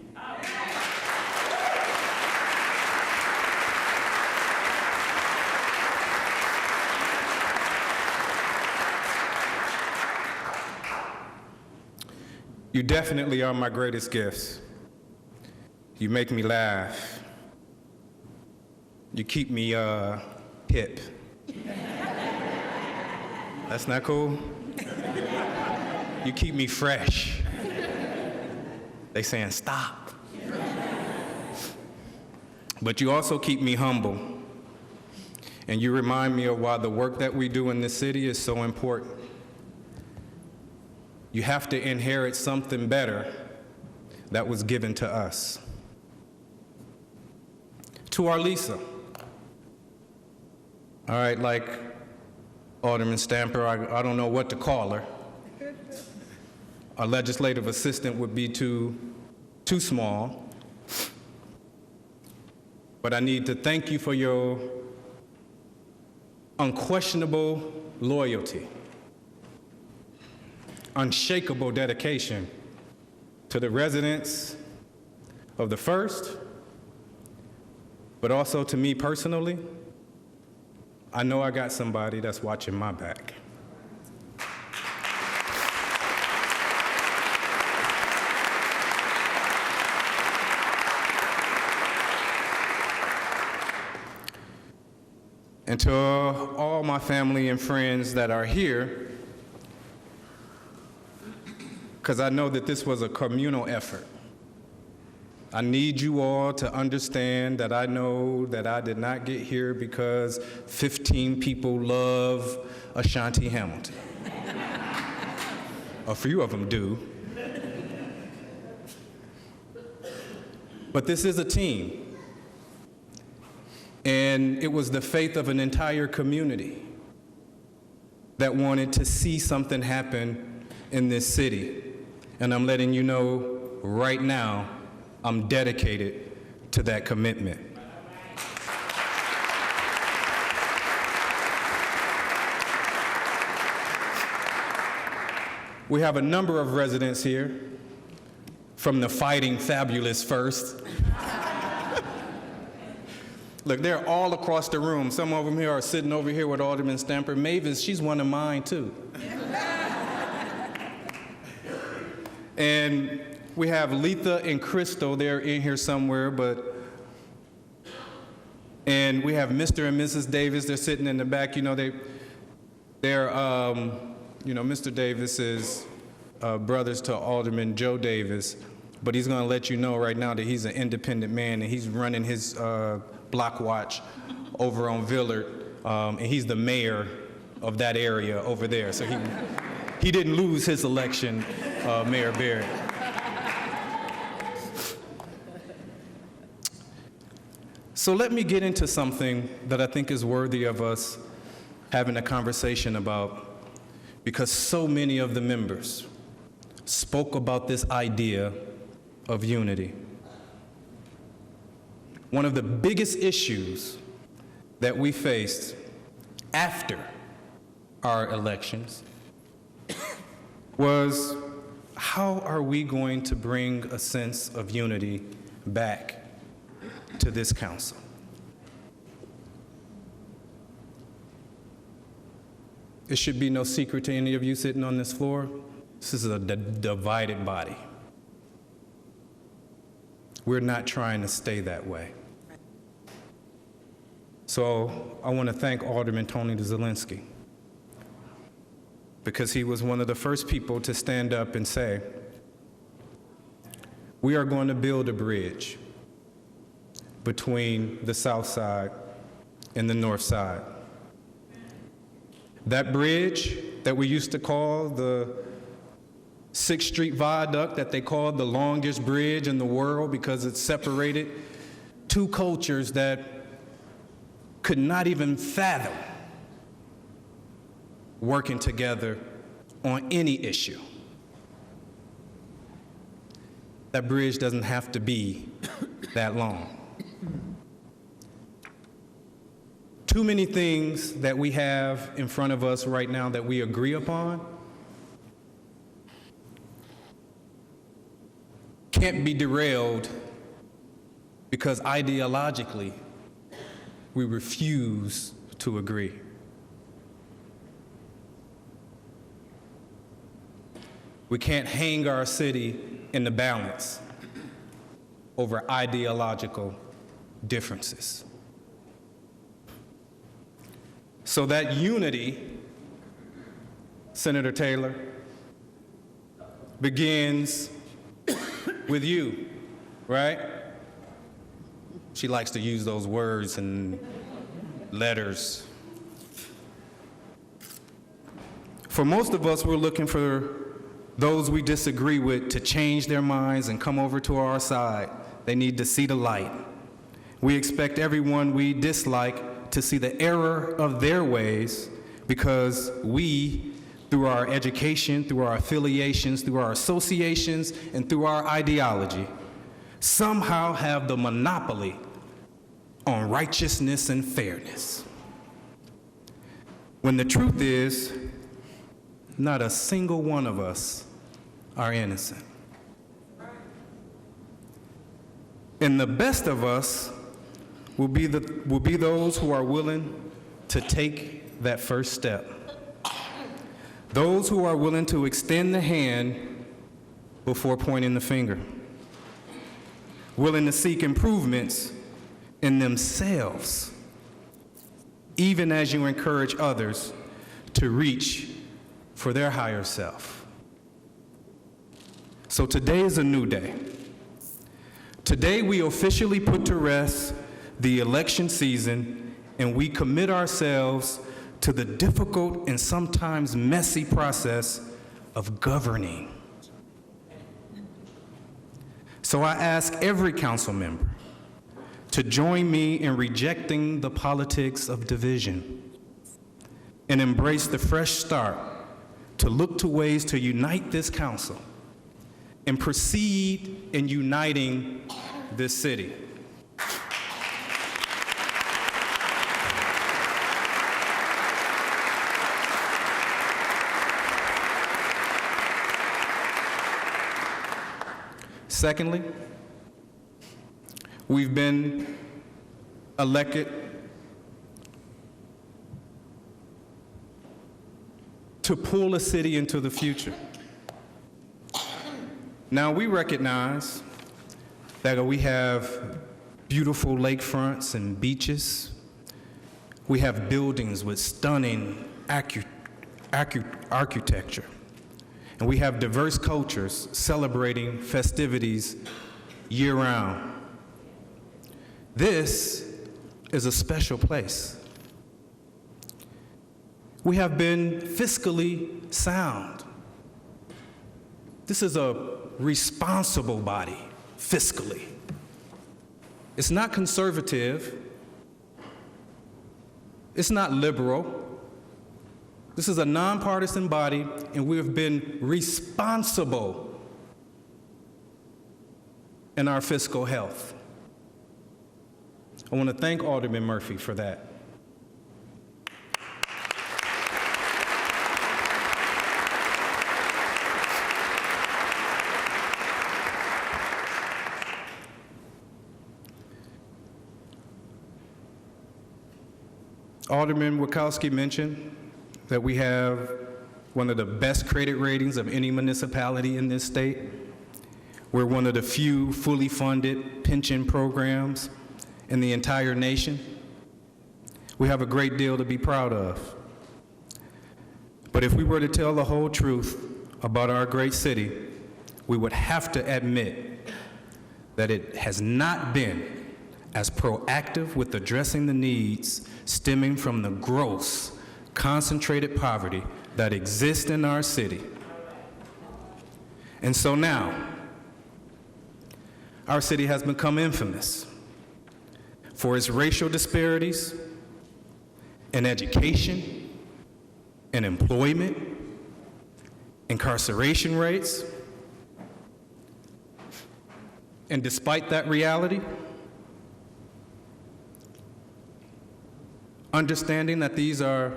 You definitely are my greatest gifts. You make me laugh. You keep me hip. That's not cool? You keep me fresh. They saying stop. But you also keep me humble. And you remind me of why the work that we do in this city is so important. You have to inherit something better that was given to us. To our Lisa. All right, like Alderman Stamper, I don't know what to call her. Our legislative assistant would be too small. But I need to thank you for your unquestionable loyalty, unshakable dedication to the residents of the First, but also to me personally. I know I got somebody that's watching my back. And to all my family and friends that are here, because I know that this was a communal effort. I need you all to understand that I know that I did not get here because 15 people love Ashanti Hamilton. A few of them do. But this is a team. And it was the faith of an entire community that wanted to see something happen in this city. And I'm letting you know right now, I'm dedicated to that commitment. We have a number of residents here from the Fighting Fabulous First. Look, they're all across the room. Some of them here are sitting over here with Alderman Stamper. Mavis, she's one of mine too. And we have Letha and Crystal, they're in here somewhere, and we have Mr. and Mrs. Davis, they're sitting in the back. You know, Mr. Davis is brothers to Alderman Joe Davis, but he's gonna let you know right now that he's an independent man and he's running his block watch over on Villard, and he's the mayor of that area over there. So he didn't lose his election, Mayor Barrett. So let me get into something that I think is worthy of us having a conversation about, because so many of the members spoke about this idea of unity. One of the biggest issues that we faced after our elections was, how are we going to bring a sense of unity back to this council? It should be no secret to any of you sitting on this floor, this is a divided body. We're not trying to stay that way. So I want to thank Alderman Tony Zielinski, because he was one of the first people to stand up and say, we are going to build a bridge between the South Side and the North Side. That bridge that we used to call the 6th Street Viaduct, that they called the longest bridge in the world because it separated two cultures that could not even fathom working together on any issue. That bridge doesn't have to be that long. Too many things that we have in front of us right now that we agree upon can't be derailed because ideologically we refuse to agree. We can't hang our city in the balance over ideological differences. So that unity, Senator Taylor, begins with you, right? She likes to use those words and letters. For most of us, we're looking for those we disagree with to change their minds and come over to our side. They need to see the light. We expect everyone we dislike to see the error of their ways because we, through our education, through our affiliations, through our associations, and through our ideology, somehow have the monopoly on righteousness and fairness. When the truth is, not a single one of us are innocent. And the best of us will be those who are willing to take that first step. Those who are willing to extend the hand before pointing the finger. Willing to seek improvements in themselves, even as you encourage others to reach for their higher self. So today is a new day. Today we officially put to rest the election season and we commit ourselves to the difficult and sometimes messy process of governing. So I ask every council member to join me in rejecting the politics of division and embrace the fresh start to look to ways to unite this council and proceed in uniting this city. Secondly, we've been elected to pull a city into the future. Now, we recognize that we have beautiful lakefronts and beaches. We have buildings with stunning architecture. And we have diverse cultures celebrating festivities year-round. This is a special place. We have been fiscally sound. This is a responsible body, fiscally. It's not conservative. It's not liberal. This is a nonpartisan body, and we have been responsible in our fiscal health. I want to thank Alderman Murphy for that. Alderman Wachowski mentioned that we have one of the best credit ratings of any municipality in this state. We're one of the few fully funded pension programs in the entire nation. We have a great deal to be proud of. But if we were to tell the whole truth about our great city, we would have to admit that it has not been as proactive with addressing the needs stemming from the gross, concentrated poverty that exists in our city. And so now, our city has become infamous for its racial disparities, in education, in employment, incarceration rates. And despite that reality, understanding that these are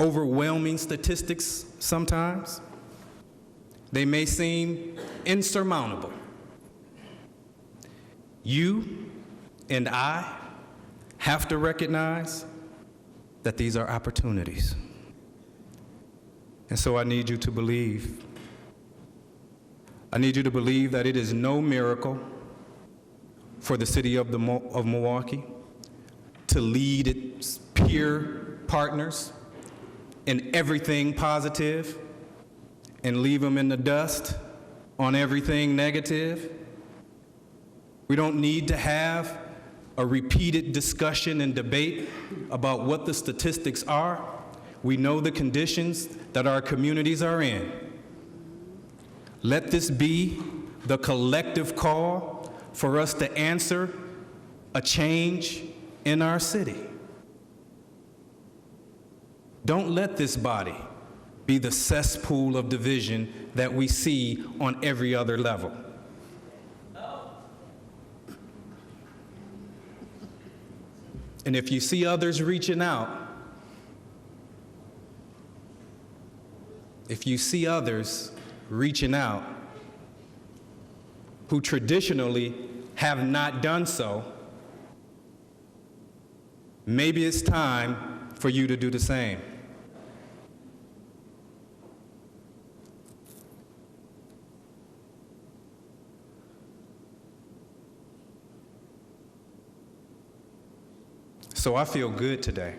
overwhelming statistics sometimes, they may seem insurmountable. You and I have to recognize that these are opportunities. And so I need you to believe. I need you to believe that it is no miracle for the city of Milwaukee to lead its peer partners in everything positive and leave them in the dust on everything negative. We don't need to have a repeated discussion and debate about what the statistics are. We know the conditions that our communities are in. Let this be the collective call for us to answer a change in our city. Don't let this body be the cesspool of division that we see on every other level. And if you see others reaching out, who traditionally have not done so, maybe it's time for you to do the same. So I feel good today.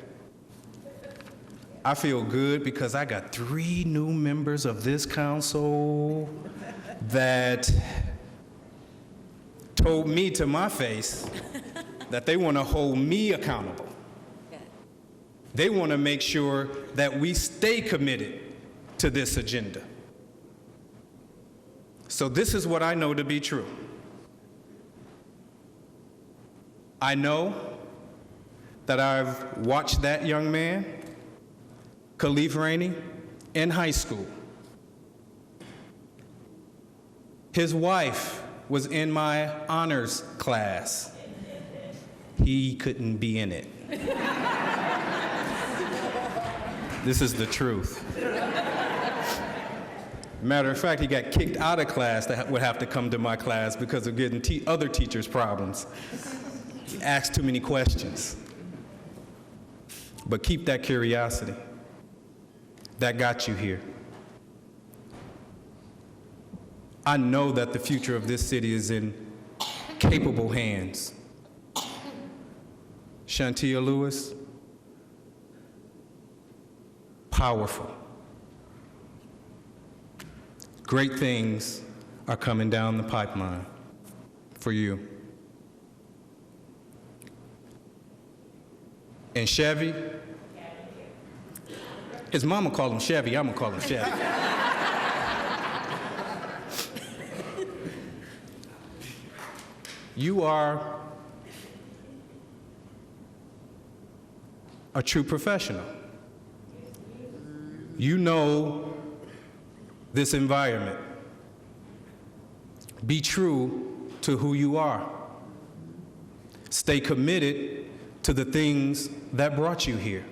I feel good because I got 3 new members of this council that told me to my face that they want to hold me accountable. They want to make sure that we stay committed to this agenda. So this is what I know to be true. I know that I've watched that young man, Khalif Rainey, in high school. His wife was in my honors class. He couldn't be in it. This is the truth. Matter of fact, he got kicked out of class that would have to come to my class because of getting other teachers' problems. He asked too many questions. But keep that curiosity. That got you here. I know that the future of this city is in capable hands. Shantia Lewis, powerful. Great things are coming down the pipeline for you. And Chevy, his mama called him Chevy, I'm gonna call him Chevy. You are a true professional. You know this environment. Be true to who you are. Stay committed to the things that brought you here.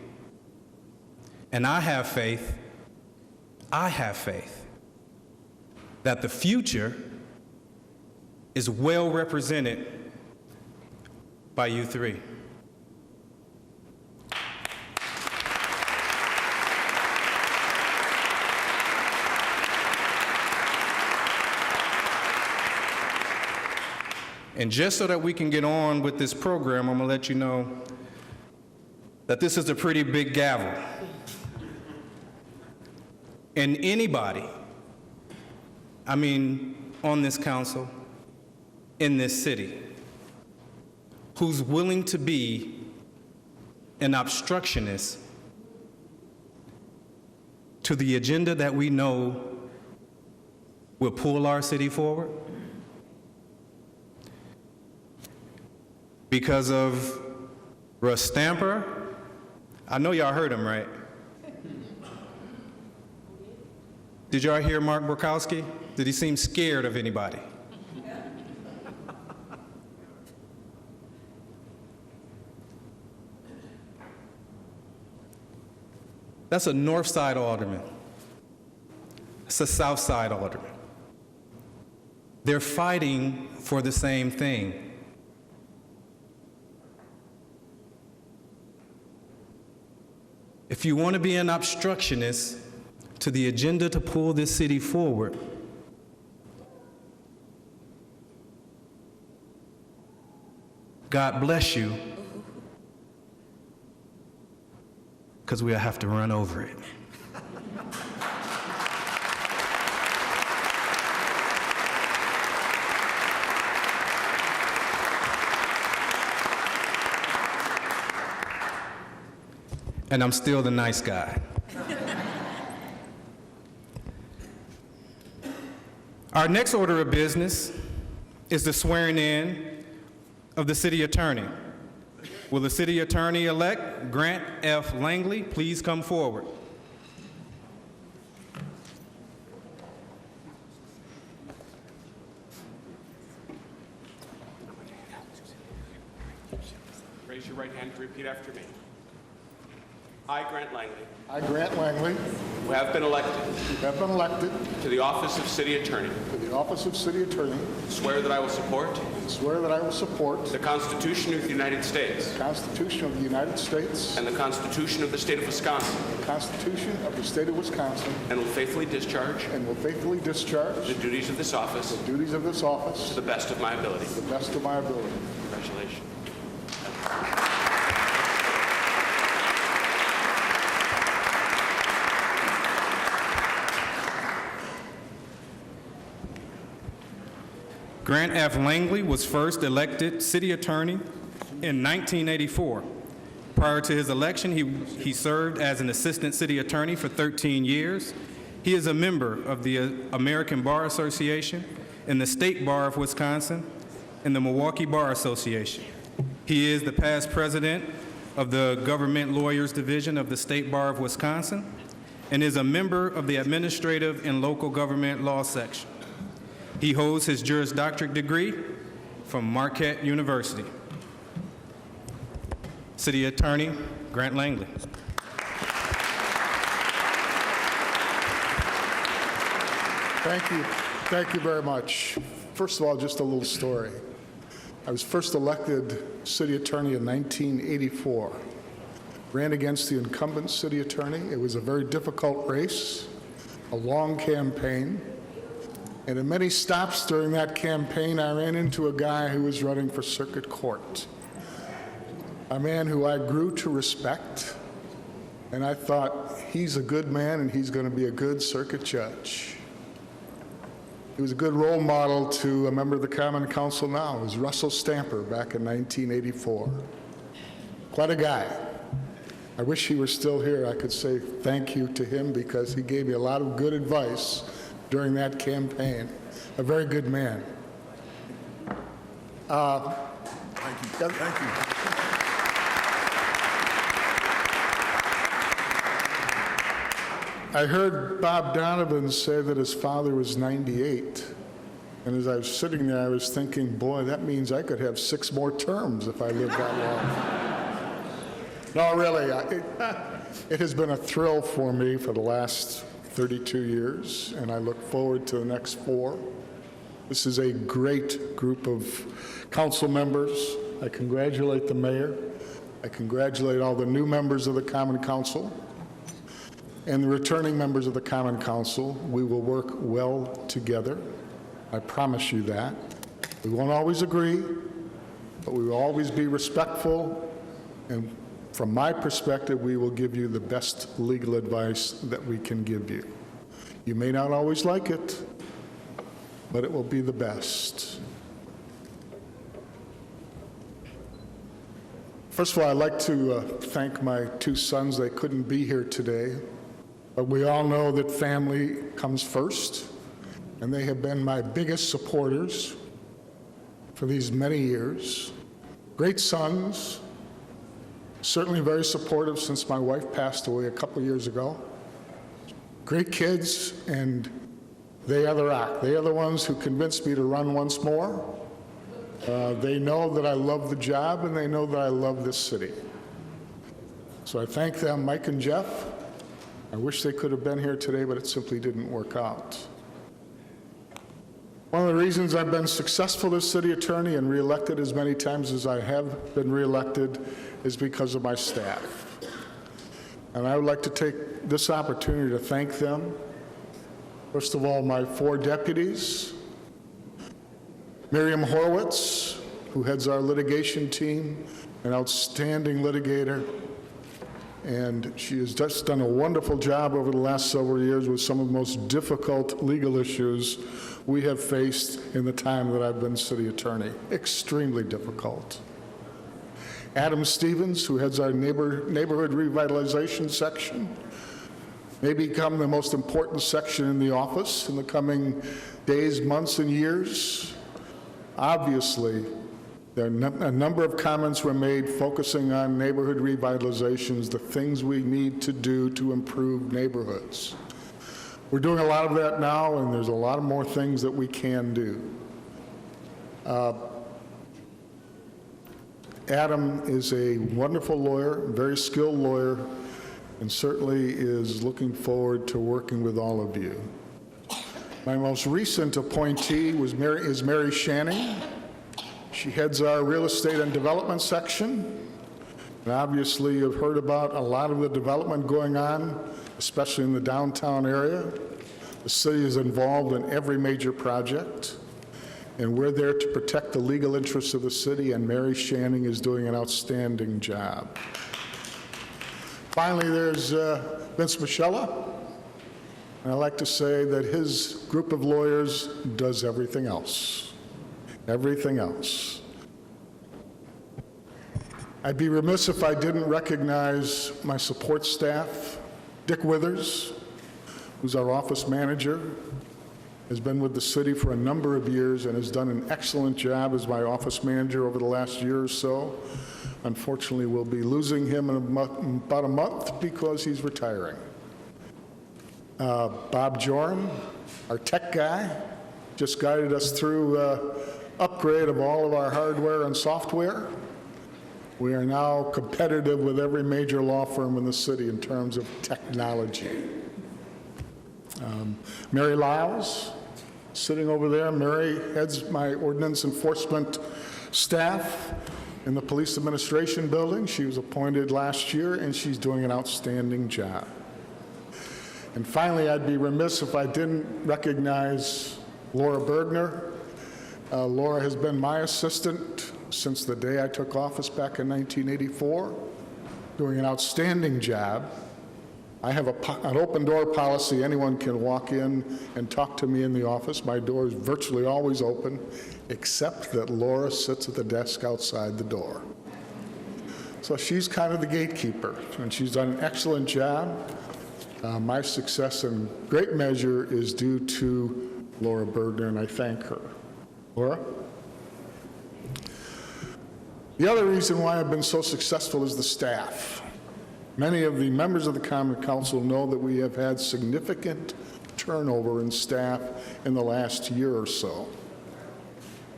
And I have faith that the future is well represented by you 3. And just so that we can get on with this program, I'm gonna let you know that this is a pretty big gavel. And anybody, on this council, in this city, who's willing to be an obstructionist to the agenda that we know will pull our city forward, because of Russ Stamper, I know y'all heard him, right? Did y'all hear Mark Borkowski? Did he seem scared of anybody? That's a North Side alderman. It's a South Side alderman. They're fighting for the same thing. If you want to be an obstructionist to the agenda to pull this city forward, God bless you, because we'll have to run over it. And I'm still the nice guy. Our next order of business is the swearing in of the city attorney. Will the city attorney-elect, Grant F. Langley, please come forward? Raise your right hand and repeat after me. I, Grant Langley, I, Grant Langley, who have been elected to the office of city attorney, swear that I will support the Constitution of the United States Constitution of the United States and the Constitution of the state of Wisconsin, and will faithfully discharge the duties of this office to the best of my ability. Congratulations. Grant F. Langley was first elected city attorney in 1984. Prior to his election, he served as an assistant city attorney for 13 years. He is a member of the American Bar Association and the State Bar of Wisconsin and the Milwaukee Bar Association. He is the past president of the Government Lawyers Division of the State Bar of Wisconsin and is a member of the Administrative and Local Government Law Section. He holds his Juris Doctorate degree from Marquette University. City Attorney Grant Langley. Thank you very much. First of all, just a little story. I was first elected city attorney in 1984. Ran against the incumbent city attorney. It was a very difficult race, a long campaign. And in many stops during that campaign, I ran into a guy who was running for circuit court, a man who I grew to respect, and I thought, he's a good man and he's going to be a good circuit judge. He was a good role model to a member of the Common Council now. It was Russell Stamper back in 1984. Quite a guy. I wish he were still here. I could say thank you to him because he gave me a lot of good advice during that campaign. A very good man. Thank you. I heard Bob Donovan say that his father was 98. And as I was sitting there, I was thinking, boy, that means I could have 6 more terms if I lived that long. No, really, it has been a thrill for me for the last 32 years, and I look forward to the next 4. This is a great group of council members. I congratulate the mayor. I congratulate all the new members of the Common Council and the returning members of the Common Council. We will work well together. I promise you that. We won't always agree, but we will always be respectful, and from my perspective, we will give you the best legal advice that we can give you. You may not always like it, but it will be the best. First of all, I'd like to thank my 2 sons. They couldn't be here today, but we all know that family comes first, and they have been my biggest supporters for these many years. Great sons, Certainly very supportive since my wife passed away a couple years ago. Great kids, and they are the rock. They are the ones who convinced me to run once more. They know that I love the job, and they know that I love this city. So I thank them, Mike and Jeff. I wish they could have been here today, but it simply didn't work out. One of the reasons I've been successful as city attorney and reelected as many times as I have been reelected is because of my staff. And I would like to take this opportunity to thank them. First of all, my 4 deputies, Miriam Horwitz, who heads our litigation team, an outstanding litigator, and she has just done a wonderful job over the last several years with some of the most difficult legal issues we have faced in the time that I've been city attorney. Extremely difficult. Adam Stevens, who heads our neighborhood revitalization section, may become the most important section in the office in the coming days, months, and years. Obviously, a number of comments were made focusing on neighborhood revitalizations, the things we need to do to improve neighborhoods. We're doing a lot of that now, and there's a lot of more things that we can do. Adam is a wonderful lawyer, very skilled lawyer, and certainly is looking forward to working with all of you. My most recent appointee is Mary Shanning. She heads our real estate and development section. And obviously, you've heard about a lot of the development going on, especially in the downtown area. The city is involved in every major project, and we're there to protect the legal interests of the city, and Mary Shanning is doing an outstanding job. Finally, there's Vince Michella. And I like to say that his group of lawyers does everything else. Everything else. I'd be remiss if I didn't recognize my support staff. Dick Withers, who's our office manager, has been with the city for a number of years and has done an excellent job as my office manager over the last year or so. Unfortunately, we'll be losing him in about a month because he's retiring. Bob Joram, our tech guy, just guided us through upgrade of all of our hardware and software. We are now competitive with every major law firm in the city in terms of technology. Mary Lyles, sitting over there. Mary heads my ordinance enforcement staff in the police administration building. She was appointed last year, and she's doing an outstanding job. And finally, I'd be remiss if I didn't recognize Laura Bergner. Laura has been my assistant since the day I took office back in 1984, doing an outstanding job. I have an open door policy. Anyone can walk in and talk to me in the office. My door is virtually always open, except that Laura sits at the desk outside the door. So she's kind of the gatekeeper, and she's done an excellent job. My success in great measure is due to Laura Bergner, and I thank her. Laura? The other reason why I've been so successful is the staff. Many of the members of the Common Council know that we have had significant turnover in staff in the last year or so.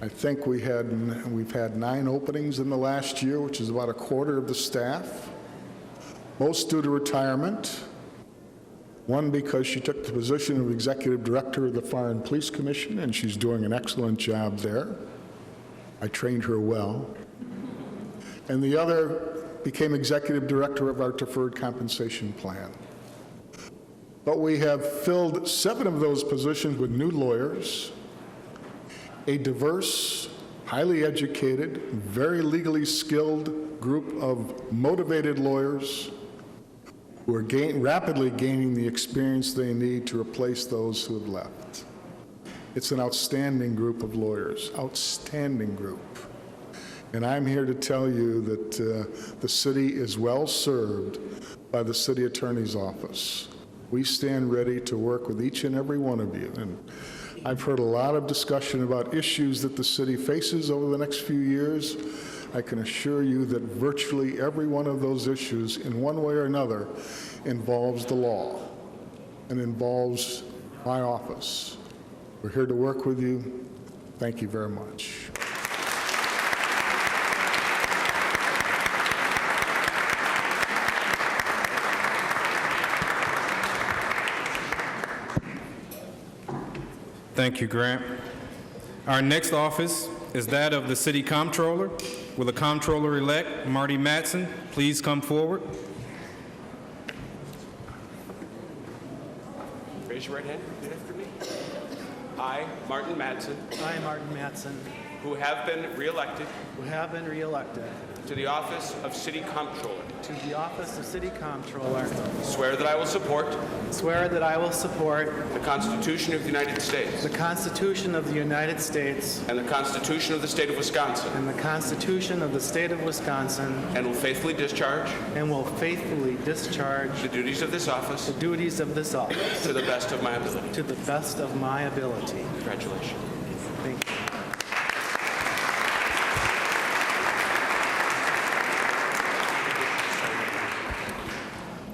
I think we've had 9 openings in the last year, which is about a quarter of the staff, most due to retirement. One because she took the position of executive director of the Fire and Police Commission, and she's doing an excellent job there. I trained her well. And the other became executive director of our deferred compensation plan. But we have filled 7 of those positions with new lawyers, a diverse, highly educated, very legally skilled group of motivated lawyers who are rapidly gaining the experience they need to replace those who have left. It's an outstanding group of lawyers, outstanding group. And I'm here to tell you that the city is well served by the city attorney's office. We stand ready to work with each and every one of you. And I've heard a lot of discussion about issues that the city faces over the next few years. I can assure you that virtually every one of those issues, in one way or another, involves the law and involves my office. We're here to work with you. Thank you very much. Thank you, Grant. Our next office is that of the City Comptroller. Will the Comptroller-elect, Marty Matson, please come forward? Raise your right hand. Repeat after me. I, Martin Madsen, I, Martin Matson, who have been re-elected who have been re-elected to the office of City Comptroller, to the office of City Comptroller, swear that I will support swear that I will support the Constitution of the United States the Constitution of the United States and the Constitution of the State of Wisconsin, and the Constitution of the State of Wisconsin, and will faithfully discharge the duties of this office the duties of this office to the best of my ability. to the best of my ability. Congratulations. Thank you.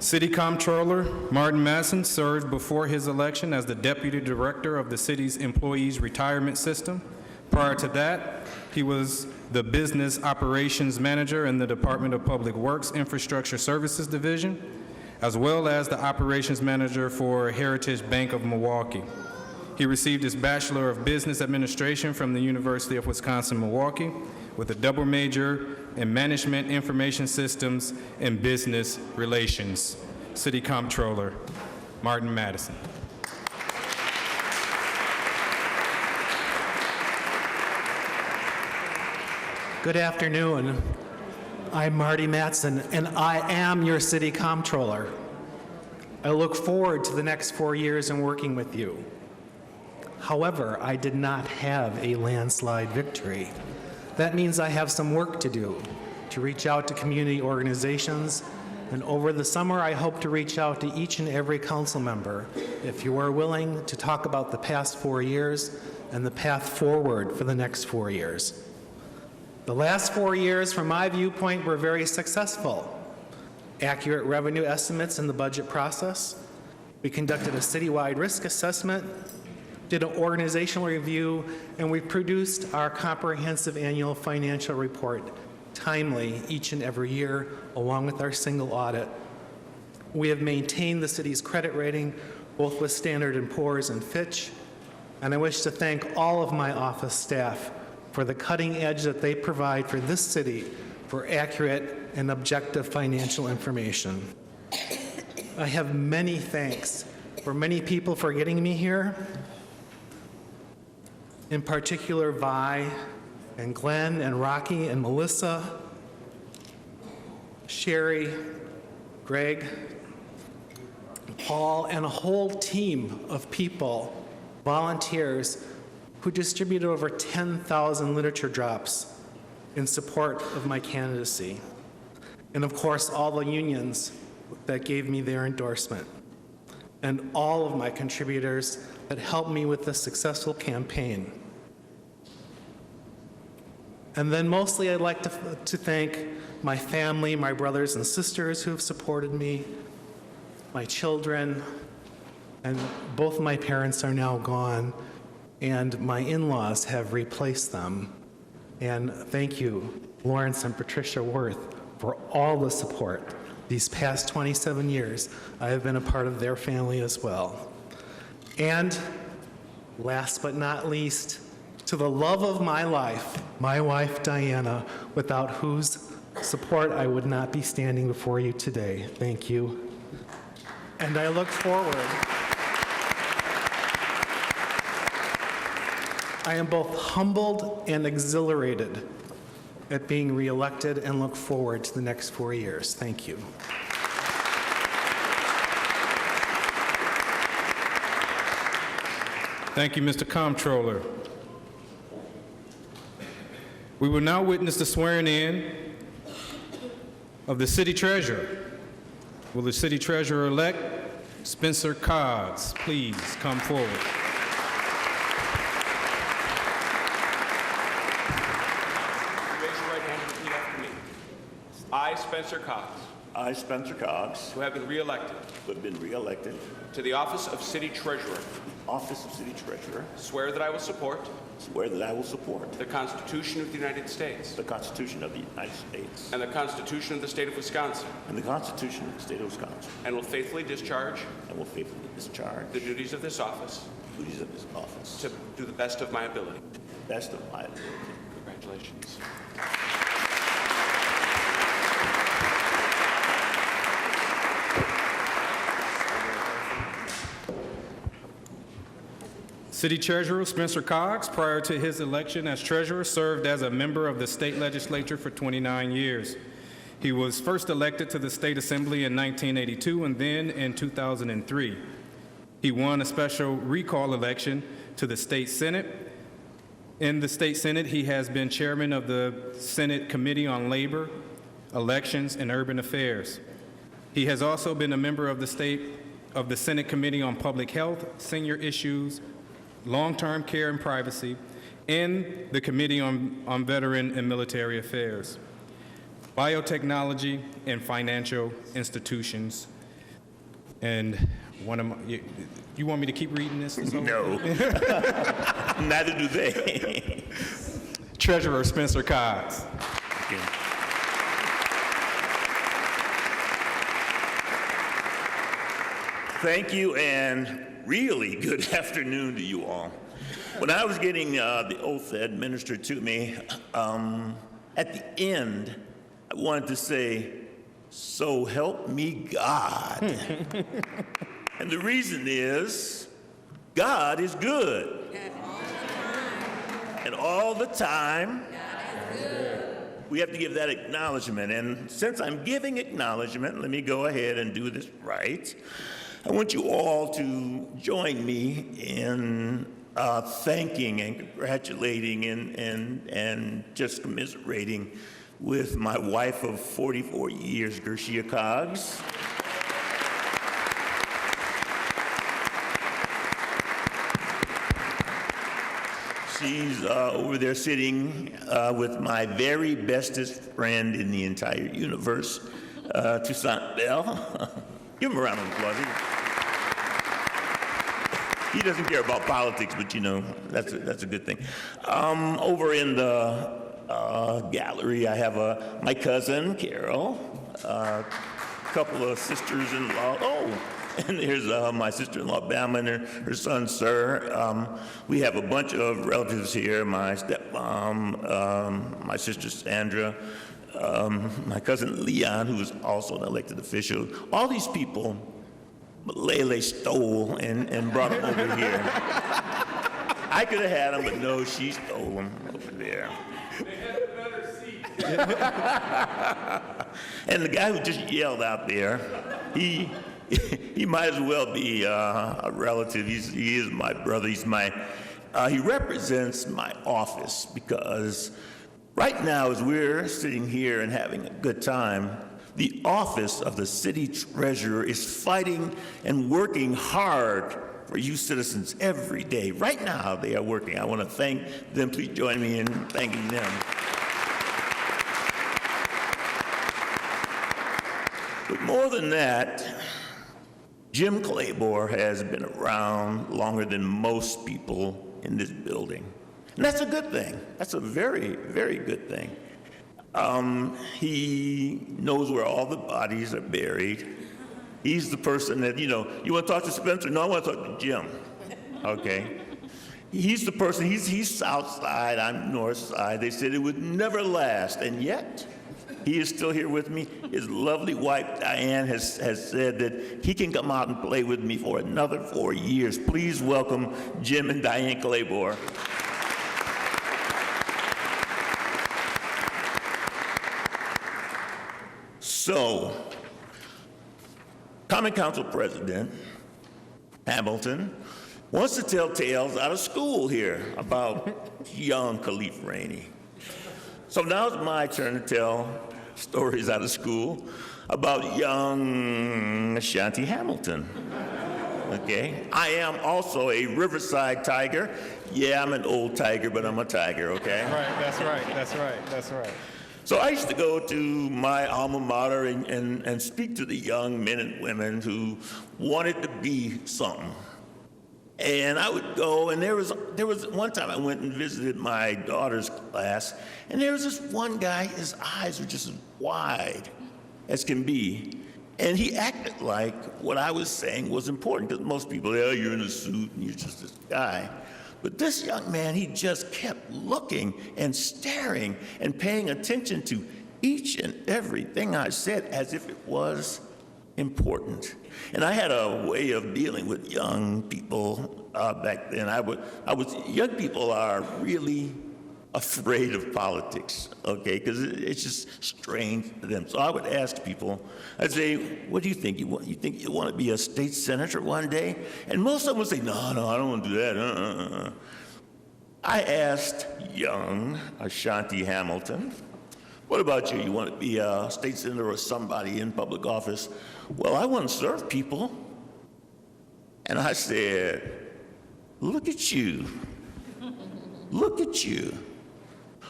City Comptroller Martin Matson served before his election as the Deputy Director of the city's Employees Retirement System. Prior to that, he was the Business Operations Manager in the Department of Public Works Infrastructure Services Division, as well as the Operations Manager for Heritage Bank of Milwaukee. He received his Bachelor of Business Administration from the University of Wisconsin-Milwaukee with a double major in Management Information Systems and Business Relations. City Comptroller Martin Madison. Good afternoon. I'm Marty Matson, and I am your City Comptroller. I look forward to the next 4 years in working with you. However, I did not have a landslide victory. That means I have some work to do, to reach out to community organizations, and over the summer I hope to reach out to each and every council member if you are willing to talk about the past 4 years and the path forward for the next 4 years. The last 4 years, from my viewpoint, were very successful. Accurate revenue estimates in the budget process. We conducted a citywide risk assessment, did an organizational review, and we produced our comprehensive annual financial report timely each and every year, along with our single audit. We have maintained the city's credit rating, both with Standard & Poor's and Fitch, and I wish to thank all of my office staff for the cutting edge that they provide for this city for accurate and objective financial information. I have many thanks for many people for getting me here, in particular Vi and Glenn and Rocky and Melissa, Sherry, Greg, Paul, and a whole team of people, volunteers, who distributed over 10,000 literature drops in support of my candidacy. And of course, all the unions that gave me their endorsement, and all of my contributors that helped me with this successful campaign. And then mostly I'd like to thank my family, my brothers and sisters who have supported me, my children, and both my parents are now gone, and my in-laws have replaced them. And thank you, Lawrence and Patricia Worth, for all the support. These past 27 years, I have been a part of their family as well. And last but not least, to the love of my life, my wife, Diana, without whose support I would not be standing before you today. Thank you. And I look forward. I am both humbled and exhilarated at being reelected and look forward to the next 4 years. Thank you. Thank you, Mr. Comptroller. We will now witness the swearing in of the City Treasurer. Will the City Treasurer-elect, Spencer Coggs, please come forward? Raise your right hand and repeat Spencer Cox, I, Spencer Cox, who have been re-elected who have been re-elected to the office of City Treasurer, office of City Treasurer, swear that I will support swear that I will support the Constitution of the United States the Constitution of the United States and the Constitution of the State of Wisconsin, and the Constitution of the State of Wisconsin, and will faithfully discharge and will faithfully discharge the duties of this office the duties of this office to do the best of my ability. to the best of my ability. Congratulations. City Treasurer Spencer Cox, prior to his election as treasurer, served as a member of the state legislature for 29 years. He was first elected to the State Assembly in 1982 and then in 2003. He won a special recall election to the State Senate. In the State Senate, he has been chairman of the Senate Committee on Labor, Elections, and Urban Affairs. He has also been a member of the Senate Committee on Public Health, Senior Issues, Long-Term Care and Privacy, and the Committee on Veteran and Military Affairs, Biotechnology, and Financial Institutions. And one of my, you want me to keep reading this? No. Neither do they. Treasurer Spencer Cox. Thank you, and really good afternoon to you all. When I was getting the oath administered to me, at the end, I wanted to say, "So help me God." And the reason is, God is good. And all the time, we have to give that acknowledgement. And since I'm giving acknowledgement, let me go ahead and do this right. I want you all to join me in thanking and congratulating and just commiserating with my wife of 44 years, Gershia Cogs. She's over there sitting with my very bestest friend in the entire universe, Toussaint Bell. Give him a round of applause. He doesn't care about politics, but you know, that's a good thing. Over in the gallery, I have my cousin, Carol, a couple of sisters-in-law. Oh, and there's my sister-in-law, Bama, and her son, Sir. We have a bunch of relatives here, my stepmom, my sister, Sandra, my cousin, Leon, who is also an elected official. All these people, Lele stole and brought them over here. I could have had them, but no, she stole them over there. They had a better seat. And the guy who just yelled out there, he might as well be a relative. He is my brother. He represents my office, because right now, as we're sitting here and having a good time, the office of the city treasurer is fighting and working hard for you citizens every day. Right now, they are working. I want to thank them. Please join me in thanking them. But more than that, Jim Claybor has been around longer than most people in this building. And that's a good thing. That's a very, very good thing. He knows where all the bodies are buried. He's the person that, you want to talk to Spencer? No, I want to talk to Jim. Okay. He's the person, he's south side, I'm north side. They said it would never last, and yet he is still here with me. His lovely wife, Diane, has said that he can come out and play with me for another 4 years. Please welcome Jim and Diane Claybor. So, Common Council President Hamilton wants to tell tales out of school here about young Khalif Rainey. So now it's my turn to tell stories out of school about young Ashanti Hamilton. Okay? I am also a Riverside Tiger. Yeah, I'm an old tiger, but I'm a tiger, okay? Right, that's right. So I used to go to my alma mater and speak to the young men and women who wanted to be something. And I would go, and there was one time I went and visited my daughter's class, and there was this one guy, his eyes were just as wide as can be. And he acted like what I was saying was important, because most people, oh, you're in a suit and you're just this guy. But this young man, he just kept looking and staring and paying attention to each and everything I said as if it was important. And I had a way of dealing with young people back then. Young people are really afraid of politics, okay, because it's just strange to them. So I would ask people, I'd say, what do you think? You think you want to be a state senator one day? And most of them would say, no, I don't want to do that. I asked young Ashanti Hamilton, what about you? You want to be a state senator or somebody in public office? Well, I want to serve people. And I said, look at you. Look at you.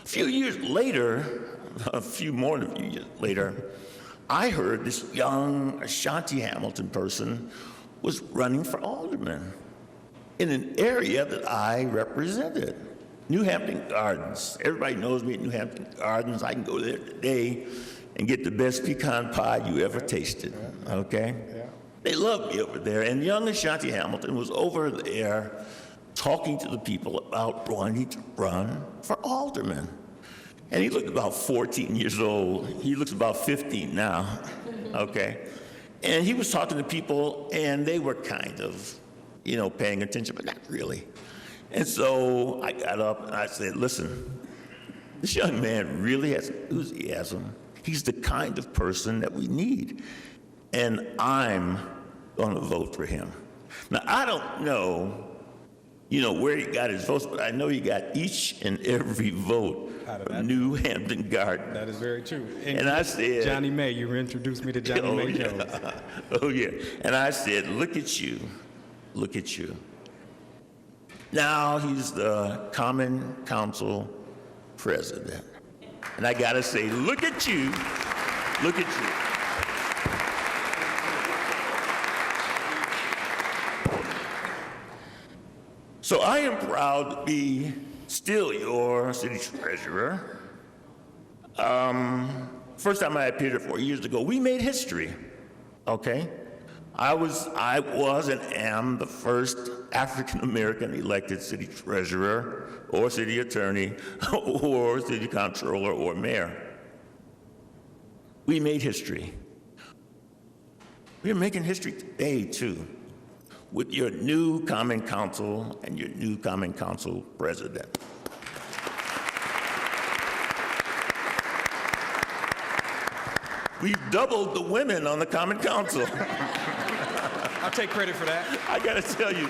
A few years later, a few more than a few years later, I heard this young Ashanti Hamilton person was running for alderman in an area that I represented, New Hampton Gardens. Everybody knows me at New Hampton Gardens. I can go there today and get the best pecan pie you ever tasted, okay? They love me over there. And young Ashanti Hamilton was over there talking to the people about wanting to run for alderman. And he looked about 14 years old. He looks about 15 now, okay? And he was talking to people, and they were kind of, paying attention, but not really. And so I got up and I said, listen, this young man really has enthusiasm. He's the kind of person that we need. And I'm going to vote for him. Now, I don't know, where he got his votes, but I know he got each and every vote from New Hampton Garden. That is very true. And I said, Johnny May, you introduced me to Johnny May Jones. Oh, yeah. And I said, look at you. Look at you. Now he's the Common Council president. And I got to say, look at you. Look at you. So I am proud to be still your city treasurer. First time I appeared here 4 years ago, we made history, okay? I was and am the first African-American elected city treasurer or city attorney or city comptroller or mayor. We made history. We're making history today, too, with your new Common Council and your new Common Council president. We've doubled the women on the Common Council. I'll take credit for that. I got to tell you,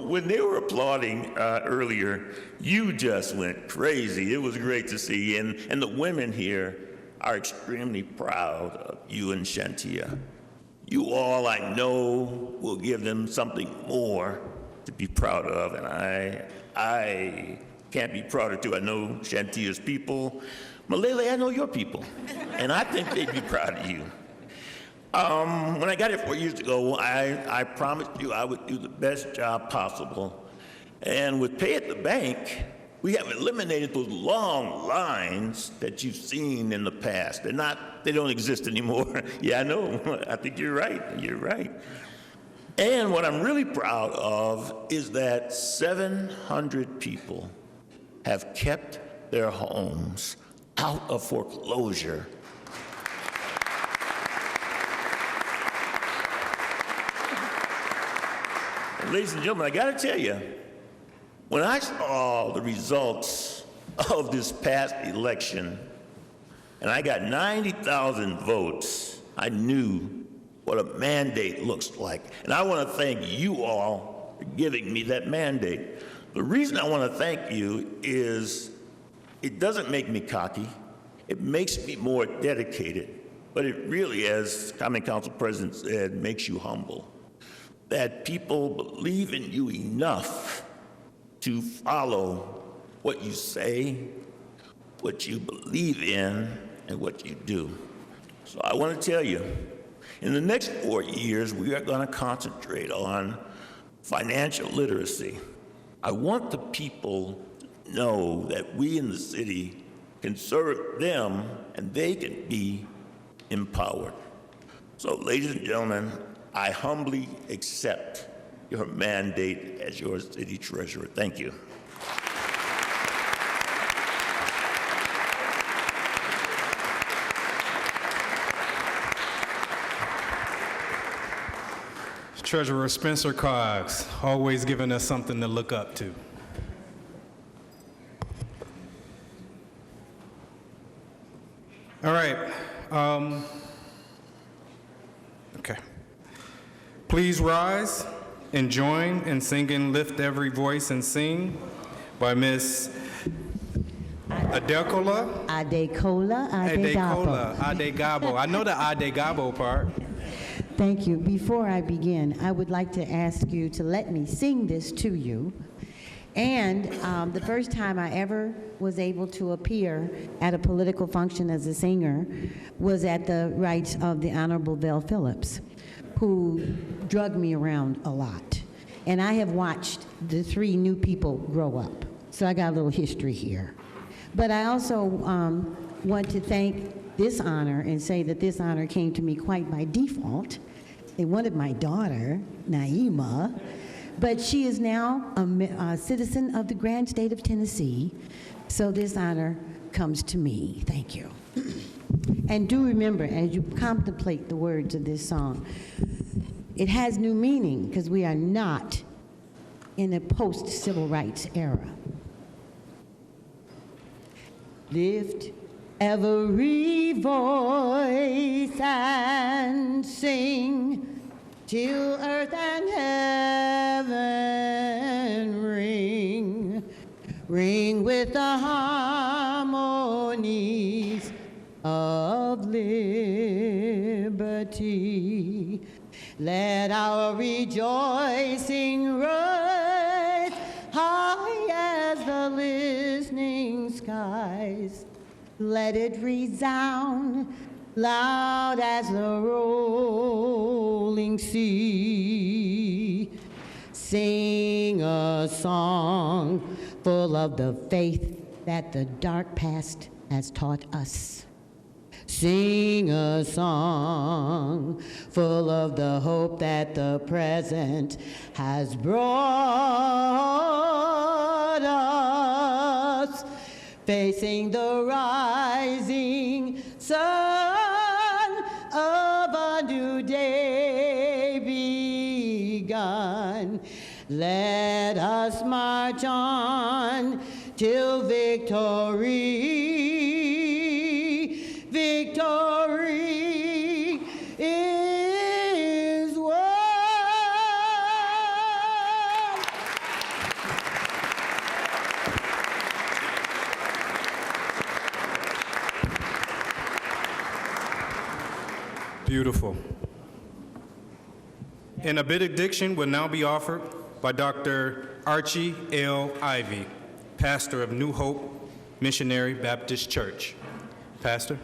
when they were applauding earlier, you just went crazy. It was great to see. And the women here are extremely proud of you and Shantia. You all, I know, will give them something more to be proud of. And I can't be prouder, too. I know Shantia's people. Malele, I know your people. And I think they'd be proud of you. When I got here 4 years ago, I promised you I would do the best job possible. And with Pay at the Bank, we have eliminated those long lines that you've seen in the past. They don't exist anymore. Yeah, I know. I think you're right. You're right. And what I'm really proud of is that 700 people have kept their homes out of foreclosure. Ladies and gentlemen, I got to tell you, when I saw the results of this past election, and I got 90,000 votes, I knew what a mandate looks like. And I want to thank you all for giving me that mandate. The reason I want to thank you is it doesn't make me cocky. It makes me more dedicated. But it really, as Common Council President said, makes you humble. That people believe in you enough to follow what you say, what you believe in and what you do. So I want to tell you, in the next 4 years, we are going to concentrate on financial literacy. I want the people to know that we in the city can serve them and they can be empowered. So, ladies and gentlemen, I humbly accept your mandate as your city treasurer. Thank you. Treasurer Spencer Coggs, always giving us something to look up to. All right. Okay. Please rise and join in singing Lift Every Voice and Sing by Miss Adekola. Adegabo. I know the Adegabo part. Thank you. Before I begin, I would like to ask you to let me sing this to you. And the first time I ever was able to appear at a political function as a singer was at the rites of the Honorable Val Phillips, who drugged me around a lot. And I have watched the 3 new people grow up. So I got a little history here. But I also want to thank this honor and say that this honor came to me quite by default. They wanted my daughter, Naima, but she is now a citizen of the grand state of Tennessee, so this honor comes to me. Thank you. And do remember, as you contemplate the words of this song, it has new meaning because we are not in a post-civil rights era. Lift every voice and sing till earth and heaven ring, ring with the harmonies of liberty. Let our rejoicing rise high as the listening skies. Let it resound loud as the rolling sea. Sing a song full of the faith that the dark past has taught us. Sing a song full of the hope that the present has brought us. Facing the rising sun of a new day begun. Let us march on till victory, victory is won. Beautiful. And a benediction will now be offered by Dr. Archie L. Ivy, pastor of New Hope Missionary Baptist Church. Pastor.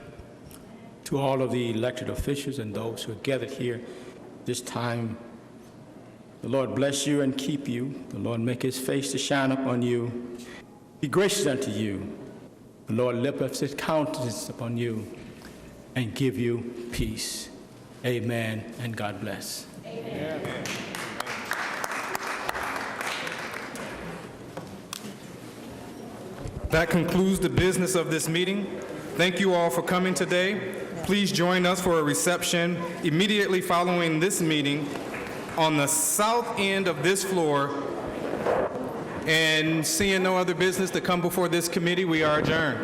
To all of the elected officials and those who are gathered here this time, the Lord bless you and keep you. The Lord make his face to shine upon you. Be gracious unto you. The Lord lift up his countenance upon you and give you peace. Amen, and God bless. Amen. That concludes the business of this meeting. Thank you all for coming today. Please join us for a reception immediately following this meeting on the south end of this floor. And seeing no other business to come before this committee, we are adjourned.